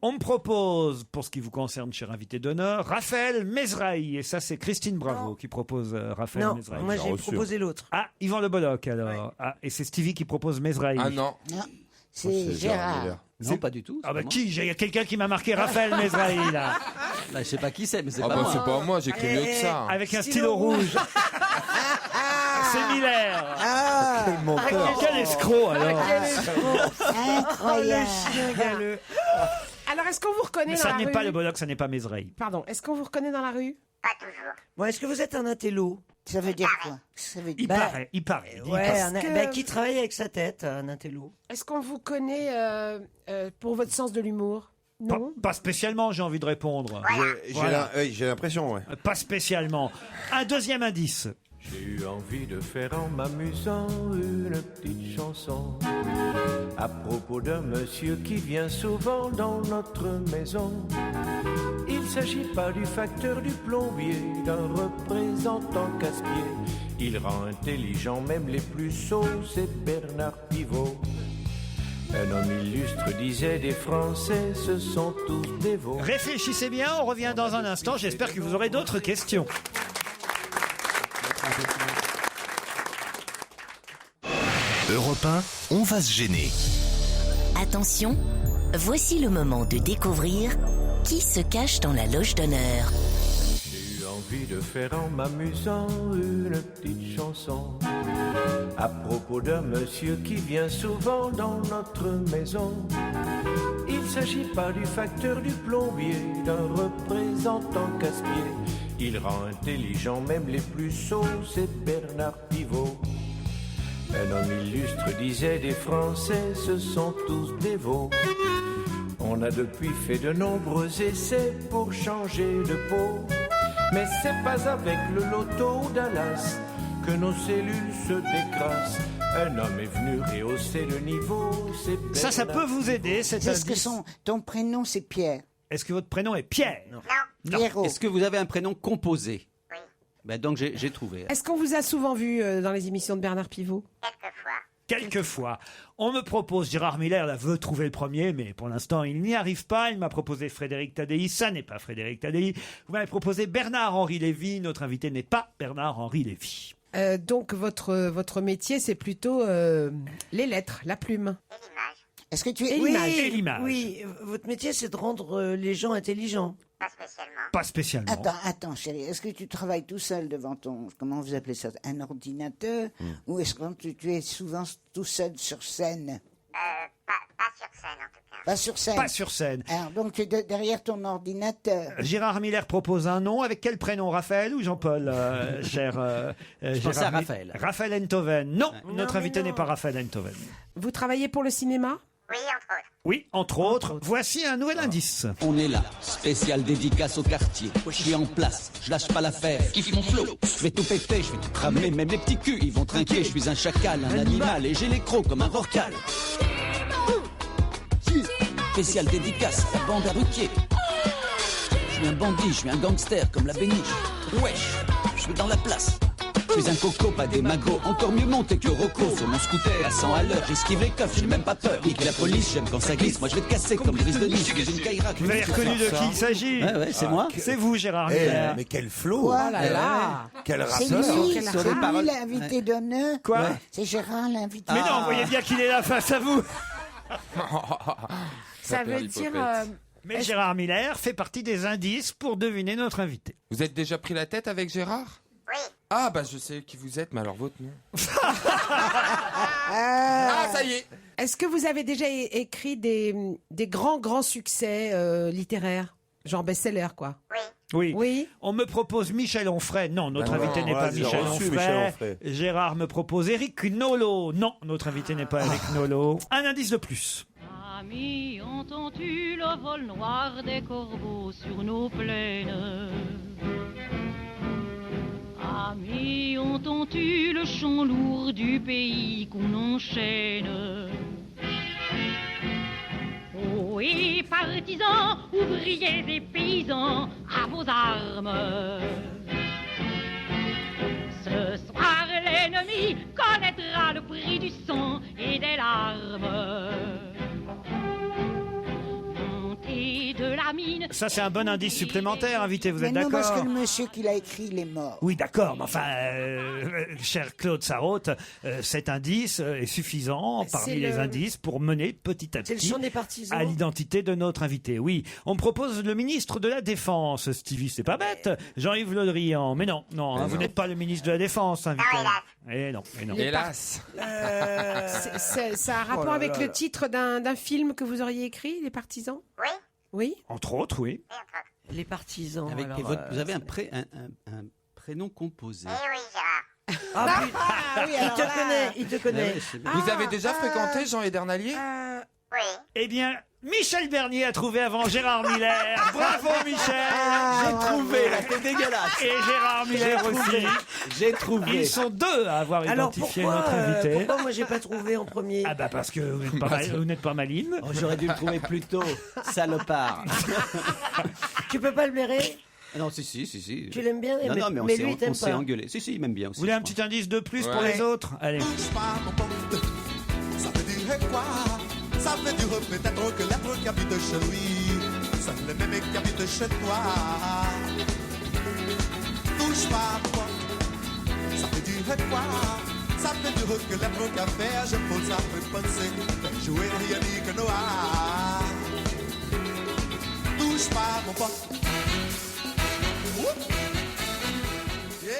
On me propose, pour ce qui vous concerne, cher invité d'honneur, Raphaël Mesrahi. Et ça, c'est Christine Bravo qui propose Raphaël Non, Mesrahi. moi j'ai proposé l'autre. Ah, Yvan Le Bolloc, alors. Ah, et c'est Stevie qui propose Mesrahi. Ah non. C'est Gérard. Non, pas du tout. Ah bah qui? Il y a quelqu'un qui m'a marqué Raphaël Mesrahi, là. Là, je sais pas qui c'est, mais c'est Ah pas bah moi. c'est pas moi, j'écris mieux que ça. Avec un stylo rouge. C'est Miller. Quel menteur. Quel escroc, alors. Incroyable. Alors, est-ce qu'on vous reconnaît Mais dans ça la n'est rue? pas Le Bolloc, ça n'est pas Mesrahi. Pardon, est-ce qu'on vous reconnaît dans la rue? Pas toujours. Bon, est-ce que vous êtes un intello? Ça veut dire quoi? Ça veut dire... Il paraît. Ouais, que- qui travaille avec sa tête, un intello. Est-ce qu'on vous connaît pour votre sens de l'humour? Non. Pas spécialement, j'ai envie de répondre. J'ai l'impression, ouais. Pas spécialement. Un deuxième indice. J'ai eu envie de faire en m'amusant une petite chanson à propos d'un monsieur qui vient souvent dans notre maison. Il s'agit pas du facteur, du plombier, d'un représentant casse-pied. Il rend intelligent même les plus sots, c'est Bernard Pivot. Un homme illustre disait des Français, ce sont tous des veaux. Réfléchissez bien, on revient dans un instant. J'espère que vous aurez d'autres questions. Europe 1, on va se gêner. Attention, voici le moment de découvrir qui se cache dans la loge d'honneur. J'ai eu envie de faire en m'amusant une petite chanson à propos d'un monsieur qui vient souvent dans notre maison. Il s'agit pas du facteur, du plombier, d'un représentant casse-pied. Il rend intelligent même les plus sots, c'est Bernard Pivot. Un homme illustre disait des Français, ce sont tous des veaux. On a depuis fait de nombreux essais pour changer de peau. Mais c'est pas avec le loto Dallas que nos cellules se décrassent. Un homme est venu rehausser le niveau, c'est Bernard. Ça peut vous aider, cet Est-ce que indice. ton prénom c'est Pierre? Est-ce que votre prénom est Pierre? Non. Pierrot. Est-ce que vous avez un prénom composé? Oui. Ben donc j'ai trouvé. Est-ce qu'on vous a souvent vu dans les émissions de Bernard Pivot? Quelquefois. On me propose, Gérard Miller là, veut trouver le premier, mais pour l'instant, il n'y arrive pas. Il m'a proposé Frédéric Tadei, ça n'est pas Frédéric Tadei. Vous m'avez proposé Bernard-Henri Lévy, notre invité n'est pas Bernard-Henri Lévy. Donc votre métier c'est plutôt les lettres, la plume. Est-ce que tu es... Oui, votre métier c'est de rendre les gens intelligents. Pas spécialement. Attends, chérie, est-ce que tu travailles tout seul devant ton... Comment vous appelez ça? Un ordinateur? Ou est-ce que tu es souvent tout seul sur scène? Pas sur scène en tout cas. Pas sur scène? Pas sur scène. Alors, donc tu es derrière ton ordinateur. Gérard Miller propose un nom. Avec quel prénom? Raphaël ou Jean-Paul, cher Je pensais à Raphaël. Raphaël Enthoven. Non, notre Non, invité mais n'est non. pas Raphaël Enthoven. Vous travaillez pour le cinéma? Oui, entre autres. Oui, entre autres. Voici un nouvel indice. On est là, spécial dédicace au quartier. Je suis en place, je lâche pas l'affaire. Kiffe mon flow, je vais tout péter, je vais tout cramer. Même les petits culs, ils vont trinquer. Je suis un chacal, un animal, et j'ai les crocs comme un rorcal. Spécial dédicace à la bande à Ruquier. Je suis un bandit, je suis un gangster comme la béniche. Wesh, je suis dans la place. Je suis un coco, pas des magots. Encore mieux monté que Rocco. Sur mon scooter à 100 à l'heure, j'esquive les coffres, j'ai même pas peur. Nique la police, j'aime quand ça glisse. Moi je vais te casser comme Brice de Nice. Je suis une Kairac. Vous avez reconnu de qui il s'agit? Ouais, c'est moi. C'est vous, Gérard Miller. Mais quel flow. Oh là là. Quel C'est rappeur. lui, l'invité d'honneur. Quoi? C'est Gérard l'invité. Mais non, vous voyez bien qu'il est là face à vous. Ça veut dire. Mais Gérard Miller fait partie des indices pour deviner notre invité. Vous êtes déjà pris la tête avec Gérard? Oui. Ah, bah je sais qui vous êtes, mais alors votre nom. Ah, ça y est. Est-ce que vous avez déjà écrit des grands succès littéraires? Genre best-seller, quoi. Oui. Oui. On me propose Michel Onfray. Non, notre Ah non, invité n'est voilà, pas j'ai Michel reçu Onfray. Michel Onfray. Gérard me propose Éric Nolot. Non, notre invité n'est pas Éric Nolot. Un indice de plus. Amis, entends-tu le vol noir des corbeaux sur nos plaines? Amis, entends-tu le chant lourd du pays qu'on enchaîne? Oh, et partisans, ouvriers et paysans, à vos armes. Ce soir, l'ennemi connaîtra le prix du sang et des larmes. Montez de la mine. Ça, c'est un bon indice supplémentaire, invité. Vous Mais êtes non, parce d'accord? que le monsieur qui l'a écrit, il est mort. Oui, d'accord, mais enfin, cher Claude Sarraute, cet indice est suffisant parmi C'est les le- indices pour mener petit à C'est le petit chant des partisans. à l'identité de notre invité. Oui, on me propose le ministre de la Défense, Stevie, c'est pas bête, Jean-Yves Le Drian. Mais non, non, hein, vous n'êtes pas le ministre de la Défense, invité. Eh non, eh non. Hélas. Ça a un rapport Oh là avec là le là. titre d'un film que vous auriez écrit, Les Partisans? Oui. Oui. Entre autres, oui. Les partisans. Avec, alors, et vous avez un prénom composé. Eh oui, Gérard. Ah, putain. oui, il alors te là. connaît, il te connaît. Vous avez déjà fréquenté Jean Edernalier? Oui. Eh bien, Michel Bernier a trouvé avant Gérard Miller. Bravo, Michel. J'ai trouvé, là, c'est dégueulasse. Et Gérard Miller aussi. J'ai trouvé. Ils sont deux à avoir Alors identifié pourquoi, notre invité. pourquoi moi j'ai pas trouvé en premier? Ah bah parce que vous n'êtes pas maline. Oh, j'aurais dû le trouver plus tôt, salopard. Tu peux pas le blairer? Non, si. Tu l'aimes bien? Non, mais, non, mais mais on lui, il s'est t'aime pas. engueulé. Si, il m'aime bien aussi. Vous voulez un petit indice de plus pour Ouais. les autres? Allez. Touche pas mon pote, ça veut dire quoi? Ça veut dire peut-être que l'être qui habite chez lui, c'est le même qui habite chez toi. Touche pas mon pote, ça veut dire quoi? Ça veut dire que l'être qui a fait, je pose à me penser, fait jouer rien dit que noir. Touche pas mon pote. Yeah.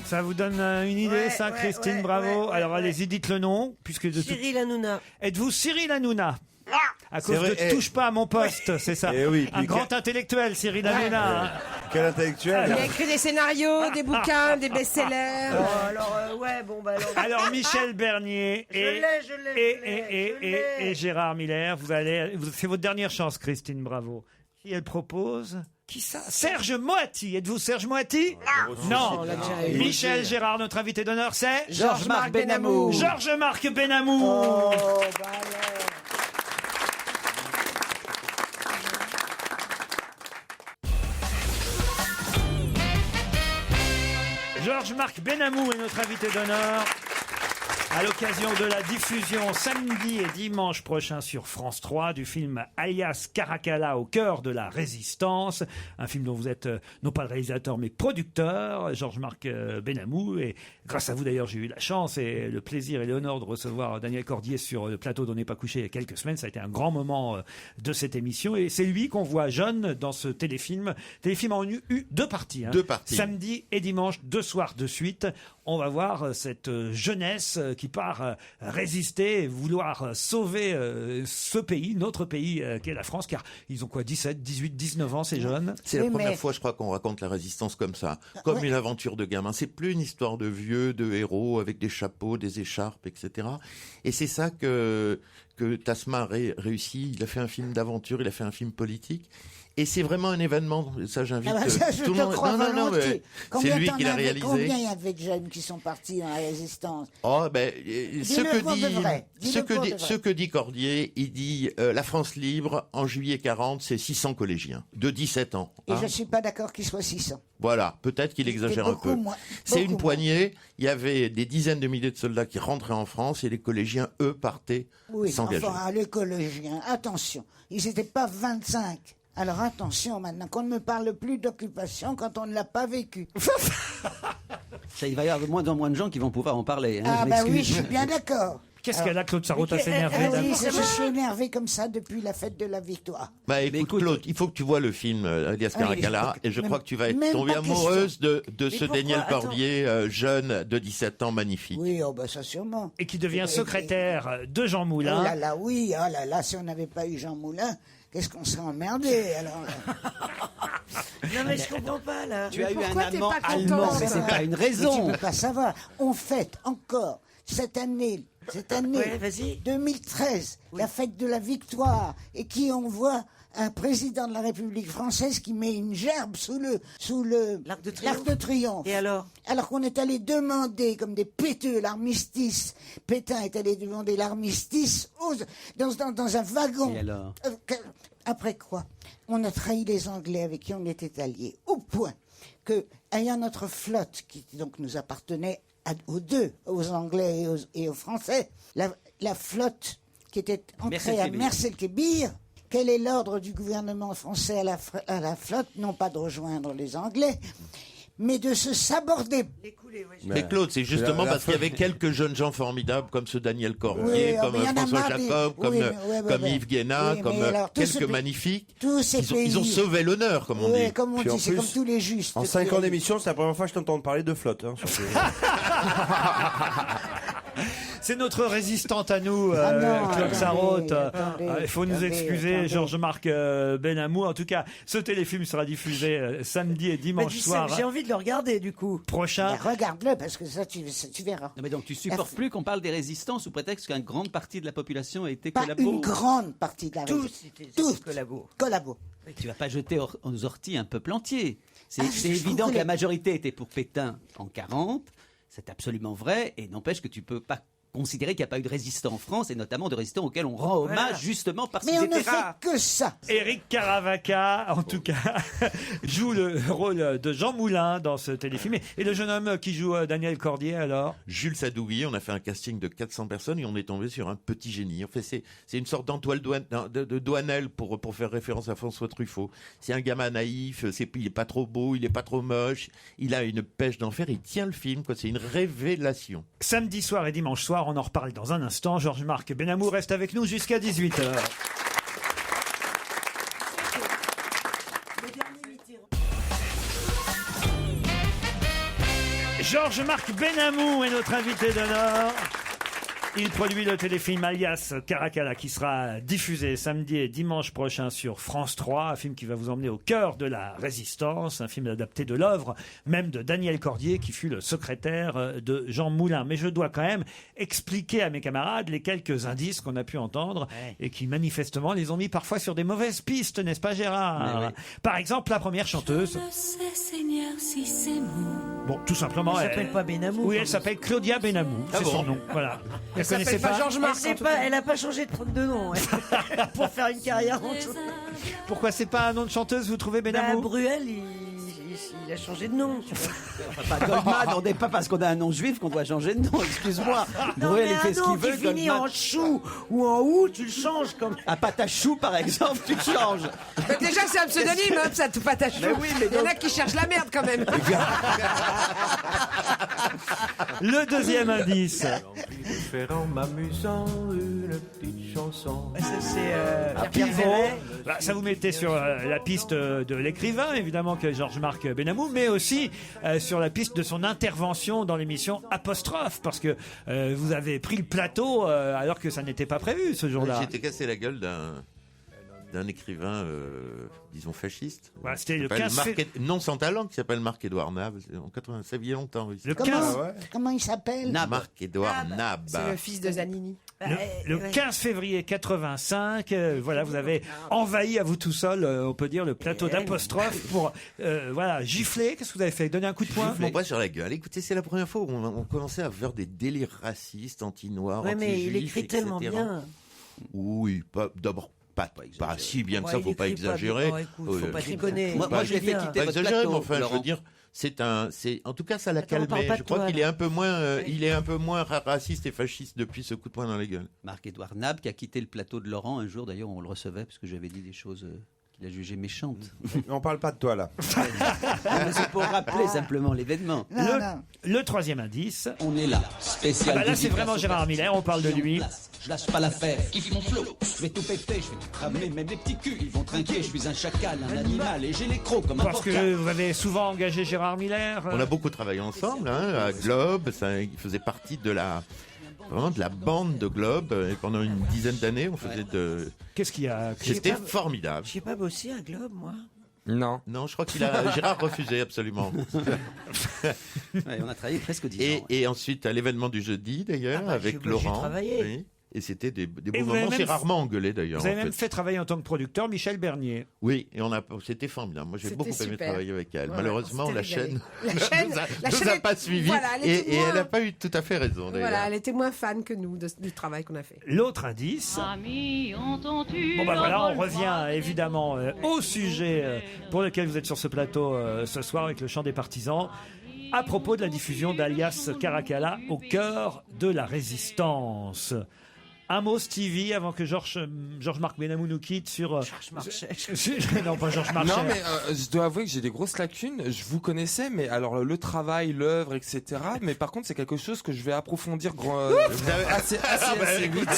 Ça vous donne une idée, Ouais, ça, ouais, Christine? ouais, Bravo. ouais, Alors, ouais. allez-y, dites le nom, puisque de tout... Cyril Hanouna. Êtes-vous Cyril Hanouna? Non. À C'est cause vrai, de Touche pas à mon poste, c'est ça? Eh oui, Un puis grand intellectuel, Cyril Hanouna. hein. Quel intellectuel. Il a écrit des scénarios, des bouquins, des best-sellers. Oh, alors, ouais, bon, bah alors. Alors, Michel Bernier Je l'ai. et Gérard Miller, c'est votre dernière chance, Christine, bravo. Qui elle propose? Qui ça? Serge Moati. Êtes-vous Serge Moati? Non. On l'a déjà eu. Michel Gérard, notre invité d'honneur, c'est Georges-Marc Benamou. Georges-Marc Benamou. Oh, bah alors. Georges-Marc Benamou est notre invité d'honneur. À l'occasion de la diffusion samedi et dimanche prochain sur France 3 du film Alias Caracalla au cœur de la résistance, un film dont vous êtes non pas le réalisateur mais producteur, Georges-Marc Benamou, et grâce à vous d'ailleurs j'ai eu la chance et le plaisir et l'honneur de recevoir Daniel Cordier sur le plateau d'On n'est pas couché il y a quelques semaines. Ça a été un grand moment de cette émission et c'est lui qu'on voit jeune dans ce téléfilm. Téléfilm en eu deux parties. Deux parties. Samedi et dimanche, 2 soirs de suite. On va voir cette jeunesse qui part résister et vouloir sauver ce pays, notre pays qu'est la France, car ils ont quoi, 17, 18, 19 ans ces jeunes? C'est la première fois, je crois, qu'on raconte la résistance comme ça, comme une aventure de gamin. C'est plus une histoire de vieux, de héros avec des chapeaux, des écharpes, etc. Et c'est ça que Tasma a réussi. Il a fait un film d'aventure, il a fait un film politique. Et c'est vraiment un événement. Ça, j'invite je tout le te monde. crois Non, volontiers. c'est lui qui l'a réalisé. Combien il y avait de jeunes qui sont partis dans la résistance? Oh, ben, ce que dit Cordier, il dit la France libre en juillet 40, c'est 600 collégiens de 17 ans. Et hein. je ne suis pas d'accord qu'ils soient 600. Voilà, peut-être qu'il exagère un peu. C'est une poignée. Il y avait des dizaines de milliers de soldats qui rentraient en France et les collégiens, eux, partaient s'engager. Enfin, les collégiens, attention, ils n'étaient pas 25. Alors attention maintenant, qu'on ne me parle plus d'occupation quand on ne l'a pas vécu. Ça, il va y avoir de moins en moins de gens qui vont pouvoir en parler. Ah bah oui, je suis bien d'accord. Qu'est-ce qu'elle a, Claude Sarraute, à s'énerver? Oui, je suis énervé comme ça depuis la fête de la victoire. Bah écoute, Claude, il faut que tu vois le film Alias Caracalla et je crois que tu vas même tomber pas amoureuse de Mais ce pourquoi? Daniel Attends. Cordier, jeune de 17 ans, magnifique. Oui, oh bah ça sûrement. Et qui devient secrétaire de Jean Moulin. Oh là là, oui, oh là là, si on n'avait pas eu Jean Moulin, qu'est-ce qu'on serait emmerdé alors Non mais je comprends pas là. Tu as eu un Pourquoi t'es amant pas content, allemand, ça mais c'est pas une Mais raison. tu peux pas savoir. On fête encore cette année, Ouais, vas-y. 2013, la fête de la victoire, et qui on voit un président de la République française qui met une gerbe sous le L'Arc de Triomphe. Et alors qu'on est allé demander, comme des péteux, l'armistice. Pétain est allé demander l'armistice dans un wagon. Et alors Après quoi, on a trahi les Anglais avec qui on était alliés, au point que, ayant notre flotte, qui donc nous appartenait aux deux, aux Anglais et aux Français, la flotte qui était entrée à Mers-el-Kébir, quel est l'ordre du gouvernement français à la flotte? Non pas de rejoindre les Anglais, mais de se saborder. Mais Claude, c'est justement parce qu'il y avait quelques jeunes gens formidables comme ce Daniel Cordier, Oui, comme mais il y en a François marre Jacob, comme Yves Guéna, Oui, comme mais alors, tous quelques ces magnifiques. tous ces Ils ont pays- sauvé l'honneur, comme on Oui, dit. comme on Puis en dit, c'est plus, comme tous les justes. En 5 ans d'émission, c'est la première fois que je t'entends parler de flotte. Hein, surtout. C'est notre résistante à nous, non, Claude attendez, Sarraute. attendez, Il faut nous attendez, excuser, attendez. Georges-Marc Benamou. En tout cas, ce téléfilm sera diffusé samedi et Mais dimanche dis, soir j'ai envie de le regarder du coup. prochain. Mais regarde-le, parce que ça, tu verras. Non, mais donc tu supportes plus qu'on parle des résistants sous prétexte qu'une grande partie de la population a été Pas collabo. une grande partie de la résistance. Tous collabo. Tu vas pas jeter aux orties un peuple entier. C'est Ah, c'est je trouve évident que que la les- majorité était pour Pétain en 40. C'est absolument vrai. Et n'empêche que tu peux pas considérer qu'il n'y a pas eu de résistants en France, et notamment de résistants auxquels on rend hommage Voilà. justement parce Mais qu'ils on ne étaient fait rares. que ça. Éric Caravaca, en tout cas, joue le rôle de Jean Moulin dans ce téléfilm. Et le jeune homme qui joue Daniel Cordier, alors Jules Sadougui, on a fait un casting de 400 personnes et on est tombé sur un petit génie. En fait, c'est une sorte d'Antoine de Douanel pour faire référence à François Truffaut. C'est un gamin naïf, il est pas trop beau, il est pas trop moche, il a une pêche d'enfer, il tient le film, quoi. C'est une révélation. samedi soir et dimanche soir, on en reparle dans un instant. Georges-Marc Benamou reste avec nous jusqu'à 18h. Georges-Marc Benamou est notre invité d'honneur. Il produit le téléfilm Alias Caracalla qui sera diffusé samedi et dimanche prochain sur France 3, un film qui va vous emmener au cœur de la résistance, un film adapté de l'œuvre même de Daniel Cordier qui fut le secrétaire de Jean Moulin. Mais je dois quand même expliquer à mes camarades les quelques indices qu'on a pu entendre et qui manifestement les ont mis parfois sur des mauvaises pistes, n'est-ce pas Gérard? Par exemple, la première chanteuse. Je sais, Seigneur, si ces mots. Bon, tout simplement. Elle s'appelle pas Benamou. Oui, elle s'appelle Claudia Benamou. Ah C'est bon son nom. Voilà. Elle s'appelle pas Georges Marc. Elle a pas changé de nom pour faire une carrière en tout. Pourquoi c'est pas un nom de chanteuse, vous trouvez, Bah, Benamou? Bruel, il a changé de nom. Tu vois. Pas Goldman, on n'est pas parce qu'on a un nom juif qu'on doit changer de nom, excuse-moi. Non, Bruel, mais il fait ce un nom qu'il veut. qui finit Goldman- en chou ou en ou, tu le changes comme. Un pâte à chou, par exemple, tu le changes. Mais déjà, c'est un pseudonyme, hein, ça tout pas ta chou. Mais oui, mais Il y en a donc- qui cherchent la merde quand même. Le deuxième indice. J'ai envie de faire en m'amusant une petite chanson. C'est Pivot. Bah, ça vous mettait sur la piste de l'écrivain, évidemment, que Georges-Marc Benamou, mais aussi sur la piste de son intervention dans l'émission Apostrophe, parce que vous avez pris le plateau alors que ça n'était pas prévu ce jour-là. J'ai été cassé la gueule d'un écrivain, disons fasciste. Voilà, c'était le S'appelle 15 non sans talent, qui s'appelle Marc-Édouard Nab. En 80, ça vit longtemps. Oui. Le 15 Comment il s'appelle? Marc-Édouard Nab. C'est le fils de Zanini. Le 15 février 85, voilà, vous avez envahi à vous tout seul, on peut dire, le plateau d'Apostrophe pour voilà, gifler. Qu'est-ce que vous avez fait? Donner un coup de poing? Mon bras sur la gueule. Écoutez, c'est la première fois où on commençait à faire des délires racistes, anti-noirs, Ouais, mais il anti-juifs, écrit tellement etc. bien. Oui, d'abord pas si bien que ça, faut pas exagérer. Faut pas déconner. Moi, je l'ai fait quitter votre exagérer, plateau, mais enfin, je Laurent. veux dire, en tout cas, ça l'a Attends, on parle calmé. pas Je de crois toi, qu'il est là. un peu moins raciste et fasciste depuis ce coup de poing dans la gueule. Marc-Édouard Nab qui a quitté le plateau de Laurent un jour, d'ailleurs on le recevait parce que j'avais dit des choses qu'il a jugées méchantes. On parle pas de toi là. C'est pour rappeler simplement l'événement. Le troisième indice. On est là, spécial. Là, c'est vraiment Gérard Miller, on parle de lui. Je lâche pas l'affaire, kiffe mon flow. Je vais tout péter, je vais tout cramer, même les petits culs, ils vont trinquer. Je suis un chacal, un animal, et j'ai les crocs comme un Parce que porcal. vous avez souvent engagé Gérard Miller. On a beaucoup travaillé ensemble, à Globe. Il faisait partie de la bande de Globe. Et pendant une dizaine d'années, on faisait de. Qu'est-ce qu'il y a C'était formidable. J'ai pas bossé à Globe, moi. Non, je crois Gérard refusé absolument. Ouais, on a travaillé presque 10 ans. Et ensuite, à l'événement du jeudi, d'ailleurs, avec Laurent. J'ai travaillé. Oui. Et c'était des beaux vous avez moments. même C'est rarement engueulé, d'ailleurs. Vous avez en même fait travailler en tant que producteur Michel Bernier. Oui, et c'était formidable. Moi, j'ai C'était beaucoup aimé super. travailler avec elle. Ouais, Malheureusement, on la s'était régalé. chaîne La nous chaîne a pas suivis. Voilà, elle était et moins- elle n'a pas eu tout à fait raison, d'ailleurs. Voilà, elle était moins fan que nous du travail qu'on a fait. L'autre indice. Bon bah voilà, on revient évidemment au sujet pour lequel vous êtes sur ce plateau ce soir avec le chant des partisans. À propos de la diffusion d'Alias Caracalla au cœur de la résistance. Un mot, Stevie, avant que Georges-Marc Benamou nous quitte sur... Georges Marchais. Non, pas Georges Marchais. Non, mais je dois avouer que j'ai des grosses lacunes. Je vous connaissais, mais alors le travail, l'œuvre, etc. Mais par contre, c'est quelque chose que je vais approfondir assez vite.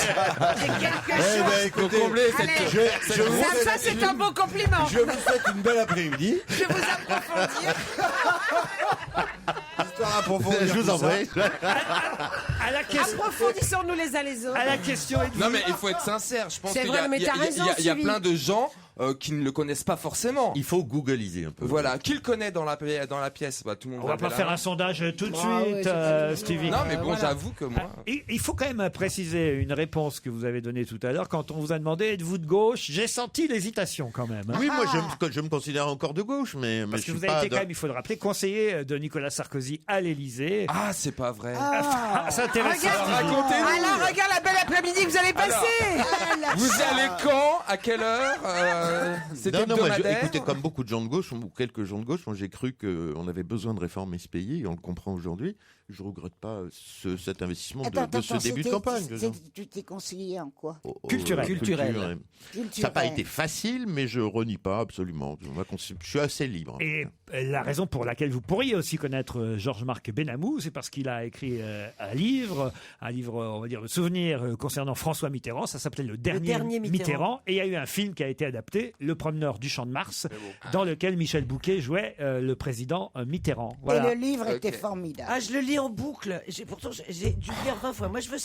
Écoutez, Combler cette- Ça, c'est un beau compliment. Je vous souhaite une belle après-midi. Je vous approfondir. Histoire approfondir Je vous tout en ça. prie. À la question... Approfondissons-nous les uns les autres. À la question... Non, mais il faut être sincère. Je pense C'est qu'il vrai, mais t'as raison, y a Stevie. plein de gens qui ne le connaissent pas forcément. Il faut googliser un peu. Voilà, qui le connaît dans la pièce Tout le monde On va lever pas la faire main. un sondage tout de Ah suite, ouais, Stevie. Non, mais bon, voilà. j'avoue que moi. Il faut quand même préciser une réponse que vous avez donnée tout à l'heure. Quand on vous a demandé êtes-vous de gauche, j'ai senti l'hésitation quand même. Oui, moi, je me considère encore de gauche, mais Parce je que suis vous avez pas été de- quand même, il faut le rappeler, conseiller de Nicolas Sarkozy à l'Élysée. Ah, c'est pas vrai. C'est intéressant. Racontez-nous. Alors, regarde la belle après-midi que vous allez passer. Vous allez quand À quelle heure C'était Non, moi, hebdomadaire écoutez, comme beaucoup de gens de gauche, ou quelques gens de gauche, moi j'ai cru qu'on avait besoin de réformer ce pays, et on le comprend aujourd'hui. Je ne regrette pas cet investissement de ce début de campagne. Tu t'es conseillé en quoi? Culturel. Culturel. Ça n'a pas été facile, mais je renie pas absolument. Je suis assez libre. Et la raison pour laquelle vous pourriez aussi connaître Georges-Marc Benamou, c'est parce qu'il a écrit un livre, on va dire, de souvenirs concernant François Mitterrand. Ça s'appelait Le Dernier Mitterrand. Et il y a eu un film qui a été adapté, Le Promeneur du Champ de Mars, dans lequel Michel Bouquet jouait le président Mitterrand. Voilà. Et le livre était formidable. Ah, je le lis en boucle. Pourtant, j'ai dû le lire 20 fois. Moi, je veux.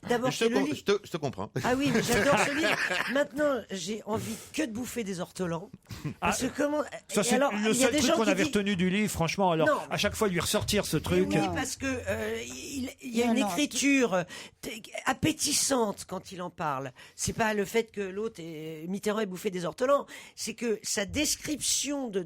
D'abord, Je te comprends. Ah oui, mais j'adore ce livre. Maintenant, j'ai envie que de bouffer des ortolans. Parce que comment. Ça, c'est alors, le il y a seul des truc gens qu'on qui avait disent- retenu du livre, franchement. Alors, Non. à chaque fois, lui ressortir ce truc. Oui, parce que il y a une écriture appétissante quand il en parle. C'est pas le fait que l'autre Mitterrand ait bouffé des ortolans, c'est que sa description de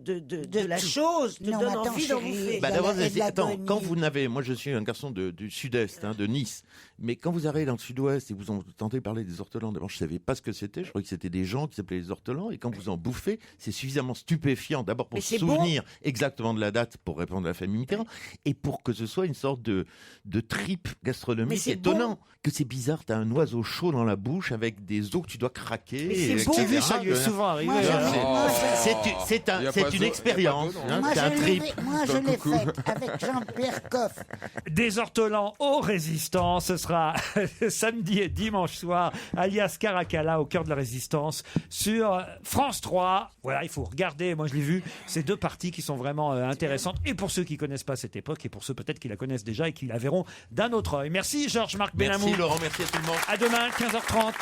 la chose te Non, donne attends, envie d'en chérie, bouffer. Bah, d'abord, et de la attends, bonnie. quand vous n'avez, moi je suis un garçon du sud-est, de Nice, mais quand vous arrivez dans le sud-ouest et vous entendez parler des ortolans, d'abord je savais pas ce que c'était, je croyais que c'était des gens qui s'appelaient les ortolans, et quand vous en bouffez, c'est suffisamment stupéfiant, d'abord pour Mais se c'est bon. souvenir exactement de la date pour répondre à la famille Mitterrand, et pour que ce soit une sorte de trip Mais gastronomique c'est étonnant. bon. Que c'est bizarre, t'as un oiseau chaud dans la bouche avec des os que tu dois craquer. Mais c'est et bon. etc. Ça lui est souvent arrivé. Moi, hein. C'est une expérience, hein, Moi, c'est un trip. je l'ai faite avec Jean-Pierre Coff. Des ortolans aux résistants, ce sera samedi et dimanche soir, alias Caracalla au cœur de la résistance sur France 3. Voilà, il faut regarder, moi je l'ai vu, ces deux parties qui sont vraiment intéressantes. Et pour ceux qui connaissent pas cette époque, et pour ceux peut-être qui la connaissent déjà et qui la verront d'un autre œil. Merci Georges-Marc Benamou. Merci Laurent, merci à tout le monde. À demain, 15h30.